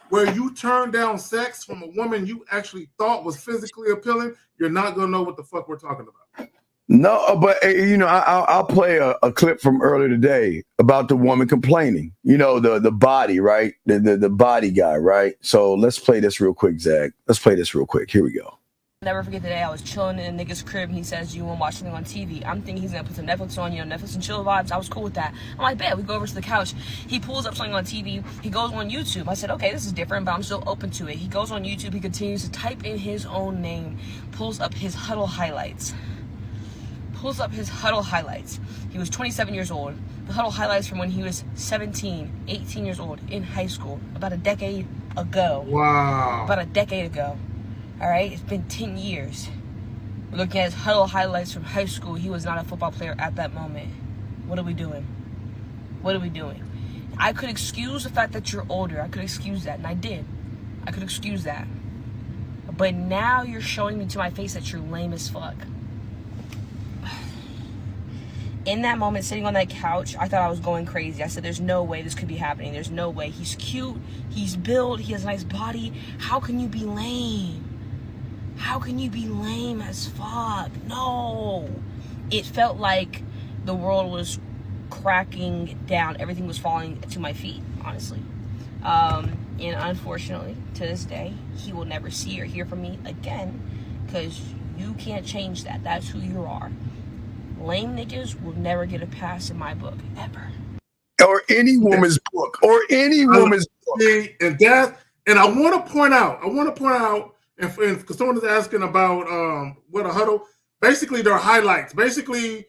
where you turn down sex from a woman you actually thought was physically appealing, you're not gonna know what the fuck we're talking about. No, but I'll play a clip from earlier today about the woman complaining. The body, right? The body guy, right? So let's play this real quick, Zach. Let's play this real quick. Here we go. Never forget the day I was chilling in a nigga's crib and he says, "You want to watch something on TV?" I'm thinking he's gonna put some Netflix on, Netflix and chill vibes. I was cool with that. I'm like, bet, we go over to the couch. He pulls up something on TV. He goes on YouTube. I said, okay, this is different, but I'm still open to it. He goes on YouTube. He continues to type in his own name, pulls up his huddle highlights. He was 27 years old. The huddle highlights from when he was 17, 18 years old in high school, about a decade ago. Wow. About a decade ago. All right, it's been 10 years. We're looking at his huddle highlights from high school. He was not a football player at that moment. What are we doing? I could excuse the fact that you're older. I could excuse that, and I did. I could excuse that. But now you're showing me to my face that you're lame as fuck. In that moment, sitting on that couch, I thought I was going crazy. I said, there's no way this could be happening. There's no way. He's cute. He's built. He has a nice body. How can you be lame? How can you be lame as fuck? No. It felt like the world was cracking down. Everything was falling to my feet, honestly. And unfortunately, to this day, he will never see or hear from me again because you can't change that. That's who you are. Lame niggas will never get a pass in my book, ever. Or any woman's book. Or any woman's book. And I want to point out, and because someone is asking about what a huddle, basically they're highlights. Basically,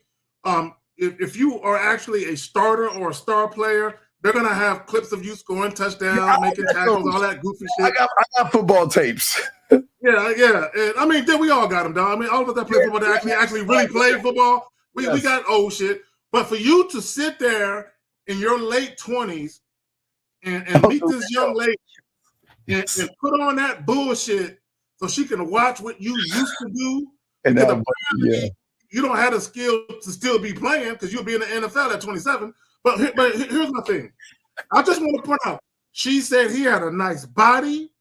if you are actually a starter or a star player, they're going to have clips of you scoring touchdowns, making tackles, all that goofy shit. I got football tapes. Yeah. And I mean, we all got them, dog. I mean, all of us that play football that actually really played football, we got old shit. But for you to sit there in your late 20s and meet this young lady and put on that bullshit so she can watch what you used to do, and because apparently you don't have the skill to still be playing because you'll be in the NFL at 27. But here's my thing. I just want to point out, she said he had a nice body.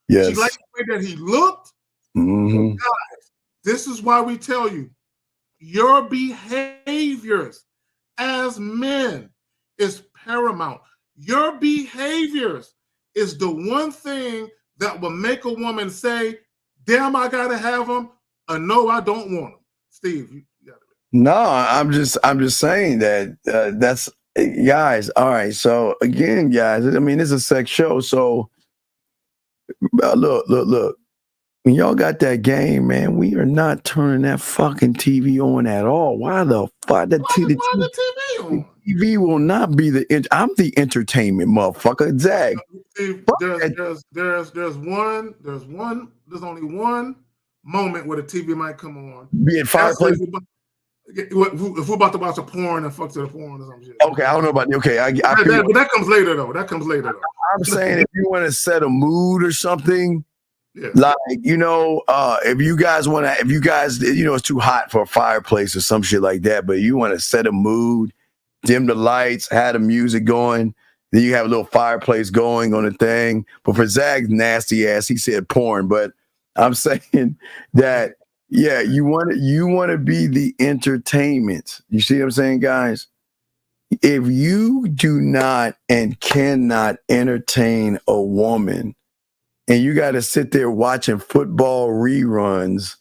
Yes. She liked the way that he looked. Mm-hmm. Guys, this is why we tell you, your behaviors as men is paramount. Your behaviors is the one thing that will make a woman say, damn, I gotta have him, or no, I don't want him. Steve, you got it. No, I'm just saying that that's guys. All right, so again, guys, I mean, it's a sex show, so look. When y'all got that game, man, we are not turning that fucking TV on at all. Why the fuck? The TV on? TV will not be I'm the entertainment motherfucker. Zach. There's only one moment where the TV might come on. Be it fireplace. If we're about to watch a porn and fuck to the porn or some shit. Okay, I don't know about okay. But that comes later though. I'm saying if you want to set a mood or something. Yeah. Like, if you guys, it's too hot for a fireplace or some shit like that, but you want to set a mood, dim the lights, have the music going, then you have a little fireplace going on the thing. But for Zach's nasty ass, he said porn, but I'm saying that, yeah, you want to be the entertainment. You see what I'm saying, guys? If you do not and cannot entertain a woman, and you got to sit there watching football reruns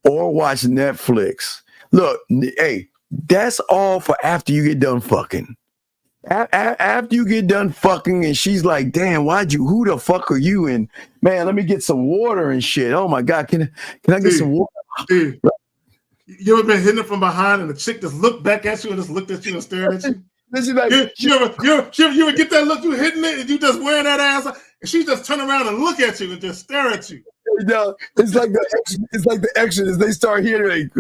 or watch Netflix. Look, hey, that's all for after you get done fucking. After you get done fucking, and she's like, "Damn, who the fuck are you?" And man, let me get some water and shit. Oh my god, can I get some water? Steve, you ever been hitting it from behind and the chick just looked back at you and just looked at you and stared at you? This is like, you ever get that look? You hitting it and you just wearing that ass, and she just turn around and look at you and just stare at you. No, it's like the Exodus. They start hearing like,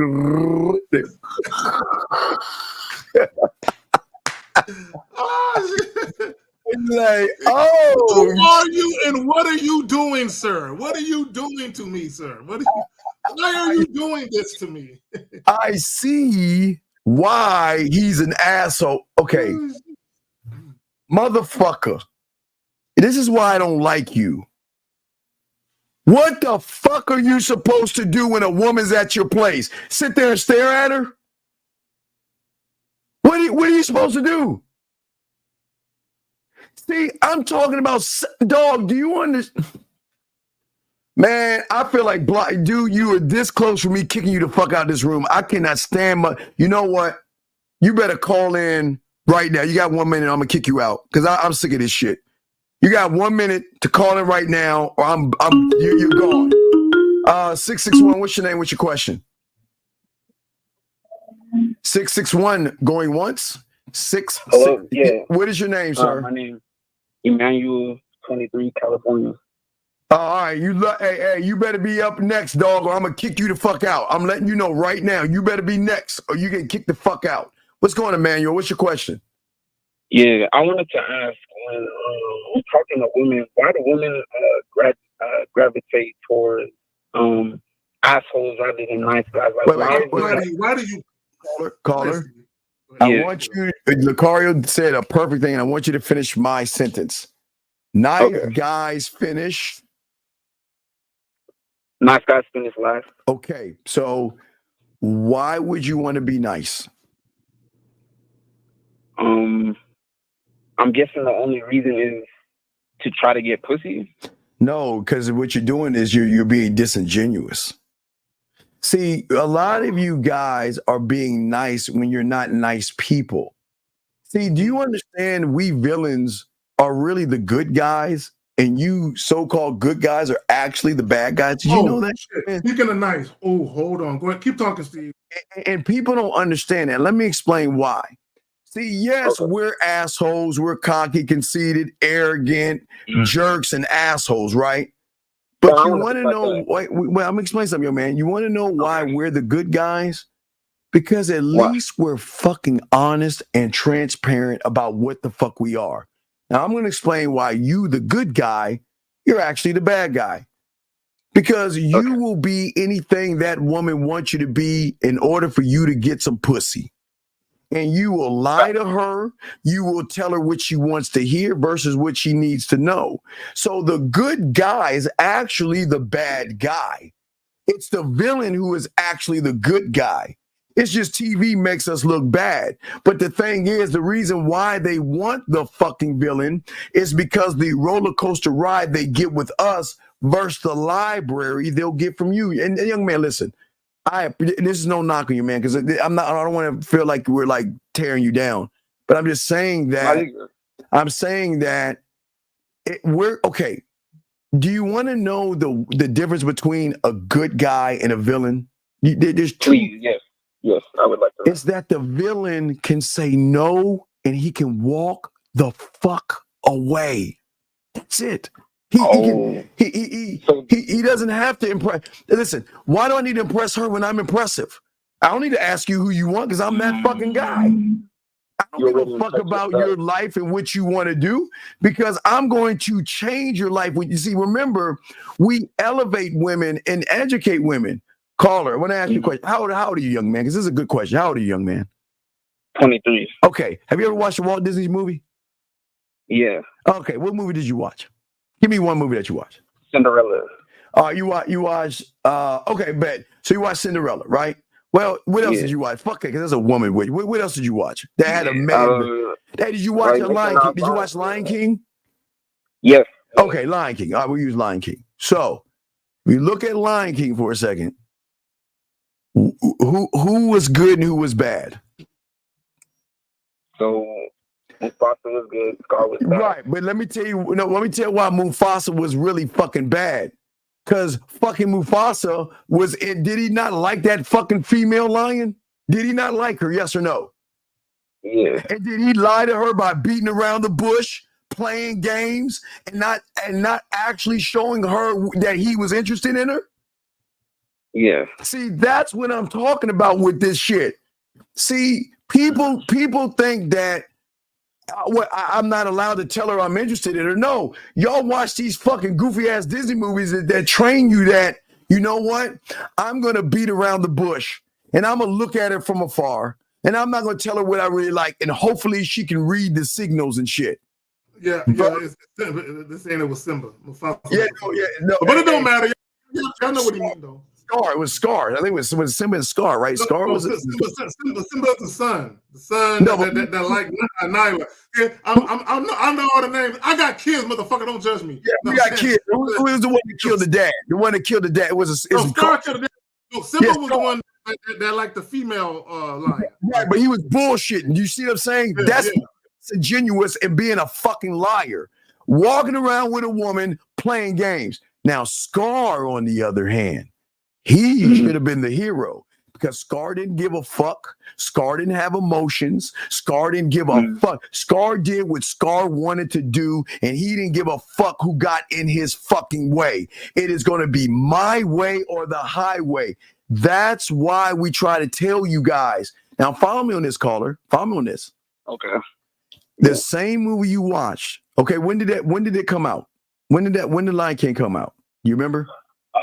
like, oh, who are you and what are you doing, sir? What are you doing to me, sir? Why are you doing this to me? I see why he's an asshole. Okay, motherfucker. This is why I don't like you. What the fuck are you supposed to do when a woman's at your place? Sit there and stare at her? What are you supposed to do? See, I'm talking about, dog, do you understand? Man, I feel like, dude, you are this close for me kicking you the fuck out of this room. I cannot stand you know what? You better call in right now. You got 1 minute, I'm going to kick you out because I'm sick of this shit. You got 1 minute to call in right now or you're gone. 661, what's your name? What's your question? 661, going once? Hello, yeah. What is your name, sir? My name Emmanuel, 23, California. All right, hey, you better be up next, dog, or I'm gonna kick you the fuck out. I'm letting you know right now. You better be next, or you get kicked the fuck out. What's going on, Emmanuel? What's your question? Yeah, I wanted to ask when we're talking to women, why do women gravitate towards assholes rather than nice guys? Like, why do you caller? I want you. Lucario said a perfect thing, and I want you to finish my sentence. Nice guys finish. Nice guys finish last. Okay, so why would you want to be nice? I'm guessing the only reason is to try to get pussy. No, because what you're doing is you're being disingenuous. See, a lot of you guys are being nice when you're not nice people. See, do you understand we villains are really the good guys, and you so-called good guys are actually the bad guys? Did you know that? Shit. Speaking of nice, hold on. Go ahead. Keep talking, Steve. And people don't understand that. Let me explain why. See, yes, we're assholes. We're cocky, conceited, arrogant, jerks, and assholes, right? But you want to know, well, I'm going to explain something, young man. You want to know why we're the good guys? Because at least we're fucking honest and transparent about what the fuck we are. Now, I'm going to explain why you, the good guy, you're actually the bad guy. Because you will be anything that woman wants you to be in order for you to get some pussy. And you will lie to her. You will tell her what she wants to hear versus what she needs to know. So the good guy is actually the bad guy. It's the villain who is actually the good guy. It's just TV makes us look bad. But the thing is, the reason why they want the fucking villain is because the roller coaster ride they get with us versus the library they'll get from you. And young man, listen. This is no knock on you, man, because I don't want to feel like we're like tearing you down. But I'm just saying that we're okay. Do you want to know the difference between a good guy and a villain? There's two. Please, yes, I would like to. It's that the villain can say no and he can walk the fuck away. That's it. He doesn't have to impress. Listen, why do I need to impress her when I'm impressive? I don't need to ask you who you want because I'm that fucking guy. I don't give a fuck about your life and what you want to do because I'm going to change your life. You see, remember, we elevate women and educate women. Caller, I want to ask you a question. How old are you, young man? Because this is a good question. How old are you, young man? 23. Okay. Have you ever watched a Walt Disney movie? Yeah. Okay. What movie did you watch? Give me one movie that you watched. Cinderella. You watched. Okay, bet. So you watched Cinderella, right? Well, what else did you watch? Fuck it, because there's a woman with you. What else did you watch? That had a man. Hey, did you watch Lion King? Did you watch Lion King? Yes. Okay, Lion King. All right, we'll use Lion King. So, we look at Lion King for a second. Who was good and who was bad? So, Mufasa was good. Scar was bad. Right, but let me tell you why Mufasa was really fucking bad. Cause fucking Mufasa was in. Did he not like that fucking female lion? Did he not like her? Yes or no? Yeah. And did he lie to her by beating around the bush, playing games, and not actually showing her that he was interested in her? Yeah. See, that's what I'm talking about with this shit. See, people think that I'm not allowed to tell her I'm interested in her. No, y'all watch these fucking goofy ass Disney movies that train you that, you know what? I'm going to beat around the bush and I'm going to look at her from afar and I'm not going to tell her what I really like. And hopefully she can read the signals and shit. Yeah. It's Simba. They're saying it was Simba. Mufasa. No. But it don't matter. Y'all know what he mean though. Scar. It was Scar. I think it was Simba and Scar, right? Scar was Simba's the son. The son that like Nyla. Yeah, I know all the names. I got kids, motherfucker. Don't judge me. Yeah, we got kids. Who was the one that killed the dad? The one that killed the dad was Scar killed the dad. No, Simba was the one that liked the female lion. Right, but he was bullshitting. You see what I'm saying? That's disingenuous and being a fucking liar. Walking around with a woman playing games. Now, Scar, on the other hand, he should have been the hero because Scar didn't give a fuck. Scar didn't have emotions. Scar didn't give a fuck. Scar did what Scar wanted to do, and he didn't give a fuck who got in his fucking way. It is going to be my way or the highway. That's why we try to tell you guys. Now, follow me on this, caller. Follow me on this. Okay. The same movie you watched. Okay, when did it come out? When did Lion King come out? You remember? I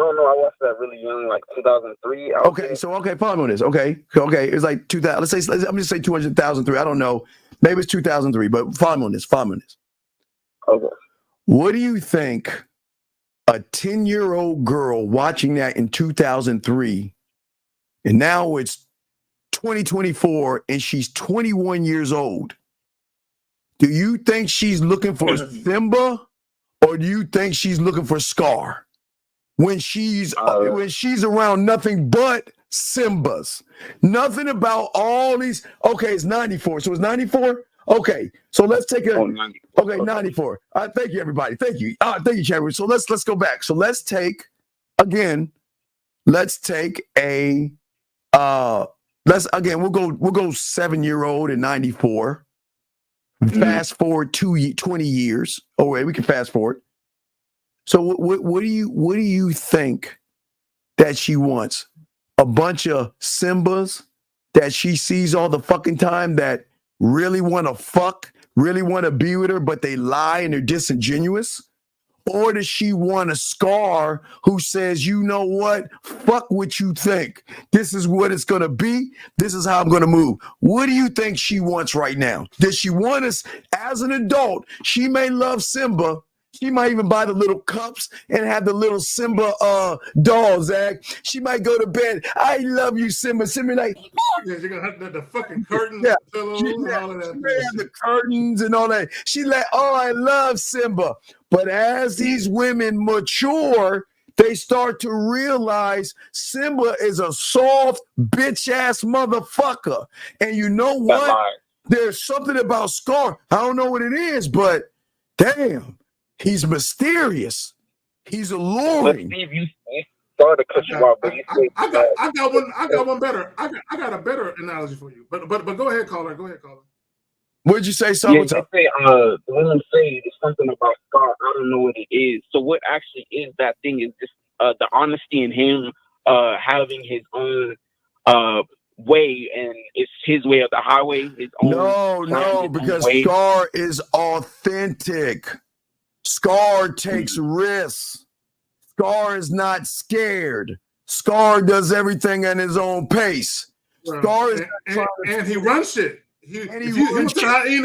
don't know. I watched that really young, like 2003. Okay, follow me on this. Okay, it's like 2000. I'm just say 200,003. I don't know. Maybe it's 2003, but follow me on this. Okay. What do you think a 10-year-old girl watching that in 2003, and now it's 2024, and she's 21 years old? Do you think she's looking for Simba, or do you think she's looking for Scar? When she's around nothing but Simbas, nothing about all these. Okay, it's 94. So it's 94. Okay, so let's take 94. Thank you, everybody. Thank you, Chadwick. So let's go back. So let's take a we'll go 7-year-old in 94. Fast forward 20 years. Oh wait, we can fast forward. So what do you think that she wants? A bunch of Simbas that she sees all the fucking time that really want to fuck, really want to be with her, but they lie and they're disingenuous? Or does she want a Scar who says, you know what? Fuck what you think. This is what it's going to be. This is how I'm going to move. What do you think she wants right now? Does she want us as an adult? She may love Simba. She might even buy the little cups and have the little Simba dolls, Zach. She might go to bed. I love you, Simba. Simba like, yeah, you're gonna have the fucking curtains, pillows, and all of that. She have the curtains and all that. She like, oh, I love Simba. But as these women mature, they start to realize Simba is a soft, bitch-ass motherfucker. And you know what? There's something about Scar. I don't know what it is, but damn. He's mysterious. He's alluring. Steve, you started to cut you off, but I got one better. I got a better analogy for you. But go ahead, caller. What'd you say? The women say there's something about Scar. I don't know what it is. So what actually is that thing? Is just the honesty in him having his own way, and it's his way of the highway. His own no, because Scar is authentic. Scar takes risks. Scar is not scared. Scar does everything at his own pace. Scar is and he runs shit. He was telling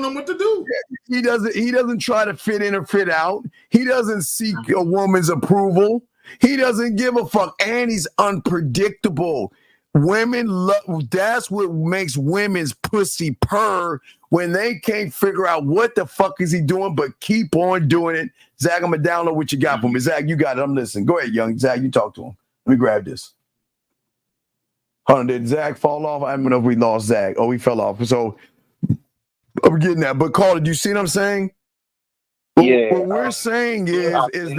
them what to do. He doesn't try to fit in or fit out. He doesn't seek a woman's approval. He doesn't give a fuck, and he's unpredictable. Women love. That's what makes women's pussy purr when they can't figure out what the fuck is he doing, but keep on doing it. Zach, I'm gonna download what you got for me. Zach, you got it. I'm listening. Go ahead, young Zach. You talk to him. Let me grab this. Hold on, did Zach fall off? I don't know if we lost Zach. Oh, he fell off. So I'm getting that. But Carter, do you see what I'm saying? Yeah. What we're saying is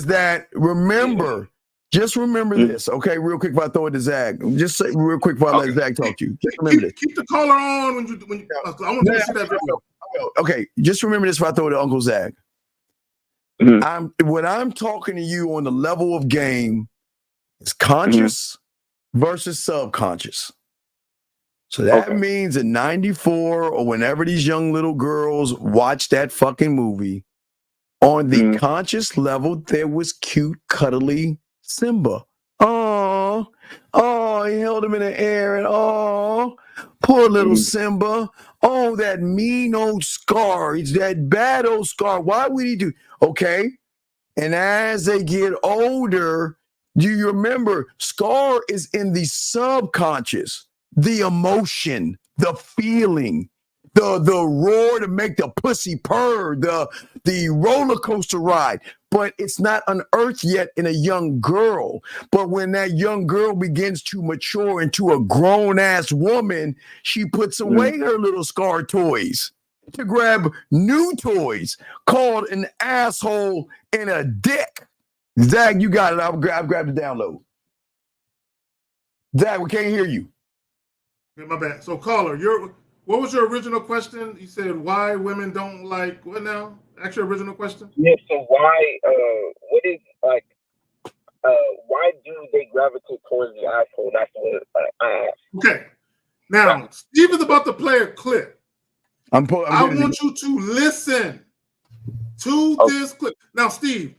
that remember, just remember this, okay? Real quick before I throw it to Zach. Just say real quick before I let Zach talk to you. Just remember this. Keep the caller on when you I want you to see that video. Okay, just remember this before I throw it to Uncle Zach. When I'm talking to you on the level of game, it's conscious versus subconscious. So that means in 94 or whenever these young little girls watch that fucking movie, on the conscious level, there was cute, cuddly Simba. Oh, he held him in the air and poor little Simba. Oh, that mean old Scar. It's that bad old Scar. Why would he do? Okay. And as they get older, do you remember Scar is in the subconscious, the emotion, the feeling, the roar to make the pussy purr, the roller coaster ride, but it's not unearthed yet in a young girl. But when that young girl begins to mature into a grown-ass woman, she puts away her little Scar toys to grab new toys called an asshole and a dick. Zach, you got it. I've grabbed the download. Zach, we can't hear you. Yeah, my bad. So, caller, what was your original question? You said why women don't like what now? Ask your original question. Yeah. So why? What is like? Why do they gravitate towards the asshole? That's what I asked. Okay. Now, Steve is about to play a clip. I want you to listen to this clip. Now, Steve,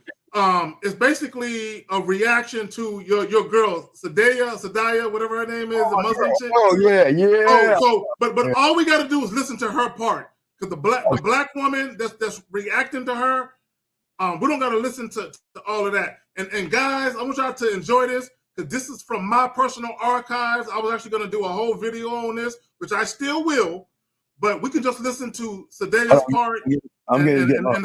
it's basically a reaction to your girl, Sadaya, whatever her name is, the Muslim chick. Oh, yeah. But all we got to do is listen to her part, because the black woman that's reacting to her, we don't got to listen to all of that. And guys, I want y'all to enjoy this, because this is from my personal archives. I was actually going to do a whole video on this, which I still will. But we can just listen to Sadaya's part and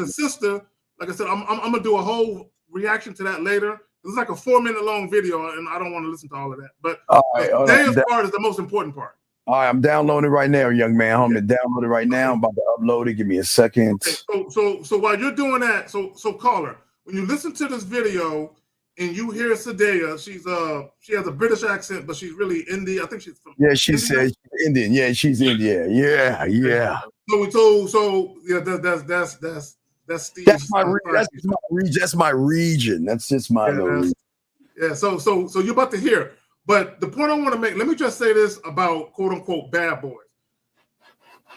the sister. Like I said, I'm gonna do a whole reaction to that later. It's like a 4-minute long video, and I don't want to listen to all of that. But Sadaya's part is the most important part. All right, I'm downloading it right now, young man. I'm gonna download it right now. I'm about to upload it. Give me a second. Okay, so while you're doing that, so caller, when you listen to this video and you hear Sadaya, she has a British accent, but she's really Indian. I think she's from she said she's Indian. Yeah, she's Indian. Yeah. So yeah, that's Steve. That's my region. That's just my region. Yeah. So you're about to hear. But the point I want to make, let me just say this about quote unquote bad boys.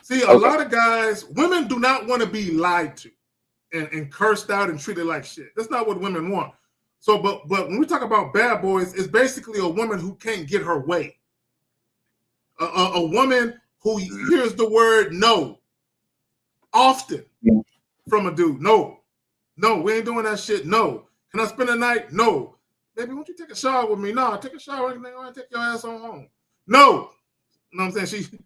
See, a lot of guys, women do not want to be lied to and cursed out and treated like shit. That's not what women want. So, but when we talk about bad boys, it's basically a woman who can't get her way. A woman who hears the word no often from a dude. No, we ain't doing that shit. No. Can I spend the night? No. Baby, won't you take a shower with me? No, take a shower and then take your ass on home. No. You know what I'm saying? She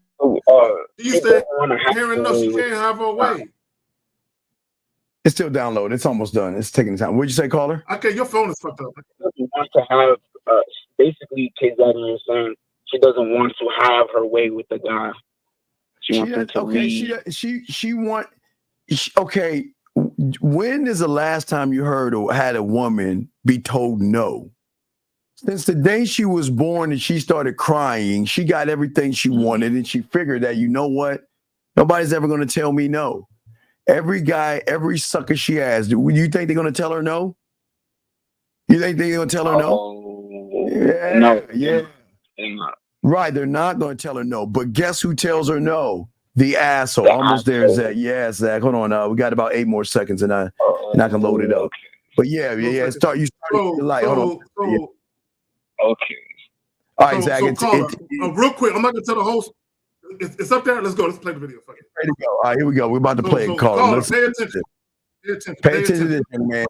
used to hearing no, she can't have her way. It's still downloading. It's almost done. It's taking time. What'd you say, caller? Okay, your phone is fucked up. She wants to have, basically, Kizadi is saying she doesn't want to have her way with the guy. She wants him to leave. Okay, when is the last time you heard or had a woman be told no? Since the day she was born and she started crying, she got everything she wanted, and she figured that, you know what? Nobody's ever going to tell me no. Every guy, every sucker she has, do you think they're going to tell her no? You think they're going to tell her no? Yeah. Right, they're not going to tell her no. But guess who tells her no? The asshole. Almost there, Zach. Yeah, Zach. Hold on. We got about 8 more seconds, and I can load it up. But yeah. You started the light. Hold on. Okay. All right, Zach. Real quick, I'm not going to tell the host. It's up there. Let's go. Let's play the video. Fuck it. Ready to go. All right, here we go. We're about to play it. Caller, pay attention. Pay attention to this, man.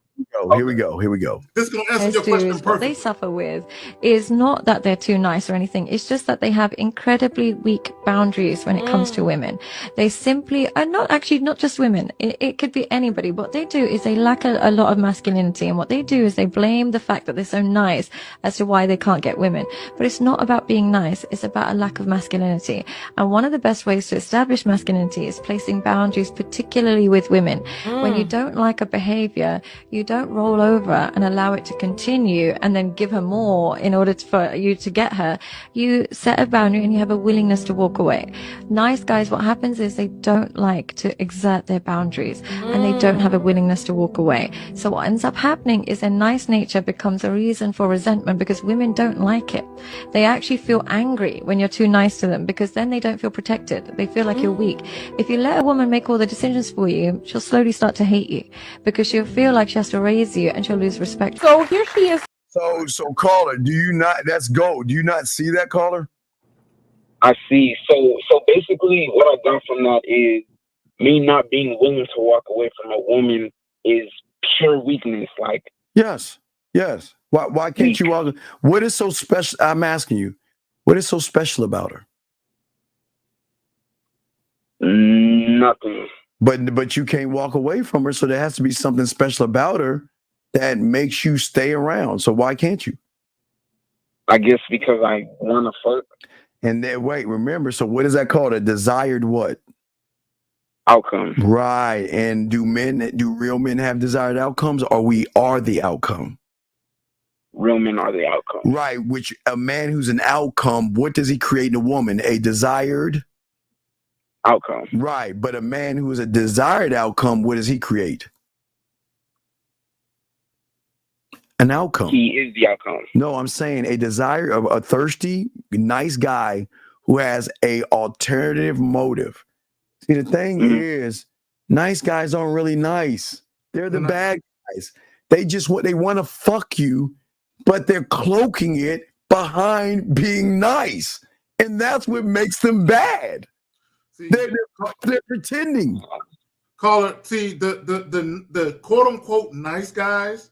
Here we go. Here we go. This is going to answer Those your question dudes, what they perfectly. suffer with is not that they're too nice or anything. It's just that they have incredibly weak boundaries when it comes to women. They simply are not just women. It could be anybody. What they do is they lack a lot of masculinity. And what they do is they blame the fact that they're so nice as to why they can't get women. But it's not about being nice. It's about a lack of masculinity. And one of the best ways to establish masculinity is placing boundaries, particularly with women. When you don't like a behavior, you don't roll over and allow it to continue and then give her more in order for you to get her. You set a boundary and you have a willingness to walk away. Nice guys, what happens is they don't like to exert their boundaries and they don't have a willingness to walk away. So what ends up happening is their nice nature becomes a reason for resentment because women don't like it. They actually feel angry when you're too nice to them because then they don't feel protected. They feel like you're weak. If you let a woman make all the decisions for you, she'll slowly start to hate you because she'll feel like she has to raise you and she'll lose respect. So here she is. So caller, do you not? That's gold. Do you not see that, caller? I see. So basically, what I got from that is me not being willing to walk away from a woman is pure weakness. Like, yes. Why can't you walk? What is so special? I'm asking you, what is so special about her? Nothing. But you can't walk away from her, so there has to be something special about her that makes you stay around. So why can't you? I guess because I want to fuck. And then remember, so what is that called? A desired what? Outcome. Right. And do real men have desired outcomes, or we are the outcome? Real men are the outcome. Right. Which a man who's an outcome, what does he create in a woman? A desired outcome. Right. But a man who is a desired outcome, what does he create? An outcome. He is the outcome. No, I'm saying a thirsty, nice guy who has a alternative motive. See, the thing is, nice guys aren't really nice. They're the bad guys. They want to fuck you, but they're cloaking it behind being nice. And that's what makes them bad. See, they're pretending. Caller, see, the quote unquote nice guys,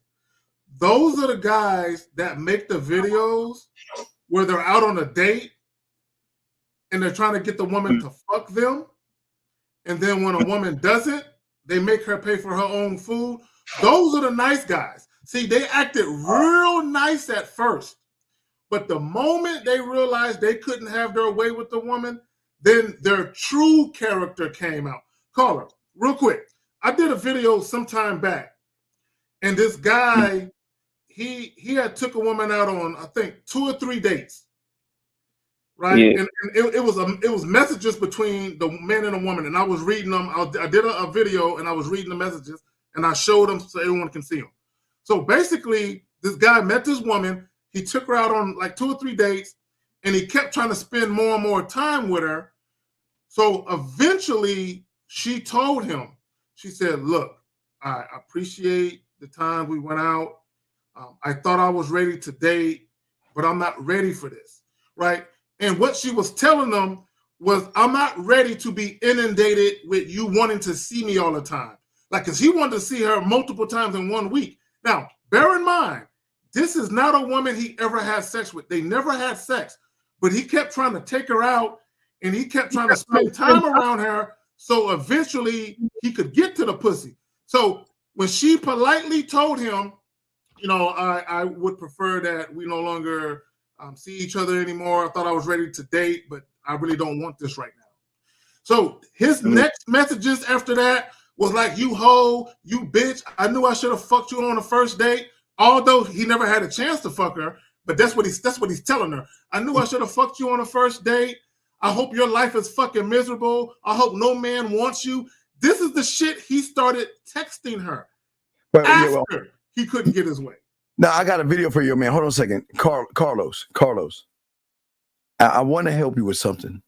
those are the guys that make the videos where they're out on a date and they're trying to get the woman to fuck them. And then when a woman doesn't, they make her pay for her own food. Those are the nice guys. See, they acted real nice at first. But the moment they realized they couldn't have their way with the woman, then their true character came out. Caller, real quick. I did a video sometime back. And this guy, he had took a woman out on, I think, 2 or 3 dates. Right. Yeah. And it was messages between the man and the woman. And I was reading them. I did a video and I was reading the messages and I showed them so everyone can see them. So basically, this guy met this woman. He took her out on like 2 or 3 dates and he kept trying to spend more and more time with her. So eventually she told him, she said, look, I appreciate the time we went out. I thought I was ready to date, but I'm not ready for this. Right. And what she was telling them was, I'm not ready to be inundated with you wanting to see me all the time. Like, because he wanted to see her multiple times in 1 week. Now, bear in mind, this is not a woman he ever had sex with. They never had sex, but he kept trying to take her out and he kept trying to spend time around her. So eventually he could get to the pussy. So when she politely told him, you know, I would prefer that we no longer see each other anymore. I thought I was ready to date, but I really don't want this right now. So his next messages after that was like, you hoe, you bitch. I knew I should have fucked you on the first date. Although he never had a chance to fuck her, but that's what he's telling her. I knew I should have fucked you on the first date. I hope your life is fucking miserable. I hope no man wants you. This is the shit he started texting her after he couldn't get his way. Now, I got a video for you, man. Hold on a second. Carlos. I want to help you with something.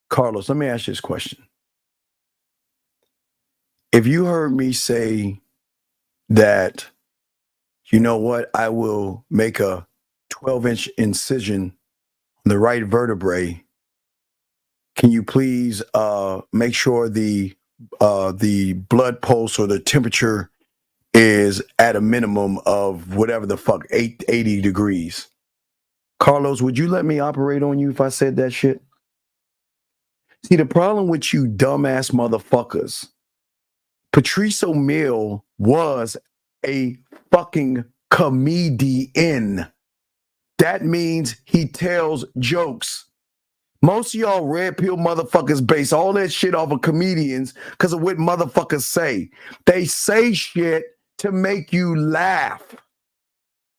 Carlos, let me ask you this question. If you heard me say that, you know what, I will make a 12-inch incision on the right vertebrae, can you please make sure the the blood pulse or the temperature is at a minimum of whatever the fuck 80 degrees. Carlos, would you let me operate on you if I said that shit? See, the problem with you dumbass motherfuckers, Patrice O'Neal was a fucking comedian. That means he tells jokes. Most of y'all red pill motherfuckers base all that shit off of comedians because of what motherfuckers say. They say shit to make you laugh.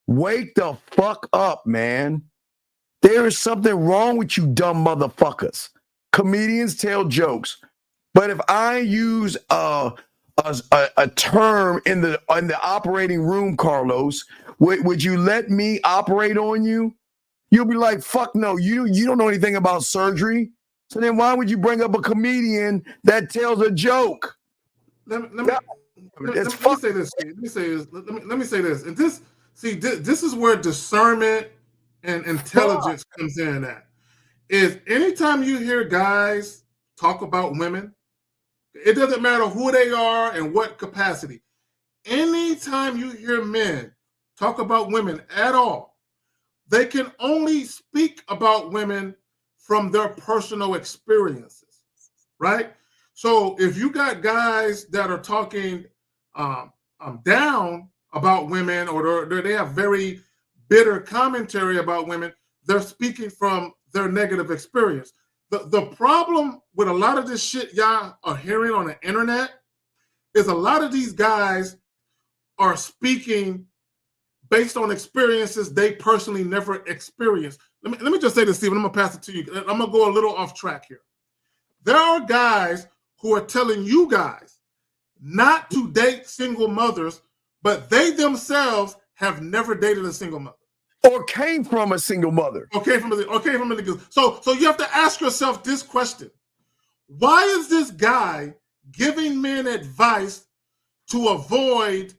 Wake the fuck up, man. There is something wrong with you dumb motherfuckers. Comedians tell jokes. But if I use a term in the operating room, Carlos, would you let me operate on you? You'll be like, fuck no, you don't know anything about surgery. So then why would you bring up a comedian that tells a joke? Let me say this. Let me say this. Let me say this. And this is where discernment and intelligence comes in at. Is anytime you hear guys talk about women, it doesn't matter who they are and what capacity. Anytime you hear men talk about women at all, they can only speak about women from their personal experiences, right? So if you got guys that are talking down about women, or they have very bitter commentary about women, they're speaking from their negative experience. The problem with a lot of this shit y'all are hearing on the internet is a lot of these guys are speaking based on experiences they personally never experienced. Let me just say this, Stephen. I'm gonna pass it to you. I'm gonna go a little off track here. There are guys who are telling you guys not to date single mothers, but they themselves have never dated a single mother. Or came from a single mother. Okay, from a nigga. So you have to ask yourself this question: why is this guy giving men advice to avoid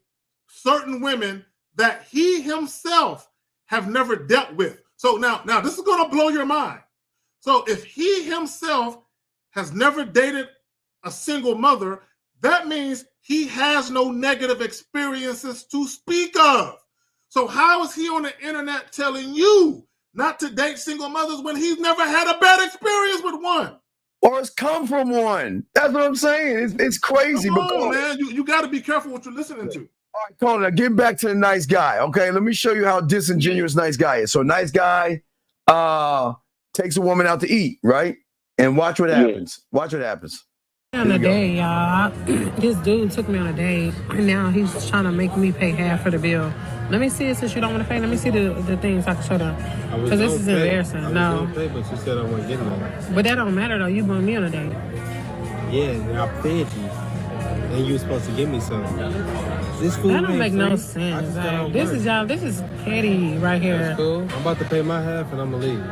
certain women that he himself have never dealt with? So now this is going to blow your mind. So if he himself has never dated a single mother, that means he has no negative experiences to speak of. So how is he on the internet telling you not to date single mothers when he's never had a bad experience with one? Or it's come from one. That's what I'm saying. It's crazy. Come on, man. You got to be careful what you're listening to. All right, Colin, now get back to the nice guy. Okay, let me show you how disingenuous nice guy is. So nice guy takes a woman out to eat, right? And watch what happens. Watch what happens. On a day, y'all. This dude took me on a date, and now he's trying to make me pay half of the bill. Let me see it since you don't want to pay. Let me see the things so I can show them. Because this is embarrassing. No. Pay, but you said I wasn't getting that. But that don't matter, though. You brought me on a date. Yeah, I paid you. And you were supposed to give me something. This food that don't make no sense. Like, this is petty right here. That's cool. I'm about to pay my half, and I'm going to leave.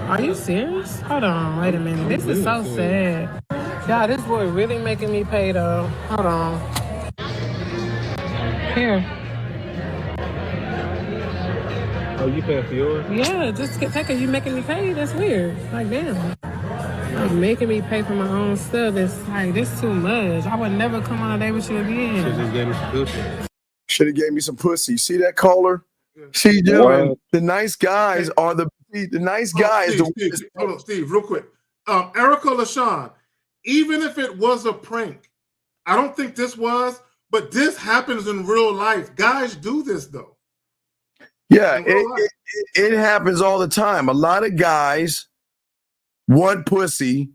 Are you serious? Hold on. Wait a minute. This is so sad. Yeah, this boy really making me pay though. Hold on. Here. Oh, you paying for yours? Yeah, just take it. You making me pay? That's weird. Like, damn. Like, making me pay for my own stuff. It's like, this too much. I would never come on a date with you again. Should just gave me some pussy. Should have gave me some pussy. See that caller? See, gentlemen, the nice guys are the nice guys. Hold on, Steve, real quick. Erica LaShawn, even if it was a prank, I don't think this was, but this happens in real life. Guys do this though. Yeah, it happens all the time. A lot of guys want pussy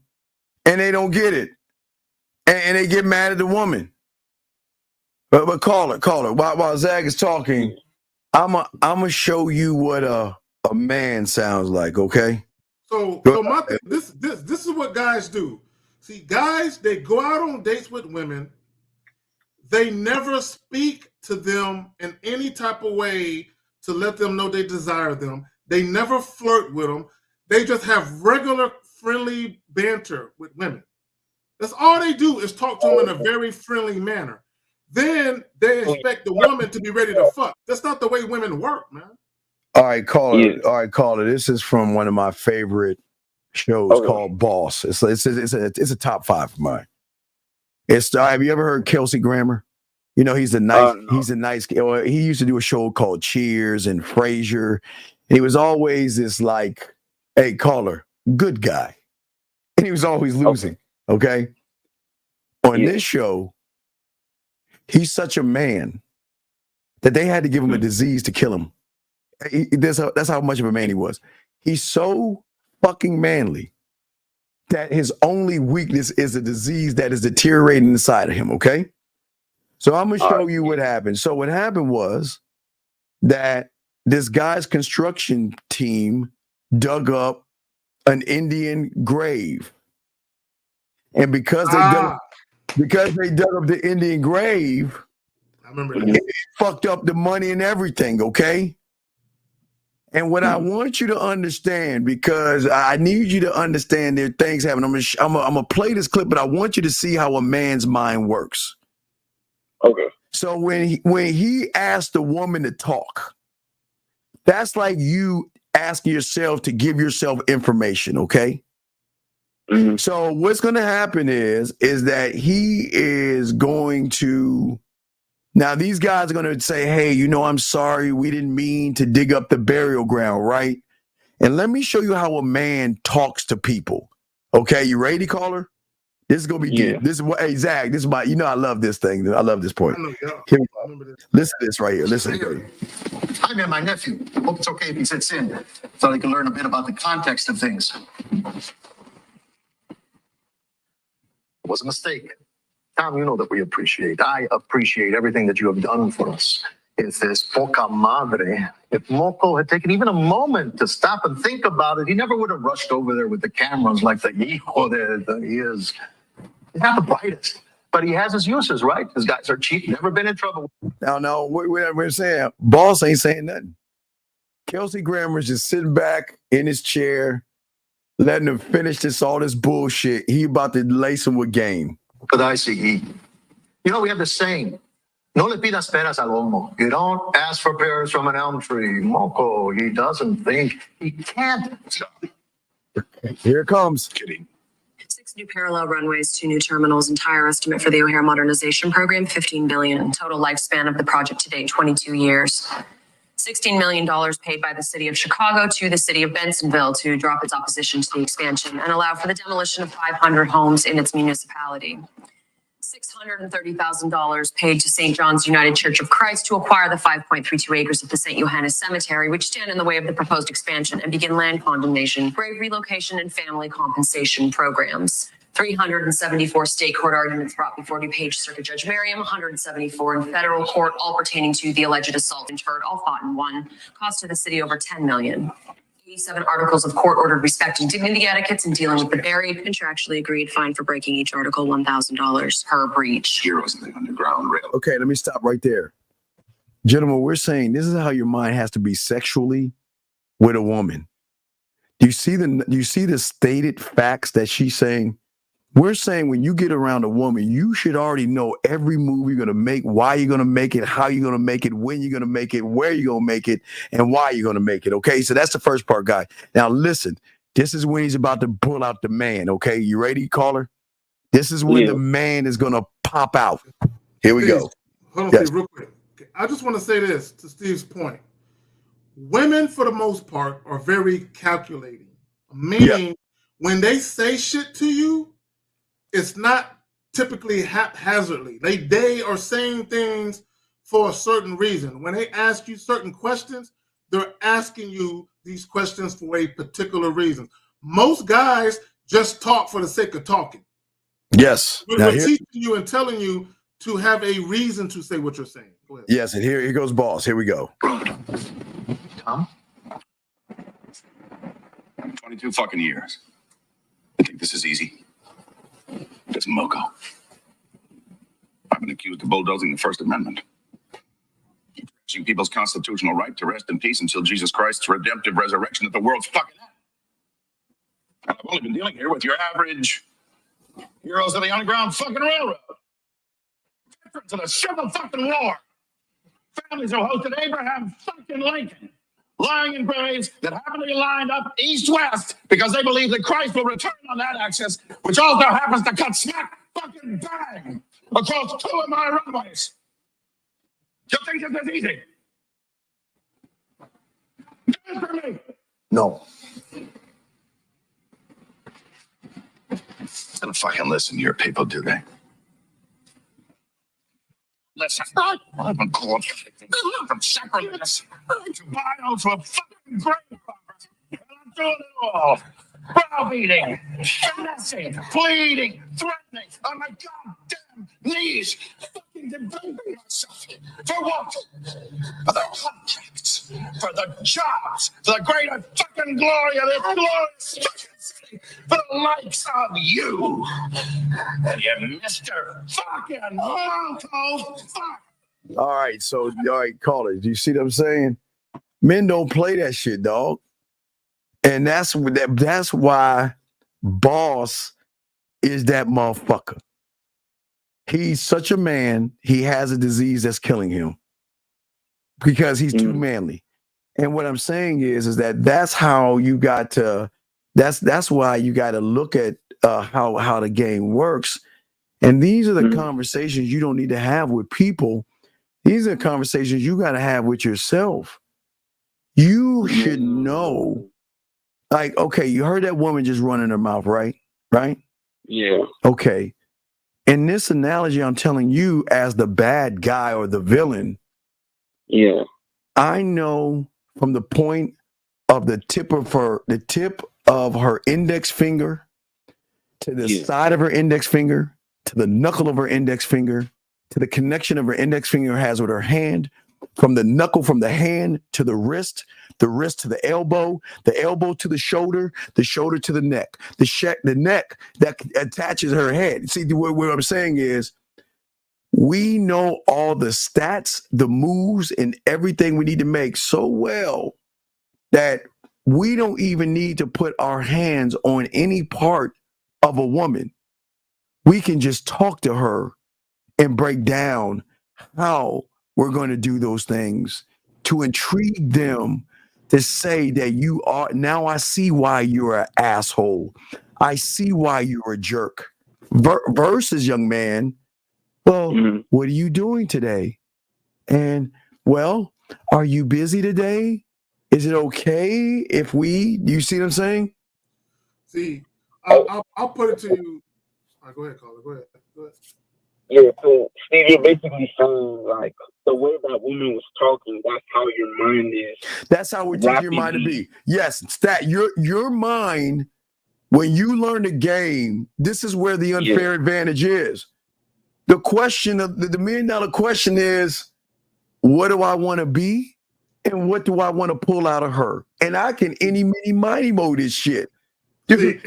and they don't get it. And they get mad at the woman. But call it. While Zach is talking, I'm gonna show you what a man sounds like, okay? So this is what guys do. See, guys, they go out on dates with women. They never speak to them in any type of way to let them know they desire them. They never flirt with them. They just have regular, friendly banter with women. That's all they do is talk to them in a very friendly manner. Then they expect the woman to be ready to fuck. That's not the way women work, man. All right, caller. This is from one of my favorite shows called Boss. It's a top 5 of mine. Have you ever heard Kelsey Grammer? You know, he's a nice, he used to do a show called Cheers and Frasier. He was always this like, hey, caller, good guy. And he was always losing. Okay. On this show, he's such a man that they had to give him a disease to kill him. That's how much of a man he was. He's so fucking manly that his only weakness is a disease that is deteriorating inside of him. Okay. So I'm going to show you what happened. So what happened was that this guy's construction team dug up an Indian grave. And because they dug up the Indian grave, I remember that. it fucked up the money and everything, okay? And what I want you to understand, because I need you to understand there are things happening. I'm gonna play this clip, but I want you to see how a man's mind works. Okay. So when he asked the woman to talk, that's like you asking yourself to give yourself information, okay? Mm-hmm. So what's going to happen is that he is going to, now these guys are going to say, hey, you know, I'm sorry, we didn't mean to dig up the burial ground, right? And let me show you how a man talks to people. Okay, you ready, caller? This is gonna be deep. This is what, hey Zach, this is my, you know, I love this thing. I love this point. Here we go. Listen to this right here. Listen. I met my nephew. Hope it's okay if he sits in, so he can learn a bit about the context of things. It was a mistake. Tom, you know that I appreciate everything that you have done for us. If this poca madre, if Moco had taken even a moment to stop and think about it, he never would have rushed over there with the cameras like the hijo that he is. He's not the brightest, but he has his uses, right? His guys are cheap, never been in trouble. No, we're saying, boss ain't saying nothing. Kelsey Grammer's just sitting back in his chair, letting him finish all this bullshit. He about to lace him with game. But I see. You know, we have the saying, no le pidas peras al olmo. You don't ask for pears from an elm tree. Moco, he doesn't think. He can't. Here it comes. Kidding. 6 new parallel runways, 2 new terminals. Entire estimate for the O'Hare modernization program, $15 billion. Total lifespan of the project to date, 22 years. $16 million paid by the city of Chicago to the city of Bensenville to drop its opposition to the expansion and allow for the demolition of 500 homes in its municipality. $630,000 paid to St. John's United Church of Christ to acquire the 5.32 acres of the St. Johannes Cemetery, which stand in the way of the proposed expansion, and begin land condemnation, grave relocation, and family compensation programs. 374 state court arguments brought before DuPage Circuit Judge Merriam, 174 in federal court, all pertaining to the alleged assault interred, all fought and won. Cost to the city over $10 million. 87 articles of court ordered respecting dignity etiquettes and dealing with the buried, contractually agreed fine for breaking each article $1,000 per breach. Heroes in the underground rail. Okay, let me stop right there. Gentlemen, we're saying this is how your mind has to be sexually with a woman. Do you see the stated facts that she's saying? We're saying when you get around a woman, you should already know every move you're going to make, why you're going to make it, how you're going to make it, when you're going to make it, where you're going to make it, and why you're going to make it. Okay, so that's the first part, guy. Now, listen, this is when he's about to pull out the man. Okay, you ready, caller? This is when the man is going to pop out. Here we go. Hold on, Steve, real quick. Okay, I just want to say this to Steve's point. Women, for the most part, are very calculating, meaning when they say shit to you, it's not typically haphazardly. They are saying things for a certain reason. When they ask you certain questions, they're asking you these questions for a particular reason. Most guys just talk for the sake of talking. Yes. We're teaching you and telling you to have a reason to say what you're saying. Go ahead. Yes, and here goes boss. Here we go. Tom? 22 fucking years. I think this is easy. It's Moco. I've been accused of bulldozing the First Amendment. Trashing people's constitutional right to rest in peace until Jesus Christ's redemptive resurrection at the world's fucking end. And I've only been dealing here with your average heroes of the underground fucking railroad. Veterans of the Civil fucking War. Families who hosted Abraham fucking Lincoln. Lying in graves that happen to be lined up east-west because they believe that Christ will return on that axis, which also happens to cut smack fucking bang across 2 of my runways. You think this is easy? Answer me. No. Don't fucking listen to your people, do they? Listen, I'm called from Sacramento to Bio to a fucking grave robber. And I'm doing it all. Browbeating, finessing, pleading, threatening, on my goddamn knees, fucking debating myself. For what? For the contracts, for the jobs, for the greater fucking glory of this glorious fucking city, for the likes of you. And you Mr. fucking Monko fuck. All right, so all right, call it. Do you see what I'm saying? Men don't play that shit, dog. And that's why Boss is that motherfucker. He's such a man. He has a disease that's killing him because he's too manly. And what I'm saying is that's how you got to. That's why you got to look at how the game works. And these are the conversations you don't need to have with people. These are conversations you got to have with yourself. You should know. Like, okay, you heard that woman just running her mouth, right? Right? Yeah. Okay. In this analogy, I'm telling you as the bad guy or the villain. Yeah. I know from the point of the tip of her index finger to the side of her index finger to the knuckle of her index finger to the connection of her index finger has with her hand, from the knuckle from the hand to the wrist to the elbow to the shoulder to the neck, the neck that attaches her head. See, what I'm saying is we know all the stats, the moves, and everything we need to make so well that we don't even need to put our hands on any part of a woman. We can just talk to her and break down how we're going to do those things to intrigue them to say that you are. Now I see why you're an asshole. I see why you're a jerk. Versus, young man, well, what are you doing today? And, well, are you busy today? Is it okay if you see what I'm saying? See, I'll put it to you. All right, go ahead, caller. Go ahead. Yeah, so Steve, you're basically saying like the way that woman was talking, that's how your mind is. That's how we teach your mind to be. Yes, your mind, when you learn the game, this is where the unfair advantage is. The question of the $1 million question is, what do I want to be? And what do I want to pull out of her? And I can any, mini, mighty mode this shit. Do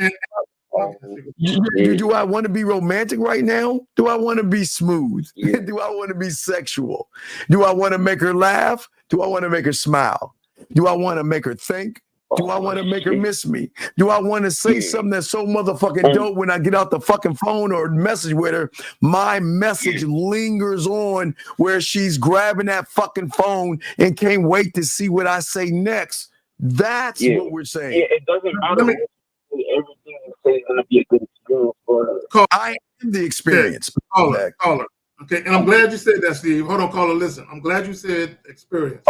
I want to be romantic right now? Do I want to be smooth? Do I want to be sexual? Do I want to make her laugh? Do I want to make her smile? Do I want to make her think? Do I want to make her miss me? Do I want to say something that's so motherfucking dope when I get out the fucking phone or message with her? My message lingers on where she's grabbing that fucking phone and can't wait to see what I say next. That's what we're saying. Yeah, it doesn't matter. Everything you say is going to be a good experience for her. I am the experience. Caller. Okay, and I'm glad you said that, Steve. Hold on, caller. Listen, I'm glad you said experience.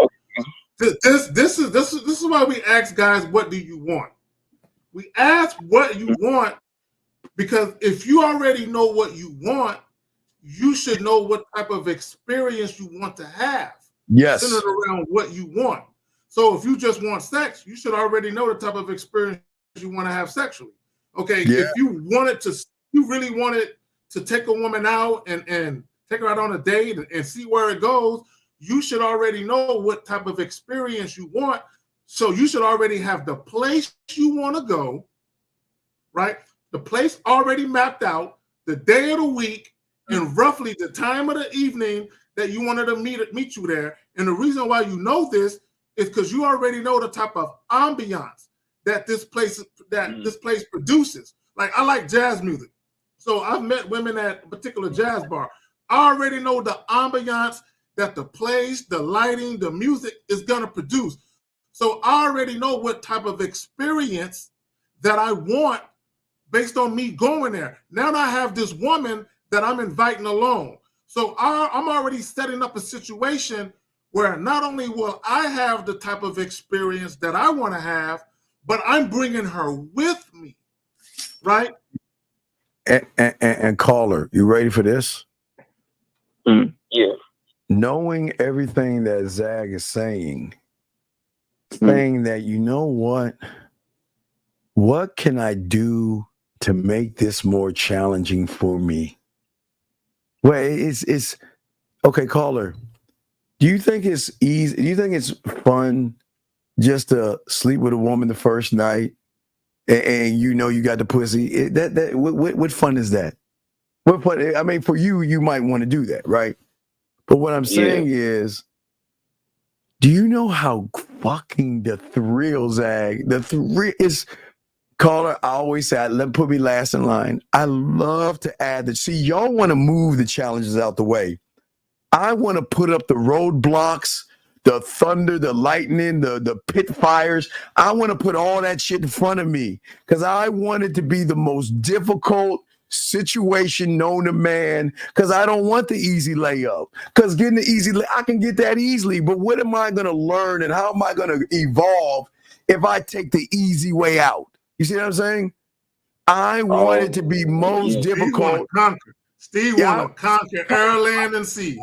This is why we ask guys, what do you want? We ask what you want because if you already know what you want, you should know what type of experience you want to have. Yes. Centered around what you want. So if you just want sex, you should already know the type of experience you want to have sexually. Okay, if you really wanted to take a woman out and take her out on a date and see where it goes, you should already know what type of experience you want. So you should already have the place you want to go, right? The place already mapped out, the day of the week, and roughly the time of the evening that you wanted to meet you there. And the reason why you know this is because you already know the type of ambiance that this place produces. Like, I like jazz music. So I've met women at a particular jazz bar. I already know the ambiance that the place, the lighting, the music is going to produce. So I already know what type of experience that I want based on me going there. Now I have this woman that I'm inviting along. So I'm already setting up a situation where not only will I have the type of experience that I want to have, but I'm bringing her with me, right? And caller, you ready for this? Yeah. Knowing everything that Zag is saying that, you know what can I do to make this more challenging for me? Well, it's okay, caller. Do you think it's easy? Do you think it's fun just to sleep with a woman the first night and you know you got the pussy? What fun is that? What fun? I mean, for you, you might want to do that, right? But what I'm saying is, do you know how fucking the thrill, Zag? The thrill is, caller, I always say, put me last in line. I love to add that. See, y'all want to move the challenges out the way. I want to put up the roadblocks, the thunder, the lightning, the pit fires. I want to put all that shit in front of me because I want it to be the most difficult situation known to man, because I don't want the easy layup. Because getting the easy, I can get that easily, but what am I going to learn and how am I going to evolve if I take the easy way out? You see what I'm saying? I want it to be most difficult. Steve want to conquer air, land, and sea.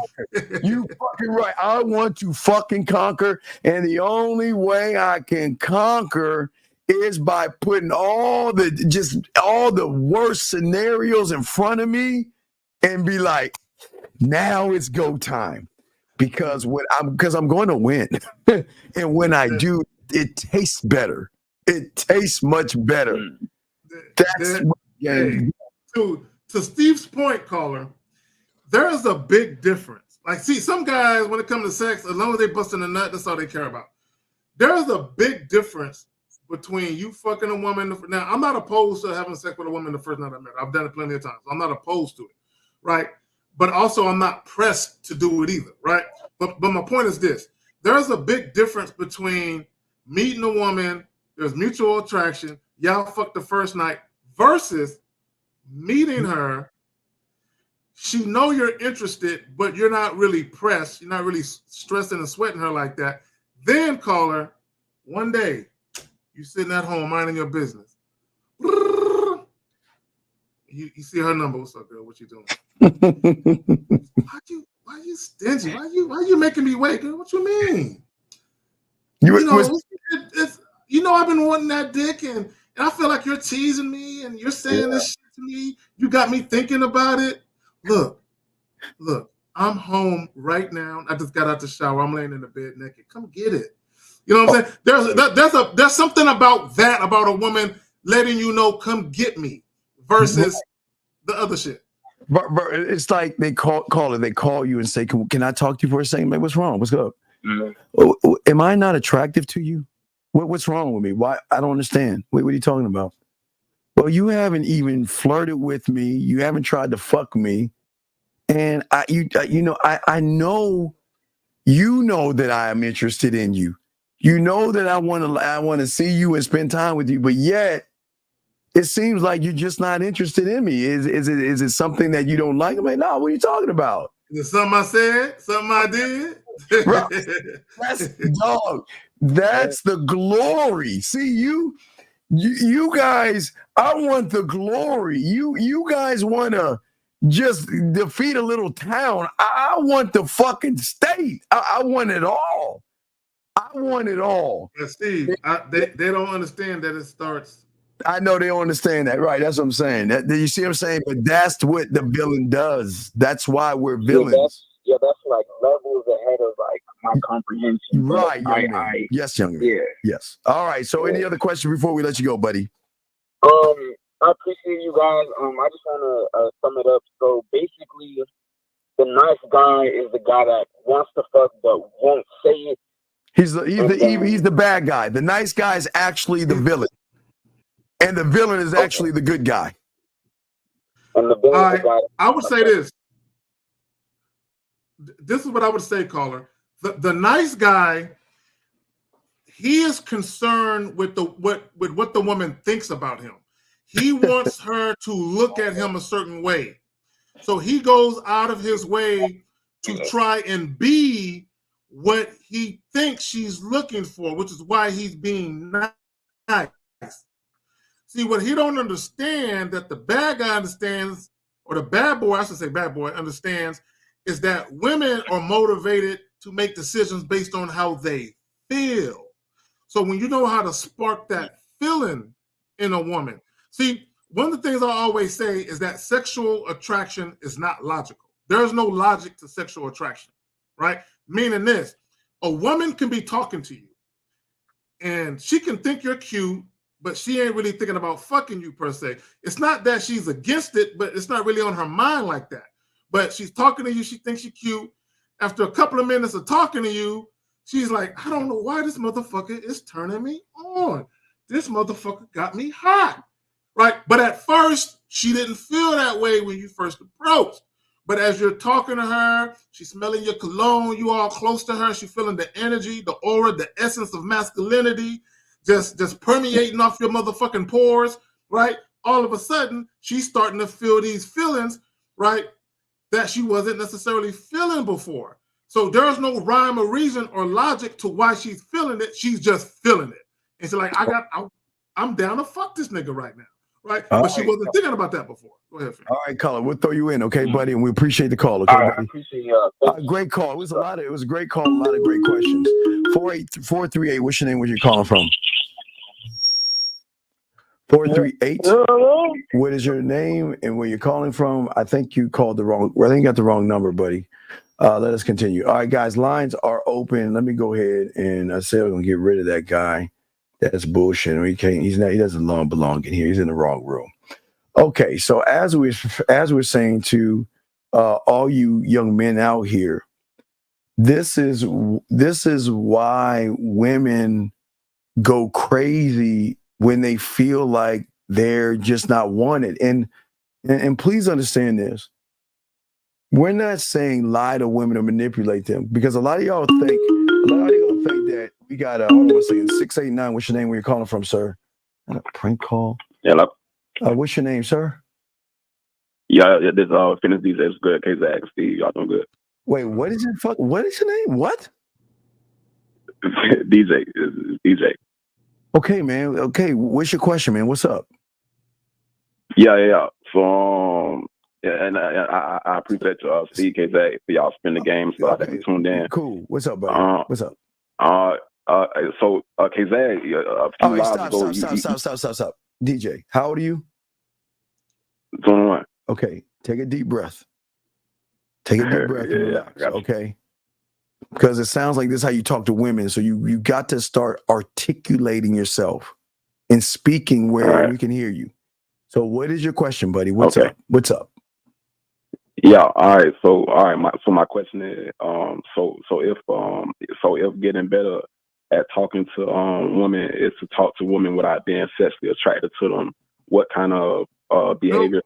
You fucking right. I want to fucking conquer, and the only way I can conquer is by putting all the worst scenarios in front of me and be like, now it's go time. Because I'm going to win. And when I do, it tastes better. It tastes much better. To Steve's point, caller, there is a big difference. Like, see, some guys, when it comes to sex, as long as they busting a nut, that's all they care about. There is a big difference between you fucking a woman. Now, I'm not opposed to having sex with a woman the first night I met her. I've done it plenty of times. I'm not opposed to it, right? But also, I'm not pressed to do it either, right? But my point is this. There's a big difference between meeting a woman, there's mutual attraction, y'all fuck the first night, versus meeting her, she know you're interested, but you're not really pressed. You're not really stressing and sweating her like that. Then call her one day. You sitting at home minding your business. You see her number. What's up, girl? What you doing? Why you stingy? Why you making me wait, girl? What you mean? I've been wanting that dick, and I feel like you're teasing me, and you're saying this shit to me. You got me thinking about it. Look, I'm home right now. I just got out the shower. I'm laying in the bed naked. Come get it. You know what I'm saying? There's something about that, about a woman letting you know, come get me, versus the other shit. But it's like they call it. They call you and say, "Can I talk to you for a second? Man, what's wrong? What's up? Am I not attractive to you? What's wrong with me? Why? I don't understand. What are you talking about? Well, you haven't even flirted with me. You haven't tried to fuck me, and I know, you know that I am interested in you. You know that I want to see you and spend time with you, but yet it seems like you're just not interested in me. Is it something that you don't like? I'm like, no. What are you talking about? Is it something I said? Something I did? Bro, that's the glory. See, you guys, I want the glory. You guys want to just defeat a little town. I want the fucking state. I want it all. I want it all. But Steve, they don't understand that it starts. I know they don't understand that, right? That's what I'm saying. You see what I'm saying? But that's what the villain does. That's why we're villains. That's like levels ahead of like my comprehension. Right, young man. Yes, young man. Yeah. Yes. All right. So any other questions before we let you go, buddy? I appreciate you guys. I just want to sum it up. So basically, the nice guy is the guy that wants to fuck but won't say it. He's the bad guy. The nice guy is actually the villain, and the villain is actually the good guy. And the villain is the guy. I would say this. This is what I would say, caller. The nice guy, he is concerned with what the woman thinks about him. He wants her to look at him a certain way. So he goes out of his way to try and be what he thinks she's looking for, which is why he's being nice. See, what he don't understand that the bad guy understands, or the bad boy, I should say bad boy, understands, is that women are motivated to make decisions based on how they feel. So when you know how to spark that feeling in a woman, see, one of the things I always say is that sexual attraction is not logical. There's no logic to sexual attraction, right? Meaning this, a woman can be talking to you and she can think you're cute, but she ain't really thinking about fucking you per se. It's not that she's against it, but it's not really on her mind like that. But she's talking to you, she thinks you're cute. After a couple of minutes of talking to you, she's like, I don't know why this motherfucker is turning me on. This motherfucker got me hot, right? But at first, she didn't feel that way when you first approached. But as you're talking to her, she's smelling your cologne, you all close to her, she's feeling the energy, the aura, the essence of masculinity, just permeating off your motherfucking pores, right? All of a sudden, she's starting to feel these feelings, right, that she wasn't necessarily feeling before. So there's no rhyme or reason or logic to why she's feeling it. She's just feeling it. And she's like, I'm down to fuck this nigga right now, right? But she wasn't thinking about that before. Go ahead, Finn. All right, caller, we'll throw you in, okay, buddy? And we appreciate the call, okay, All right, I buddy? appreciate you. Great call. It was a great call, a lot of great questions. 438, what's your name? Where you calling from? 438. What is your name and where you're calling from? I think you called the wrong. Well, I think you got the wrong number, buddy. Let us continue. All right, guys, lines are open. Let me go ahead and I said we're gonna get rid of that guy. That's bullshit. He can't. He doesn't belong in here. He's in the wrong room. Okay, so as we're saying to all you young men out here, this is why women go crazy when they feel like they're just not wanted. And please understand this. We're not saying lie to women or manipulate them, because a lot of y'all think that we got hold on a second, 689. What's your name? Where you're calling from, sir? A prank call? Hello. What's your name, sir? Yeah, this Fitness DJ is good. KZAG, Steve, y'all doing good. Wait, what is your name? What? DJ. Okay, man. Okay, what's your question, man? What's up? Yeah. So, and I appreciate you, Steve, KZAG, for y'all spin the game, so I can tune in. Cool. What's up, buddy? What's up? So, KZAG, a few lives ago, stop. DJ, how old are you? 21. Okay, take a deep breath. Take a deep breath and relax, okay? Because it sounds like this is how you talk to women. So you got to start articulating yourself and speaking where we can hear you. So what is your question, buddy? What's up? What's up? Yeah, all right. My question is, so if getting better at talking to women is to talk to women without being sexually attracted to them, what kind of behavior?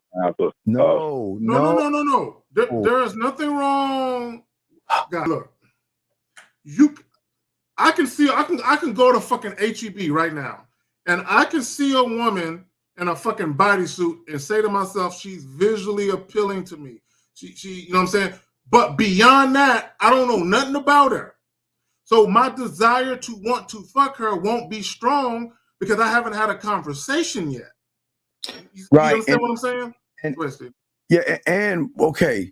No. There is nothing wrong. God, look, I can go to fucking HEB right now, and I can see a woman in a fucking bodysuit and say to myself, she's visually appealing to me. She, you know what I'm saying? But beyond that, I don't know nothing about her. So my desire to want to fuck her won't be strong because I haven't had a conversation yet. You understand what I'm saying? And okay,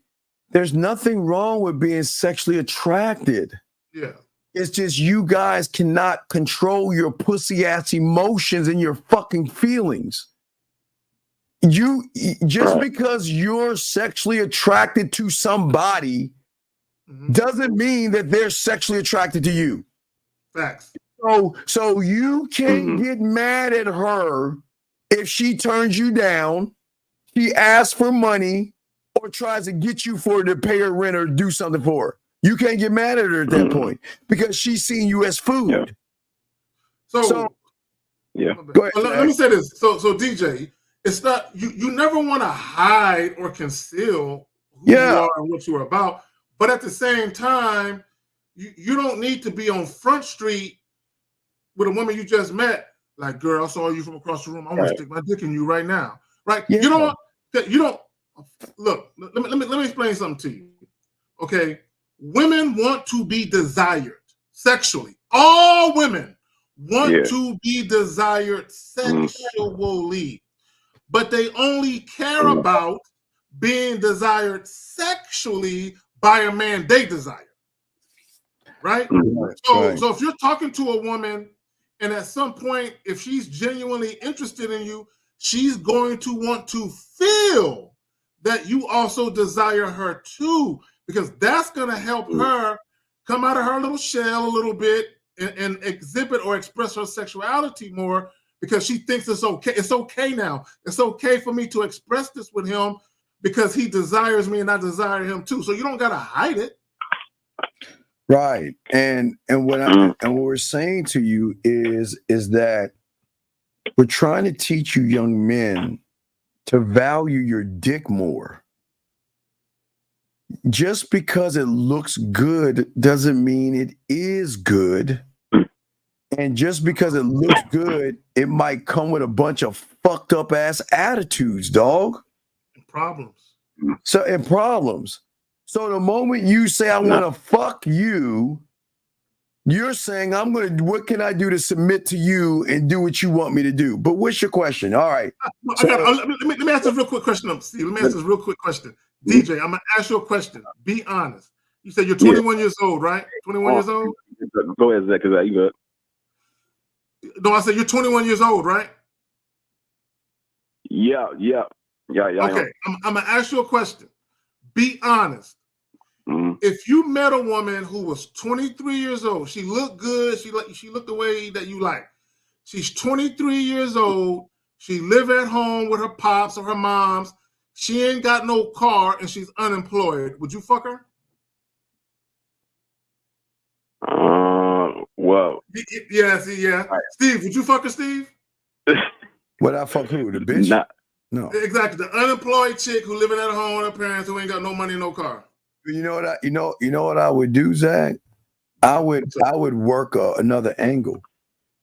there's nothing wrong with being sexually attracted. Yeah. It's just you guys cannot control your pussy ass emotions and your fucking feelings. Because you're sexually attracted to somebody doesn't mean that they're sexually attracted to you. Facts. So you can't get mad at her if she turns you down, she asks for money, or tries to get you to pay her rent or do something for her. You can't get mad at her at that point because she's seeing you as food. Yeah. So go ahead. Let me say this. So DJ, it's not you never want to hide or conceal who you are and what you're about, but at the same time, you don't need to be on Front Street with a woman you just met Like, girl, I saw you from across the room. I want Right. to stick my dick in you right now. Right? Yeah. You don't look. Let me explain something to you. Okay, women want to be desired sexually. All women want to be desired sexually, but they only care about being desired sexually by a man they desire. Right? So if you're talking to a woman and at some point, if she's genuinely interested in you, she's going to want to feel that you also desire her too, because that's going to help her come out of her little shell a little bit and exhibit or express her sexuality more, because she thinks it's okay. It's okay now. It's okay for me to express this with him because he desires me and I desire him too. So you don't got to hide it. Right. And what we're saying to you is that we're trying to teach you young men to value your dick more. Just because it looks good doesn't mean it is good. And just because it looks good, it might come with a bunch of fucked up ass attitudes, dog. Problems. So the moment you say I want to fuck you, you're saying what can I do to submit to you and do what you want me to do? But what's your question? All right. Let me ask this real quick question, Steve. Let me ask this real quick question. DJ, I'm gonna ask you a question. Be honest. You said you're 21 years old, right? 21 years old? Go ahead, Zach, because you good. No, I said you're 21 years old, right? Yeah. Okay, I'm gonna ask you a question. Be honest. If you met a woman who was 23 years old, she looked good, she looked the way that you like. She's 23 years old, she live at home with her pops or her moms, she ain't got no car, and she's unemployed. Would you fuck her? Well. Yeah. Right. Steve, would you fuck her, Steve? Would I fuck who? The bitch? No. Exactly. The unemployed chick who living at home with her parents who ain't got no money, no car. You know what I would do, Zach? I would work another angle.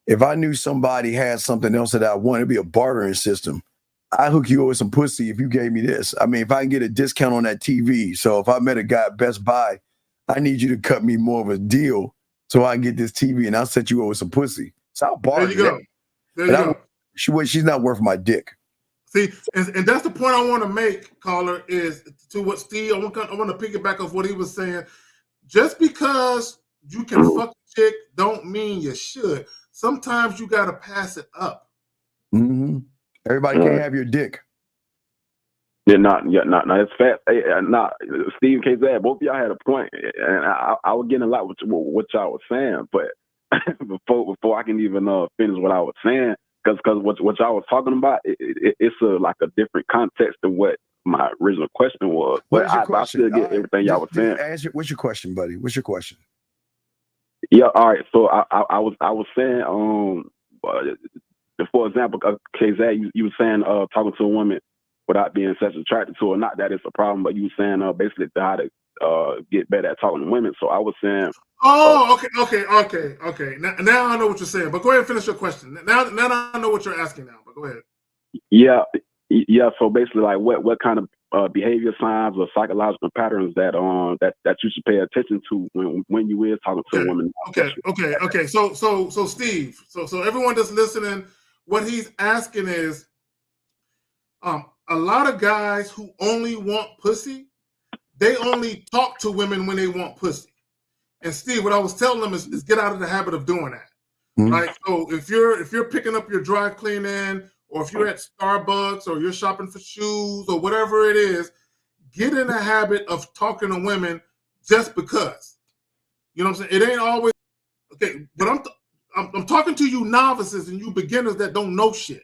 If I knew somebody had something else that I want, it'd be a bartering system. I hook you up with some pussy if you gave me this. I mean, if I can get a discount on that TV. So if I met a guy at Best Buy, I need you to cut me more of a deal so I can get this TV and I'll set you up with some pussy. So I'll barter. There you go. There you go. She's not worth my dick. See, and that's the point I want to make, caller, is to what Steve, I want to piggyback off what he was saying. Just because you can fuck a chick don't mean you should. Sometimes you got to pass it up. Mm-hmm. Everybody can't have your dick. Not. It's fat. Steve K. Zad, both of y'all had a point, and I was getting a lot with what y'all was saying, but before I can even finish what I was saying, because what y'all was talking about, it's like a different context than what my original question was. But I still get everything y'all was saying. What's your question, buddy? What's your question? Yeah, all right. So I was saying, for example, KZ, you were saying talking to a woman without being sexually attracted to her. Not that it's a problem, but you were saying basically how to get better at talking to women. So I was saying. Oh, okay. Now I know what you're saying. But go ahead and finish your question. Now I know what you're asking now. But go ahead. Yeah. So basically, like what kind of behavior signs or psychological patterns that you should pay attention to when you is talking to a woman. Okay. So Steve, so everyone that's listening, what he's asking is, a lot of guys who only want pussy, they only talk to women when they want pussy. And Steve, what I was telling them is get out of the habit of doing that. Mm-hmm. Right. So if you're picking up your dry cleaning, or if you're at Starbucks, or you're shopping for shoes, or whatever it is, get in the habit of talking to women just because. You know what I'm saying? It ain't always okay. But I'm talking to you novices and you beginners that don't know shit.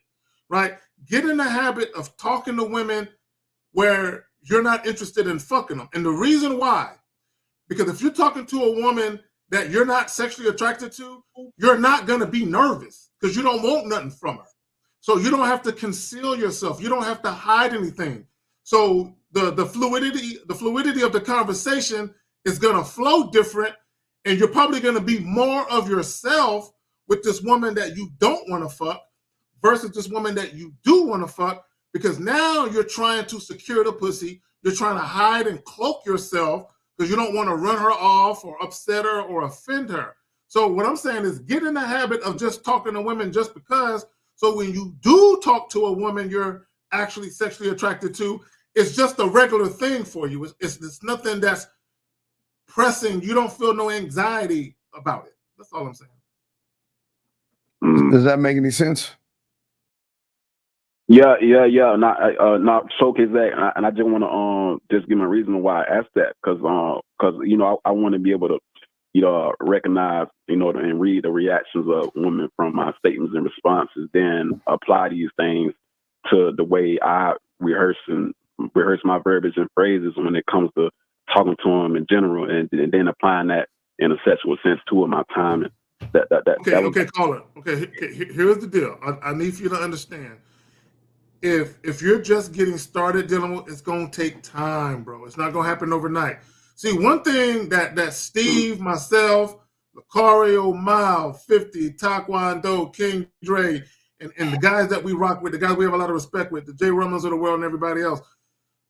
Right? Get in the habit of talking to women where you're not interested in fucking them. And the reason why, because if you're talking to a woman that you're not sexually attracted to, you're not going to be nervous because you don't want nothing from her. So you don't have to conceal yourself. You don't have to hide anything. So the fluidity of the conversation is going to flow different, and you're probably going to be more of yourself with this woman that you don't want to fuck versus this woman that you do want to fuck, because now you're trying to secure the pussy. You're trying to hide and cloak yourself because you don't want to run her off or upset her or offend her. So what I'm saying is get in the habit of just talking to women just because. So when you do talk to a woman you're actually sexually attracted to, it's just a regular thing for you. It's nothing that's pressing. You don't feel no anxiety about it. That's all I'm saying. Does that make any sense? Yeah. Not so exact, and I just want to just give my reason why I asked that, because I want to be able to recognize and read the reactions of women from my statements and responses, then apply these things to the way I rehearse my verbiage and phrases when it comes to talking to them in general, and then applying that in a sexual sense to my time. Okay, caller. Okay, here's the deal. I need for you to understand. If you're just getting started dealing with, it's gonna take time, bro. It's not gonna happen overnight. See, one thing that Steve, myself, Lucario, Mile, 50, Taekwondo, King Dre, and the guys that we rock with, the guys we have a lot of respect with, the J. Rumbles of the world and everybody else.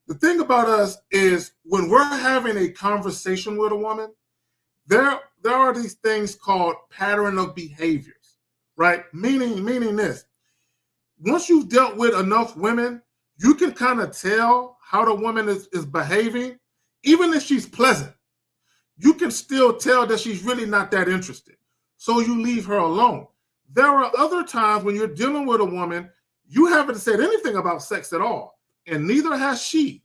The thing about us is when we're having a conversation with a woman, there are these things called pattern of behaviors, right? Meaning this. Once you've dealt with enough women, you can kind of tell how the woman is behaving. Even if she's pleasant, you can still tell that she's really not that interested. So you leave her alone. There are other times when you're dealing with a woman, you haven't said anything about sex at all, and neither has she.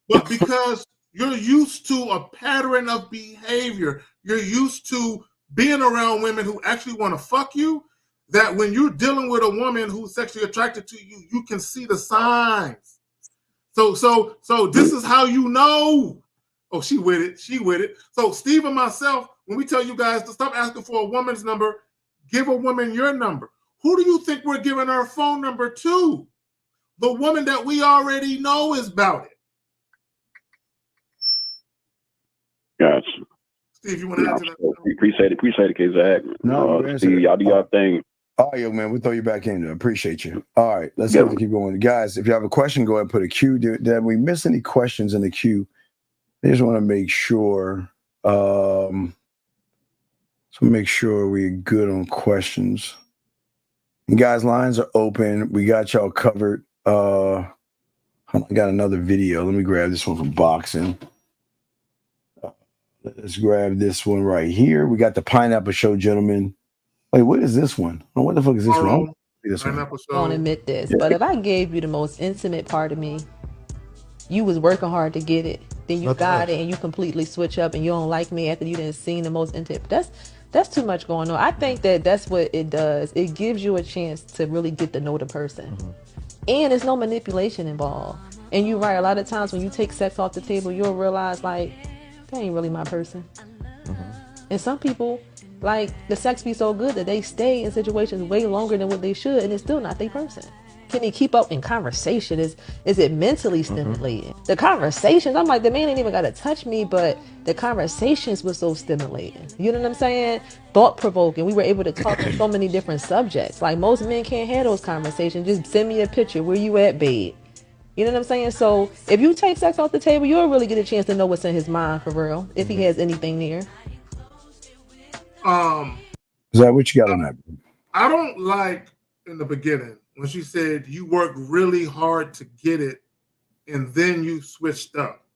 But because you're used to a pattern of behavior, you're used to being around women who actually want to fuck you, that when you're dealing with a woman who's sexually attracted to you, you can see the signs. So this is how you know. Oh, she with it. So Steve and myself, when we tell you guys to stop asking for a woman's number, give a woman your number. Who do you think we're giving our phone number to? The woman that we already know is about it. Gotcha. Steve, you want to answer that? Appreciate it, Kazak. No, Steve, y'all do y'all thing. Oh, yo, man, we'll throw you back in there. Appreciate you. All right, let's go keep going. Guys, if you have a question, go ahead and put a queue. Did we miss any questions in the queue? I just want to make sure. We're good on questions. And guys, lines are open. We got y'all covered. I got another video. Let me grab this one from boxing. Let's grab this one right here. We got the Pineapple Show, gentlemen. Wait, what is this one? Oh, what the fuck is this one? I won't admit this, but if I gave you the most intimate part of me, you was working hard to get it, then you got it, and you completely switch up, and you don't like me after you didn't see the most intimate. That's too much going on. I think that's what it does. It gives you a chance to really get to know the person, and there's no manipulation involved. And you're right. A lot of times when you take sex off the table, you'll realize like, that ain't really my person. And some people, like, the sex be so good that they stay in situations way longer than what they should, and it's still not their person. Can he keep up in conversation? Is it mentally stimulating? The conversations, I'm like, the man ain't even got to touch me, but the conversations were so stimulating. You know what I'm saying? Thought-provoking. We were able to talk on so many different subjects. Like, most men can't have those conversations. Just send me a picture. Where you at, babe? You know what I'm saying? So if you take sex off the table, you'll really get a chance to know what's in his mind for real, if he has anything there. Is that what you got on that? I don't like in the beginning when she said you worked really hard to get it and then you switched up.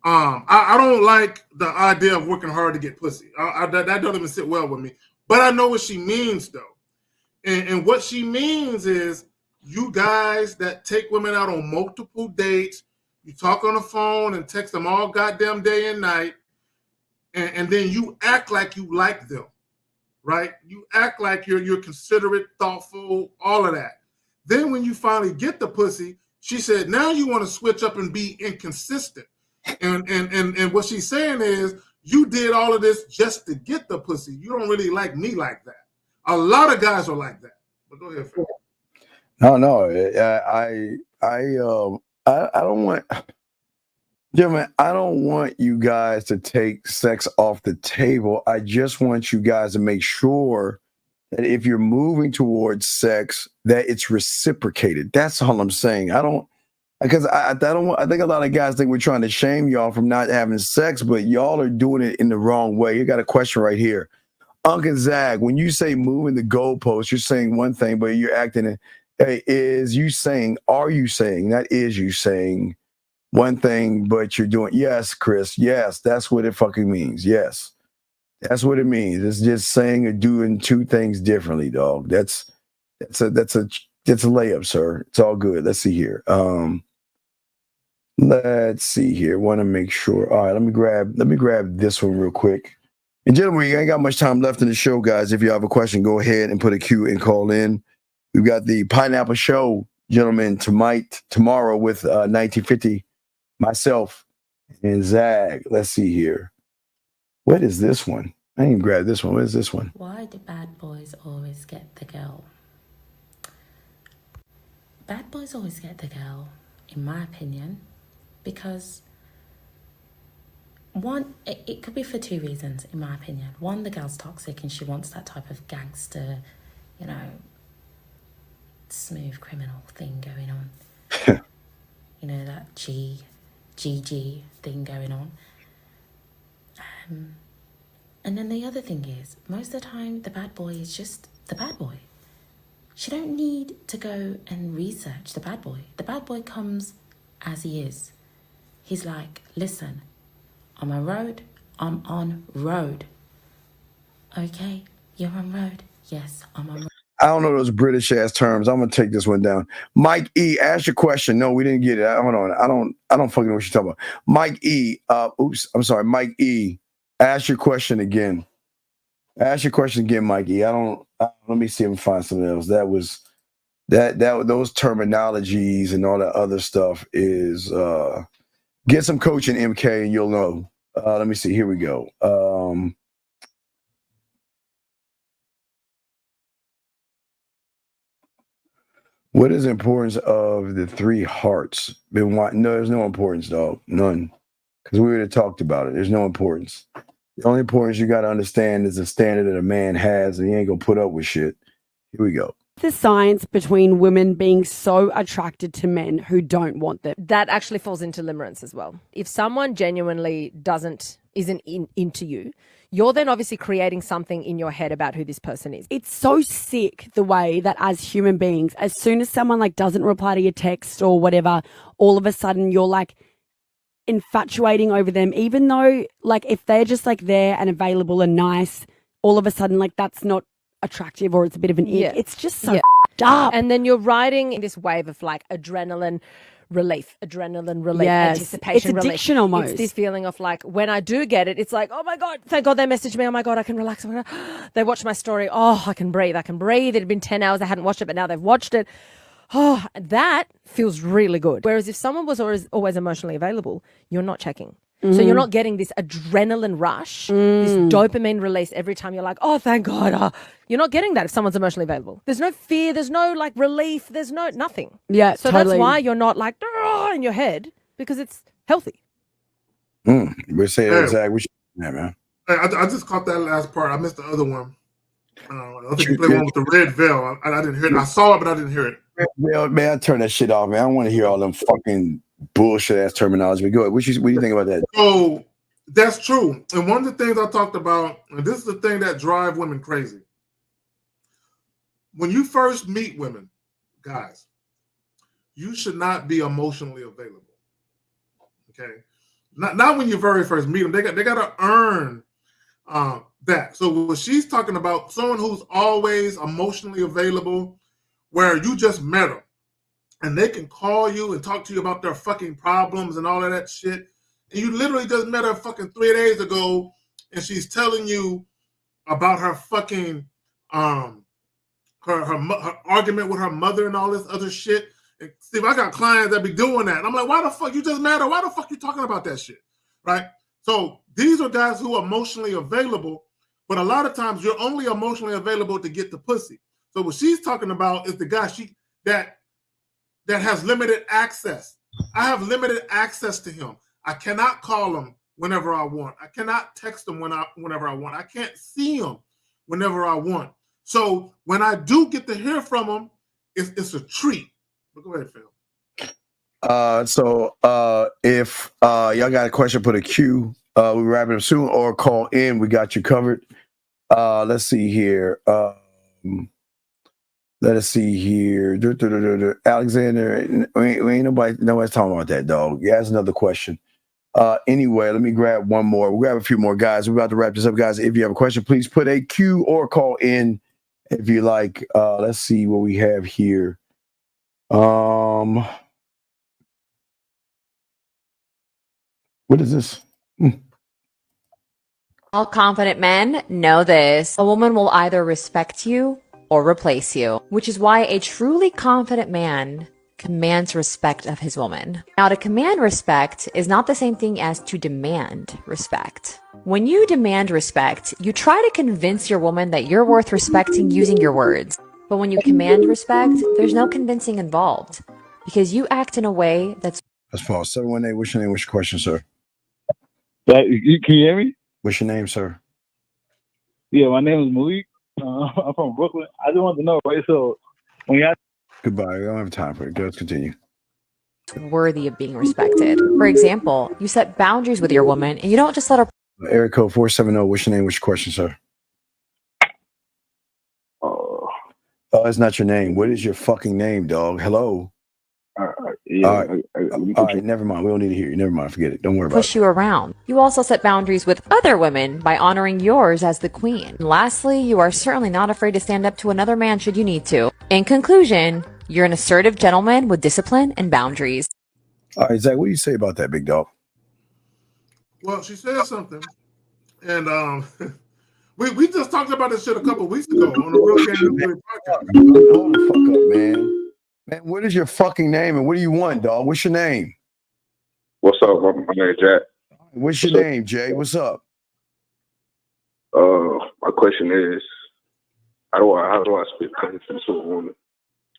I don't like the idea of working hard to get pussy. That doesn't even sit well with me. But I know what she means though. And what she means is you guys that take women out on multiple dates, you talk on the phone and text them all goddamn day and night, and then you act like you like them, right? You act like you're considerate, thoughtful, all of that. Then when you finally get the pussy, she said, now you want to switch up and be inconsistent. And what she's saying is you did all of this just to get the pussy. You don't really like me like that. A lot of guys are like that. But go ahead, Phil. No. I don't want, gentlemen, I don't want you guys to take sex off the table. I just want you guys to make sure that if you're moving towards sex, that it's reciprocated. That's all I'm saying. I think a lot of guys think we're trying to shame y'all from not having sex, but y'all are doing it in the wrong way. You got a question right here. Uncle Zag, when you say moving the goalposts, you're saying one thing, but you're acting it. Are you saying one thing, but you're doing, yes, Chris, yes, that's what it fucking means. Yes, that's what it means. It's just saying or doing two things differently, dog. That's a layup, sir. It's all good. Let's see here. Let's see here. Want to make sure. All right, let me grab this one real quick. And gentlemen, we ain't got much time left in the show, guys. If you have a question, go ahead and put a Q and call in. We've got the Pineapple Show, gentlemen, tomorrow with 1950, myself, and Zag. Let's see here. What is this one? I didn't even grab this one. What is this one? Why do bad boys always get the girl? Bad boys always get the girl, in my opinion, because one, it could be for two reasons, in my opinion. One, the girl's toxic and she wants that type of gangster, smooth criminal thing going on. That GG thing going on. And then the other thing is, most of the time, the bad boy is just the bad boy. She don't need to go and research the bad boy. The bad boy comes as he is. He's like, listen, I'm on road. I'm on road. Okay, you're on road. Yes, I'm on road. I don't know those British ass terms. I'm gonna take this one down. Mike E, ask your question. No, we didn't get it. Hold on. I don't fucking know what you're talking about. Mike E. I'm sorry. Mike E. Ask your question again. Ask your question again, Mike E. Let me see if I can find something else. That was those terminologies and all that other stuff is get some coaching, MK, and you'll know. Let me see. Here we go. What is the importance of the three hearts? No, there's no importance, dog. None. Because we already talked about it. There's no importance. The only importance you got to understand is the standard that a man has, and he ain't going to put up with shit. Here we go. The science between women being so attracted to men who don't want them. That actually falls into limerence as well. If someone genuinely isn't into you, you're then obviously creating something in your head about who this person is. It's so sick the way that as human beings, as soon as someone doesn't reply to your text or whatever, all of a sudden you're infatuating over them, even though if they're just there and available and nice, all of a sudden that's not attractive or it's a bit of an ick. It's just so f***ed up. And then you're riding this wave of adrenaline relief, yes. anticipation relief. It's addiction almost. It's this feeling of when I do get it, it's oh my God, thank God they messaged me. Oh my God, I can relax. They watched my story. Oh, I can breathe. It had been 10 hours. I hadn't watched it, but now they've watched it. Oh, that feels really good. Whereas if someone was always emotionally available, you're not checking. So you're not getting this adrenaline rush, this dopamine release every time you're oh, thank God. You're not getting that if someone's emotionally available. There's no fear. There's no relief. There's nothing. Yeah, so totally. That's why you're not in your head, because it's healthy. We're saying Zach, man. I just caught that last part. I missed the other one. I think you played one with the red veil. I didn't hear it. I saw it, but I didn't hear it. Man, I turn that shit off, man. I don't want to hear all them fucking bullshit ass terminology. But go ahead. What do you think about that? So that's true. And one of the things I talked about, and this is the thing that drives women crazy. When you first meet women, guys, you should not be emotionally available. Okay, not when you very first meet them. They got to earn that. So what she's talking about, someone who's always emotionally available, where you just met them. And they can call you and talk to you about their fucking problems and all of that shit. And you literally just met her fucking 3 days ago, and she's telling you about her fucking her argument with her mother and all this other shit. And Steve, I got clients that be doing that. And I'm like, why the fuck you just met her? Why the fuck you talking about that shit? Right? So these are guys who are emotionally available, but a lot of times you're only emotionally available to get the pussy. So what she's talking about is the guy that has limited access. I have limited access to him. I cannot call him whenever I want. I cannot text him whenever I want. I can't see him whenever I want. So when I do get to hear from them, it's a treat. But go ahead, Phil. If y'all got a question, put a Q. We wrap it up soon, or call in. We got you covered. Let's see here. Let us see here. Alexander, ain't nobody's talking about that, dog. Yeah, that's another question. Anyway, let me grab one more. We'll grab a few more, guys. We're about to wrap this up, guys. If you have a question, please put a Q or call in if you like. Let's see what we have here. What is this? All confident men know this. A woman will either respect you or replace you, which is why a truly confident man commands respect of his woman. Now, to command respect is not the same thing as to demand respect. When you demand respect, you try to convince your woman that you're worth respecting using your words. But when you command respect, there's no convincing involved because you act in a way that's... That's false. 718, what's your name? What's your question, sir? Can you hear me? What's your name, sir? Yeah, my name is Malik. I'm from Brooklyn. I just wanted to know, right? So, when you Goodbye. We don't have time for it. Let's continue. worthy of being respected. For example, you set boundaries with your woman and you don't just let her... Area code 470. What's your name? What's your question, sir? That's not your name. What is your fucking name, dog? Hello? All right, never mind. We don't need to hear you. Never mind. Forget it. Don't worry about push you around. You also set boundaries with other women by honoring yours as the queen. And lastly, you are certainly not afraid to stand up to another man should you need to. In conclusion, you're an assertive gentleman with discipline and boundaries. All right, Zach, what do you say about that, big dog? Well, she said something, and we just talked about this shit a couple weeks ago on the Real Game Theory podcast. Hold the fuck up, man. Man, what is your fucking name and what do you want, dog? What's your name? What's up? My name is Jack. What's your name, Jay? What's up? My question is, how do I spit confidence to a woman?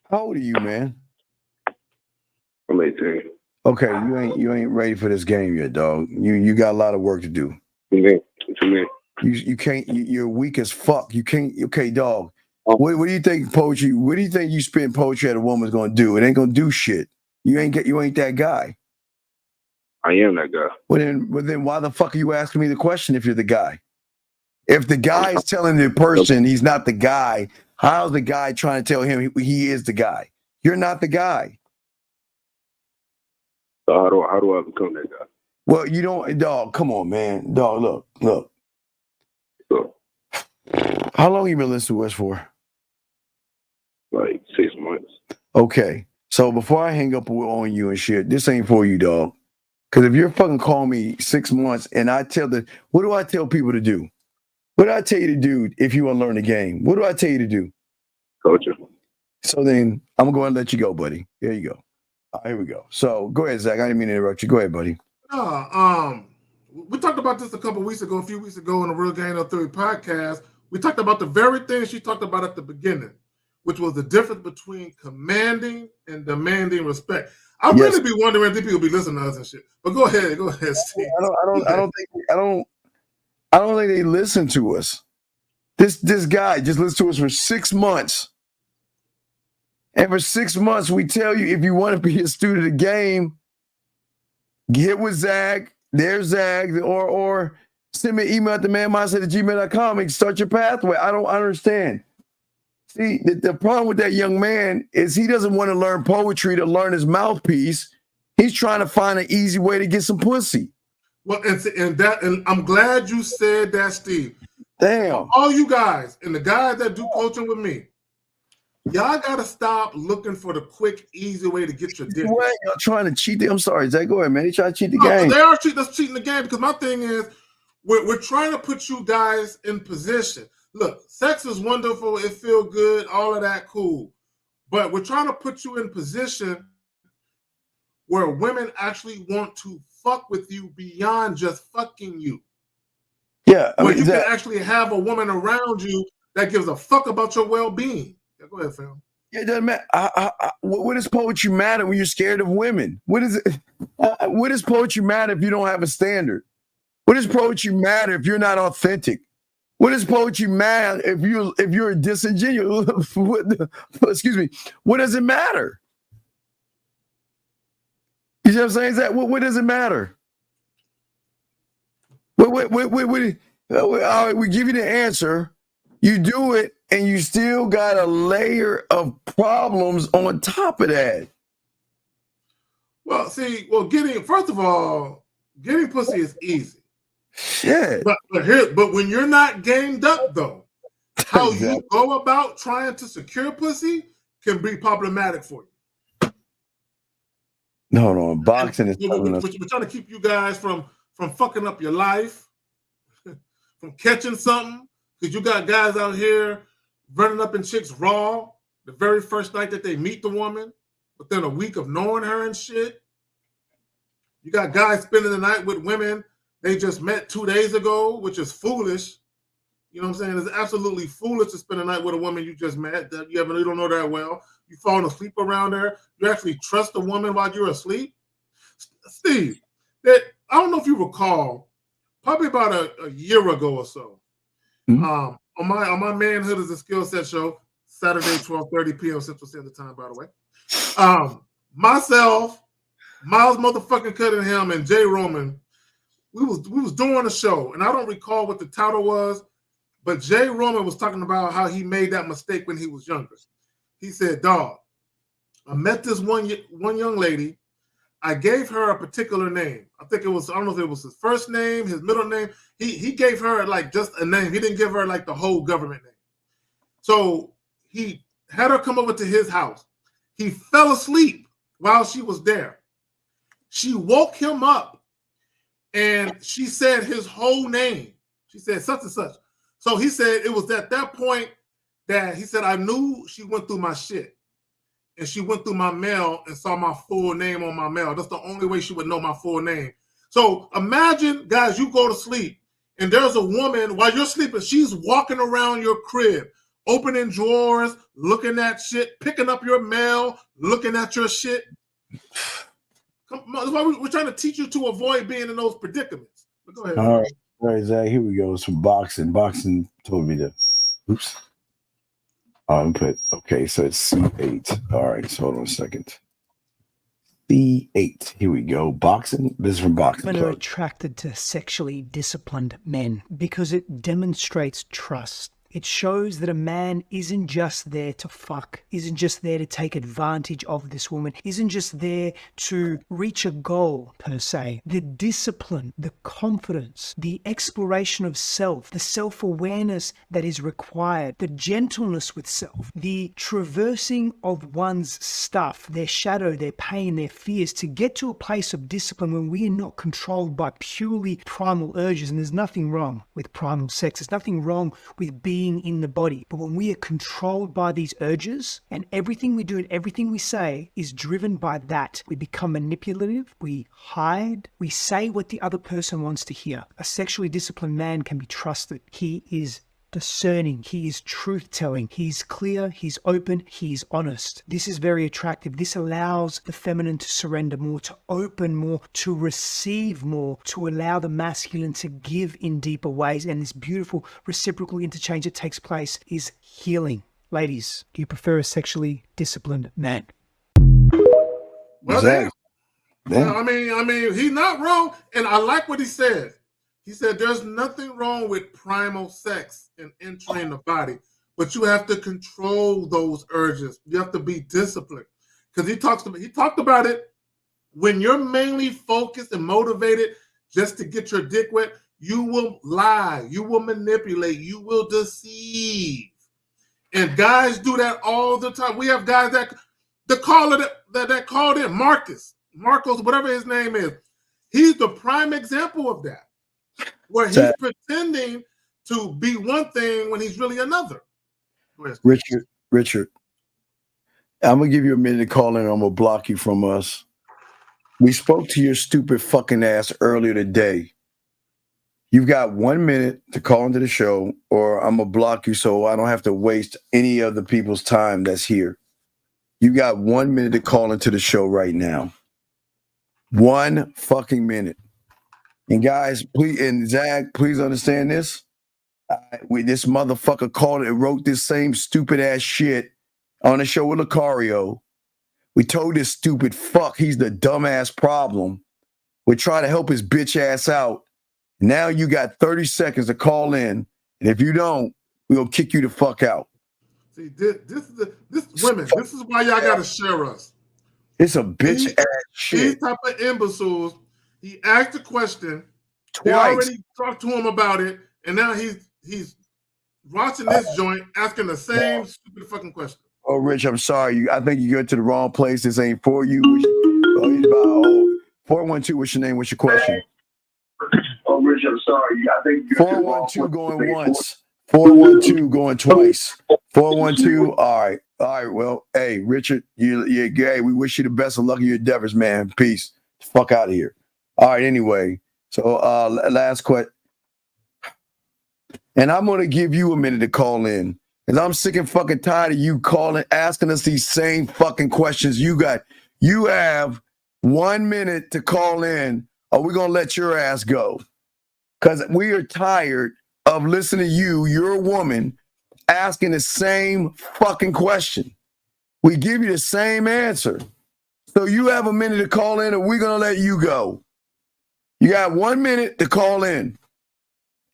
How old are you, man? I'm 18. Okay, you ain't ready for this game yet, dog. You got a lot of work to do. What you mean? You can't. You're weak as fuck. You can't. Okay, dog. What do you think poetry? What do you think you spitting poetry at a woman's gonna do? It ain't gonna do shit. You ain't that guy. I am that guy. Well then why the fuck are you asking me the question if you're the guy? If the guy is telling the person he's not the guy, how's the guy trying to tell him he is the guy? You're not the guy. So how do I become that guy? Well, you don't, dog. Come on, man, dog. Look. How long you been listening to us for? Like 6 months. Okay, so before I hang up on you and shit, this ain't for you, dog. Because if you're fucking calling me 6 months and what do I tell people to do? What do I tell you to do if you want to learn the game? What do I tell you to do? Coach you. So then I'm going to go ahead and let you go, buddy. There you go. Here we go. So go ahead, Zach. I didn't mean to interrupt you. Go ahead, buddy. We talked about this a few weeks ago on the Real Game Theory podcast. We talked about the very thing she talked about at the beginning, which was the difference between commanding and demanding respect. I really be wondering if people be listening to us and shit. But go ahead, Steve. I don't think they listen to us. This guy just listened to us for 6 months. And for 6 months, we tell you, if you want to be a student of the game, get with Zach. There's Zach. Or send me an email at themanmindset@gmail.com and start your pathway. I don't understand. See, the problem with that young man is he doesn't want to learn poetry to learn his mouthpiece. He's trying to find an easy way to get some pussy. Well, and I'm glad you said that, Steve. Damn. All you guys and the guys that do coaching with me, y'all gotta stop looking for the quick, easy way to get your dick. What? Y'all trying to cheat? I'm sorry, Zach. Go ahead, man. They trying to cheat the game. They are cheating the game because my thing is, we're trying to put you guys in position. Look, sex is wonderful. It feels good. All of that, cool. But we're trying to put you in position where women actually want to fuck with you beyond just fucking you. Yeah, where you can actually have a woman around you that gives a fuck about your well-being. Yeah, go ahead, fam. Yeah, it doesn't matter. What does poetry matter when you're scared of women? What does poetry matter if you don't have a standard? What does poetry matter if you're not authentic? What is poetry matter if you're disingenuous? Excuse me. What does it matter? You see what I'm saying? Zach? What does it matter? All right, we give you the answer. You do it, and you still got a layer of problems on top of that. Well, see, first of all, getting pussy is easy. Shit. But when you're not gamed up though, how you go about trying to secure pussy can be problematic for you. No, boxing is we're trying to keep you guys from fucking up your life, from catching something, because you got guys out here running up in chicks raw the very first night that they meet the woman, within a week of knowing her and shit. You got guys spending the night with women they just met 2 days ago, which is foolish. You know what I'm saying? It's absolutely foolish to spend a night with a woman you just met that you don't know that well. You falling asleep around her. You actually trust a woman while you're asleep. Steve, I don't know if you recall, probably about a year ago or so, on my Manhood is a Skill Set show, Saturday, 12:30 p.m. Central Standard Time, by the way. Myself, Miles motherfucking Cunningham, and Jay Roman, we was doing a show, and I don't recall what the title was, but Jay Roman was talking about how he made that mistake when he was younger. He said, "Dog, I met this one young lady. I gave her a particular name. I don't know if it was his first name, his middle name. He gave her like just a name. He didn't give her like the whole government name. So he had her come over to his house. He fell asleep while she was there. She woke him up and she said his whole name. She said such and such. So he said it was at that point that he said, I knew she went through my shit. And she went through my mail and saw my full name on my mail. That's the only way she would know my full name. So imagine, guys, you go to sleep and there's a woman while you're sleeping, she's walking around your crib, opening drawers, looking at shit, picking up your mail, looking at your shit. That's why we're trying to teach you to avoid being in those predicaments. But go ahead. All right, Zach, here we go. It's from boxing. Boxing told me to, oops. Okay, so it's C8. All right, so hold on a second. C8. Here we go. Boxing. This is from Boxing. Women are attracted to sexually disciplined men because it demonstrates trust. It shows that a man isn't just there to fuck, isn't just there to take advantage of this woman, isn't just there to reach a goal per se. The discipline, the confidence, the exploration of self, the self-awareness that is required, the gentleness with self, the traversing of one's stuff, their shadow, their pain, their fears, to get to a place of discipline when we are not controlled by purely primal urges. And there's nothing wrong with primal sex. There's nothing wrong with being in the body. But when we are controlled by these urges and everything we do and everything we say is driven by that, we become manipulative, we hide, we say what the other person wants to hear. A sexually disciplined man can be trusted. He is discerning, he is truth-telling, he's clear, he's open, he's honest. This is very attractive. This allows the feminine to surrender more, to open more, to receive more, to allow the masculine to give in deeper ways. And this beautiful reciprocal interchange that takes place is healing. Ladies, do you prefer a sexually disciplined man? Well, damn. I mean, he's not wrong, and I like what he said. He said there's nothing wrong with primal sex and entering the body, but you have to control those urges. You have to be disciplined. Because he talked about it when you're mainly focused and motivated just to get your dick wet, you will lie, you will manipulate, you will deceive. And guys do that all the time. We have guys that called in Marcos, whatever his name is. He's the prime example of that. Where he's pretending to be one thing when he's really another. Richard, I'm going to give you a minute to call in. I'm going to block you from us. We spoke to your stupid fucking ass earlier today. You've got 1 minute to call into the show, or I'm going to block you so I don't have to waste any of the people's time that's here. You got 1 minute to call into the show right now. 1 fucking minute. And guys, please, and Zach, please understand this. This motherfucker called and wrote this same stupid ass shit on the show with Lucario. We told this stupid fuck he's the dumbass problem. We try to help his bitch ass out. Now you got 30 seconds to call in, and if you don't, we'll kick you the fuck out. See, this women. This is why y'all gotta share us. It's a bitch ass shit. These type of imbeciles. He asked a question. Twice. They already talked to him about it, and now he's watching this joint asking the same stupid fucking question. Oh, Rich, I'm sorry. I think you go to the wrong place. This ain't for you. 412, what's your name? What's your question? Oh, Rich, I'm sorry. I think you 412 going once. 412 going twice. 412. All right. Well, hey, Richard, you're gay. We wish you the best of luck in your endeavors, man. Peace. Fuck out of here. All right. Anyway, so last question. And I'm going to give you a minute to call in. Because I'm sick and fucking tired of you calling, asking us these same fucking questions. You have 1 minute to call in, or we're going to let your ass go. Because we are tired of listening to you're a woman, asking the same fucking question. We give you the same answer. So you have a minute to call in, or we're going to let you go. You got 1 minute to call in.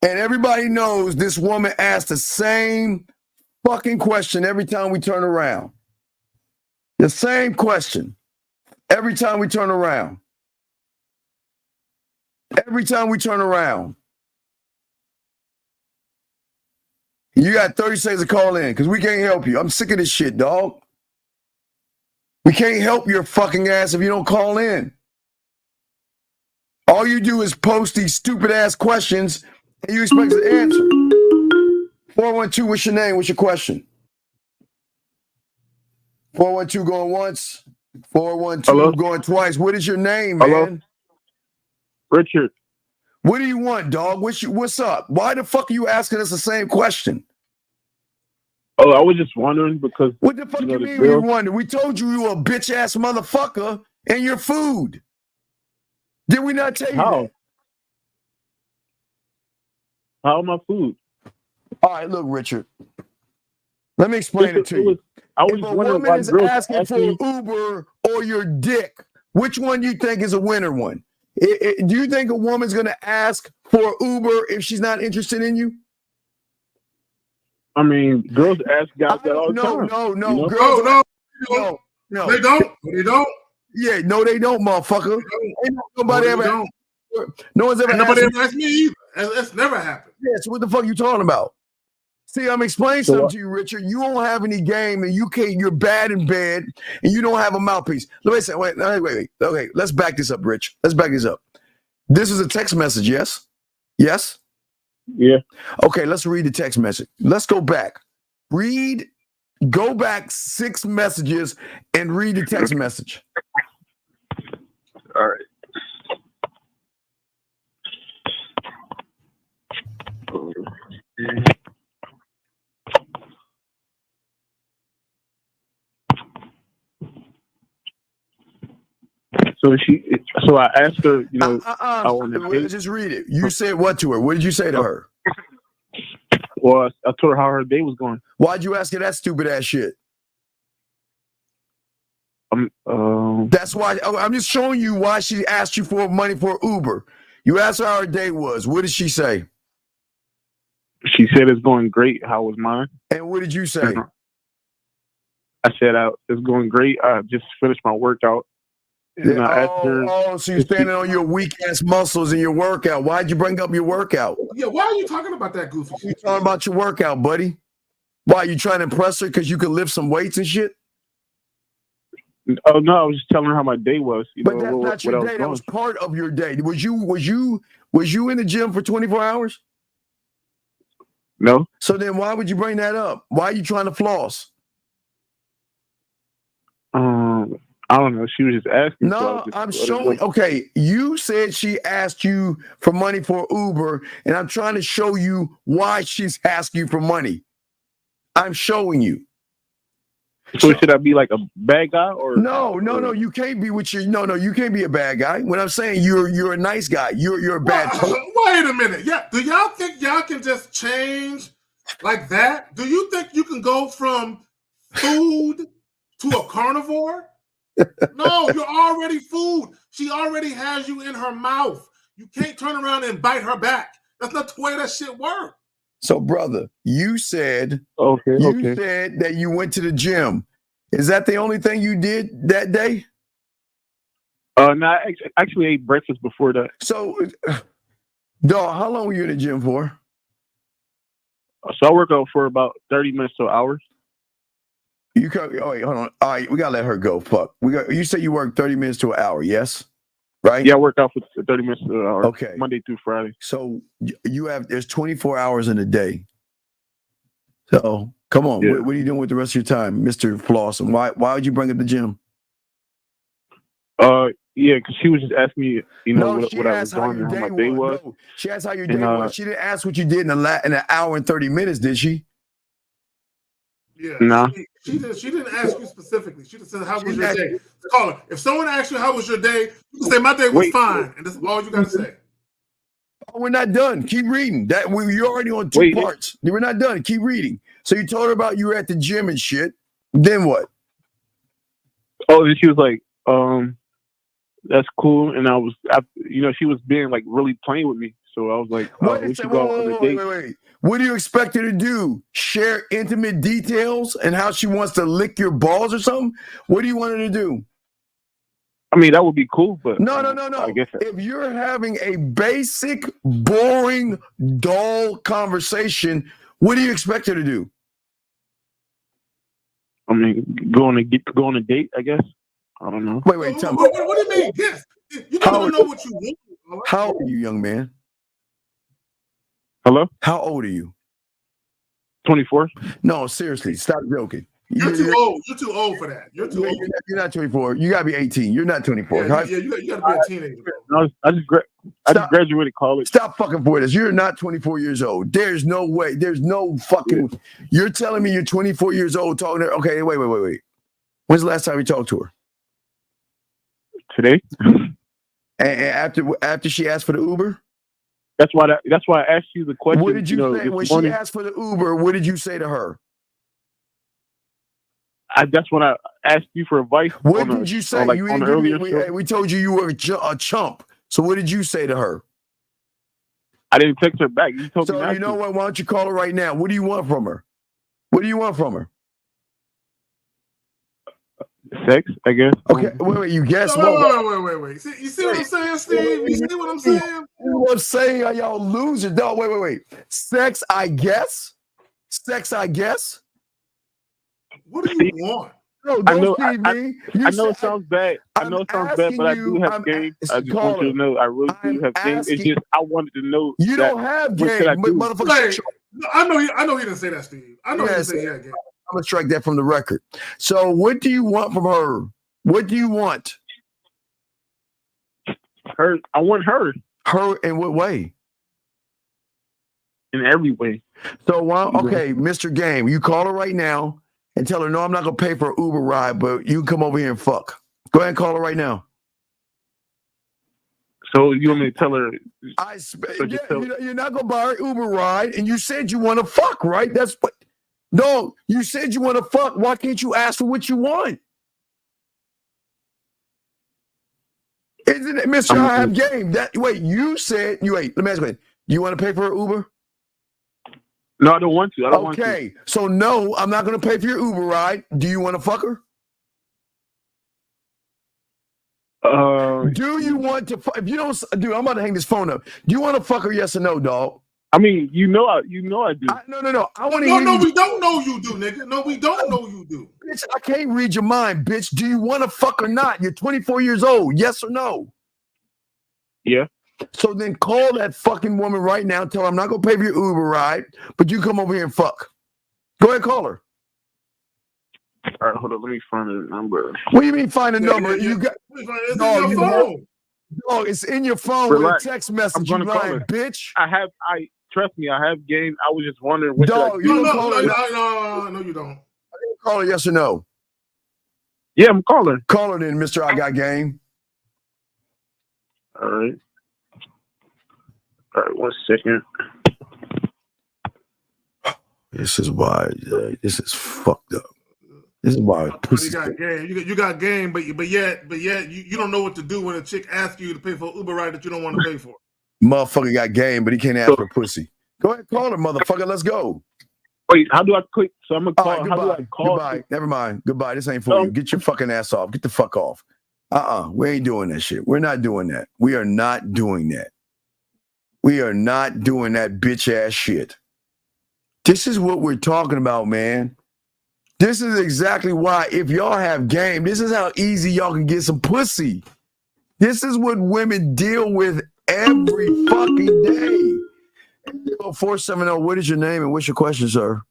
And everybody knows this woman asked the same fucking question every time we turn around. The same question every time we turn around. Every time we turn around. You got 30 seconds to call in because we can't help you. I'm sick of this shit, dog. We can't help your fucking ass if you don't call in. All you do is post these stupid ass questions and you expect us to answer. 412, what's your name? What's your question? 412 going once. 412 Hello? going twice. What is your name, Hello? man? Richard. What do you want, dog? What's up? Why the fuck are you asking us the same question? Oh, I was just wondering because what the fuck you mean you wonder? We told you were a bitch ass motherfucker and your food. Did we not tell you that? How my food? All right, look, Richard. Let me explain it to you. If a woman is asking for Uber or your dick, which one do you think is a winner one? Do you think a woman's going to ask for Uber if she's not interested in you? I mean, girls ask guys that all the time. No. Girls no. They don't. They don't. Yeah, no, they don't, motherfucker. Ain't nobody ever. No one's ever. Nobody ever asked me either. That's never happened. Yeah, so what the fuck are you talking about? See, I'm explaining something to you, Richard. You don't have any game, and you're bad in bed, and you don't have a mouthpiece. Wait. Okay, let's back this up, Rich. Let's back this up. This is a text message, yes? Yes? Yeah. Okay, let's read the text message. Let's go back. Go back 6 messages and read the text message. All right. So I asked her, I want to just read it. You said what to her? What did you say to her? Well, I told her how her day was going. Why'd you ask her that stupid ass shit? That's why I'm just showing you why she asked you for money for Uber. You asked her how her day was. What did she say? She said it's going great. How was mine? And what did you say? I said it's going great. I just finished my workout. And I asked her, so you're standing on your weak ass muscles in your workout. Why'd you bring up your workout? Yeah, why are you talking about that goofy shit? You talking about your workout, buddy? Why, you trying to impress her because you can lift some weights and shit? Oh no, I was just telling her how my day was. But that's not your day. That was part of your day. Was you in the gym for 24 hours? No. So then why would you bring that up? Why are you trying to floss? I don't know. She was just asking. No, I'm showing. Okay, you said she asked you for money for Uber, and I'm trying to show you why she's asking you for money. I'm showing you. So should I be like a bad guy or no? You can't be with your you can't be a bad guy. When I'm saying you're a nice guy, you're a bad person. Wait a minute. Yeah, do y'all think y'all can just change like that? Do you think you can go from food to a carnivore? No, you're already food. She already has you in her mouth. You can't turn around and bite her back. That's not the way that shit works. So, brother, you said said that you went to the gym. Is that the only thing you did that day? No, I actually ate breakfast before that. So, dog, how long were you in the gym for? So I work out for about 30 minutes to an hour. You come, oh wait, hold on. All right, we gotta let her go. Fuck. You say you work 30 minutes to an hour, yes? Right? Yeah, I work out for 30 minutes to an hour. Okay. Monday through Friday. So there's 24 hours in a day. So come on, what are you doing with the rest of your time, Mr. Floss? And why would you bring up the gym? Yeah, because she was just asking me, what I was doing and how my day was. No, she asked how your day was. She didn't ask what you did in an hour and 30 minutes, did she? Yeah. Nah. She didn't ask you specifically. She just said, how was your day? Call her. If someone asks you how was your day, you can say, my day was fine. And that's all you got to say. Oh, we're not done. Keep reading. You're already on two parts. We're not done. Keep reading. So you told her about you were at the gym and shit. Then what? Oh, and she was like, that's cool. And I was, she was being like really playing with me. So I was like, we should go on a date. Wait. What do you expect her to do? Share intimate details and how she wants to lick your balls or something? What do you want her to do? I mean, that would be cool, but no. I guess if you're having a basic, boring, dull conversation, what do you expect her to do? I mean, go on a date, I guess. I don't know. Wait, tell me. What do you mean? Yes. You gotta know what you want. How old are you, young man? Hello? How old are you? 24. No, seriously, stop joking. You're too old. You're too old for that. You're too old. You're not 24. You gotta be 18. You're not 24. Yeah, you gotta be a teenager. I just graduated college. Stop fucking for this. You're not 24 years old. There's no way. There's no fucking. You're telling me you're 24 years old talking to her. Okay, wait. When's the last time you talked to her? Today. And after she asked for the Uber? That's why I asked you the question. What did you say when she asked for the Uber? What did you say to her? That's when I asked you for advice. What did you say? We told you were a chump. So what did you say to her? I didn't text her back. You told me not to. You know what? Why don't you call her right now? What do you want from her? What do you want from her? Sex, I guess. Okay, wait. You guess what? Wait. You see what I'm saying, Steve? You see what I'm saying? You know what I'm saying? Are y'all losers? No, wait. Sex, I guess. What do you want? No, I know. I know it sounds bad. But I do have game. I just want you to know I really do have game. It's just I wanted to know. You don't have game, motherfucker. I know he didn't say that, Steve. I know he didn't say he had game. I'm gonna strike that from the record. So, what do you want from her? What do you want? Her. I want her. Her in what way? In every way. So, okay, Mr. Game, you call her right now and tell her, no, I'm not gonna pay for an Uber ride, but you can come over here and fuck. Go ahead and call her right now. So you want me to tell her? You're not gonna buy her Uber ride, and you said you want to fuck, right? That's what. No, you said you want to fuck. Why can't you ask for what you want? Isn't it, Mr. I have game? You said. Let me ask you. You want to pay for her Uber? No, I don't want to. Okay, so no, I'm not going to pay for your Uber ride. Do you want to fuck her? Do you want to? If you don't, dude, I'm about to hang this phone up. Do you want to fuck her? Yes or no, dog? I mean, I do. No. I want to hear. No, we don't know you do, nigga. No, we don't know you do. Bitch, I can't read your mind, bitch. Do you want to fuck or not? You're 24 years old. Yes or no? Yeah. So then call that fucking woman right now. Tell her I'm not gonna pay for your Uber ride, but you come over here and fuck. Go ahead, call her. All right, hold on. Let me find the number. What do you mean find a number? You got it's in your phone. No, it's in your phone with a text message. You lying, bitch. Trust me, I have game. I was just wondering. What no, you don't. Call her, yes or no? Yeah, I'm calling. Call her then, Mr. I Got Game. All right. All right, 1 second. This is why this is fucked up. This is why pussy. You got game. You got game, but yet you don't know what to do when a chick asks you to pay for an Uber ride that you don't want to pay for. Motherfucker got game, but he can't ask for pussy. Go ahead, call her, motherfucker. Let's go. Wait, how do I click? So I'm gonna call. Right, how do I call? Goodbye. Never mind. Goodbye. This ain't for you. Get your fucking ass off. Get the fuck off. We ain't doing that shit. We're not doing that. We are not doing that. We are not doing that bitch ass shit. This is what we're talking about, man. This is exactly why, if y'all have game, this is how easy y'all can get some pussy. This is what women deal with every fucking day. 470, what is your name and what's your question, sir?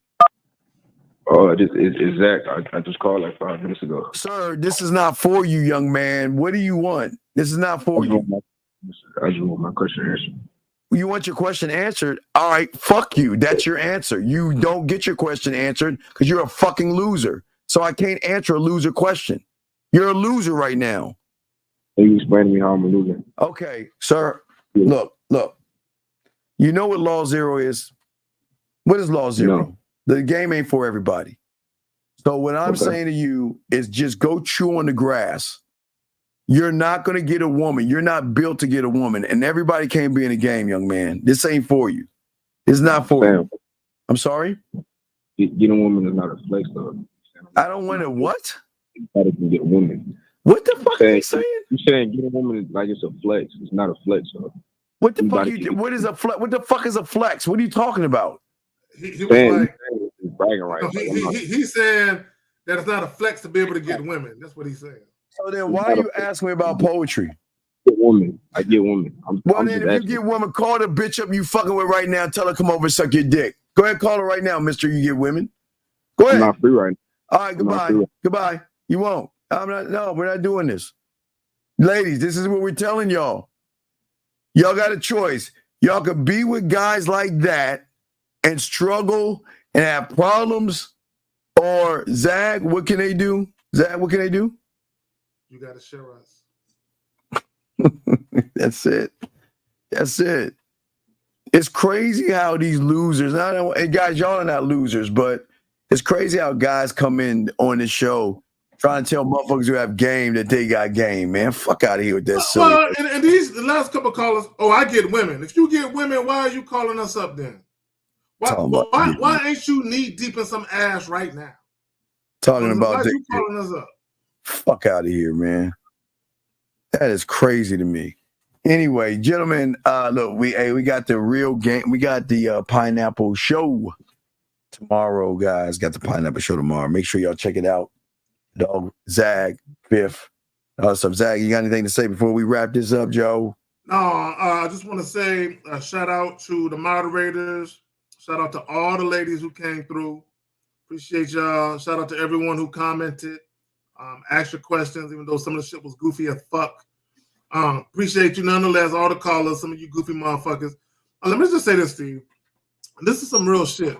Oh, it's Zach. I just called like 5 minutes ago. Sir, this is not for you, young man. What do you want? This is not for you. I just want my question answered. You want your question answered? All right, fuck you. That's your answer. You don't get your question answered because you're a fucking loser. So I can't answer a loser question. You're a loser right now. Can you explain to me how I'm a loser? Okay, sir. Look. You know what Law Zero is? What is Law Zero? No. The game ain't for everybody. So what I'm saying to you is just go chew on the grass. You're not going to get a woman. You're not built to get a woman. And everybody can't be in the game, young man. This ain't for you. It's not for you. I'm sorry? Getting a woman is not a flex, though. I don't want to what? Everybody can get a woman. What the fuck are you saying? You're saying get a woman is like it's a flex. It's not a flex, though. What the fuck what is a flex? What the fuck is a flex? What are you talking about? He was like, bragging rights. He's saying that it's not a flex to be able to get women. That's what he's saying. So then why are you asking me about poetry? I get women. Then if you get women, call the bitch up you fucking with right now. Tell her come over and suck your dick. Go ahead, call her right now, mister. You get women. Go ahead. I'm not free right All now. right, goodbye. Goodbye. You won't. No, we're not doing this. Ladies, this is what we're telling y'all. Y'all got a choice. Y'all could be with guys like that and struggle and have problems. Or Zag, what can they do? Zag, what can they do? You got to share us. That's it. That's it. It's crazy how these losers, and guys, y'all are not losers, but it's crazy how guys come in on the show trying to tell motherfuckers who have game that they got game, man. Fuck out of here with that silly. Well, and the last couple of callers, I get women. If you get women, why are you calling us up then? Why ain't you knee deep in some ass right now? Talking about why are you calling us up? Fuck out of here, man. That is crazy to me. Anyway, gentlemen, look, we got the real game. We got the Pineapple Show tomorrow, guys. Got the Pineapple Show tomorrow. Make sure y'all check it out. Dog, Zag, Biff. What's up, Zag? You got anything to say before we wrap this up, Joe? No, I just want to say a shout out to the moderators. Shout out to all the ladies who came through. Appreciate y'all. Shout out to everyone who commented. Ask your questions, even though some of the shit was goofy as fuck. Appreciate you nonetheless, all the callers, some of you goofy motherfuckers. Let me just say this, Steve. This is some real shit.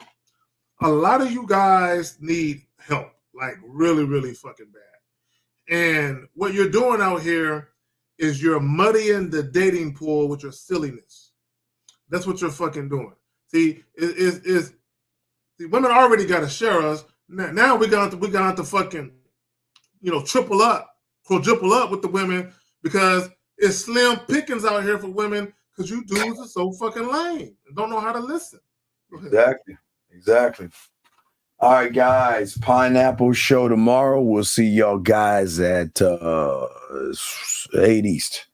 A lot of you guys need help, like really, really fucking bad. And what you're doing out here is you're muddying the dating pool with your silliness. That's what you're fucking doing. See, the women already got to share us. Now we're gonna have to fucking, triple up, quadruple up with the women because it's slim pickings out here for women because you dudes are so fucking lame and don't know how to listen. Exactly. All right, guys. Pineapple Show tomorrow. We'll see y'all guys at 8 East.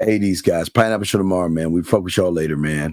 8 East, guys. Pineapple Show tomorrow, man. We fuck with y'all later, man.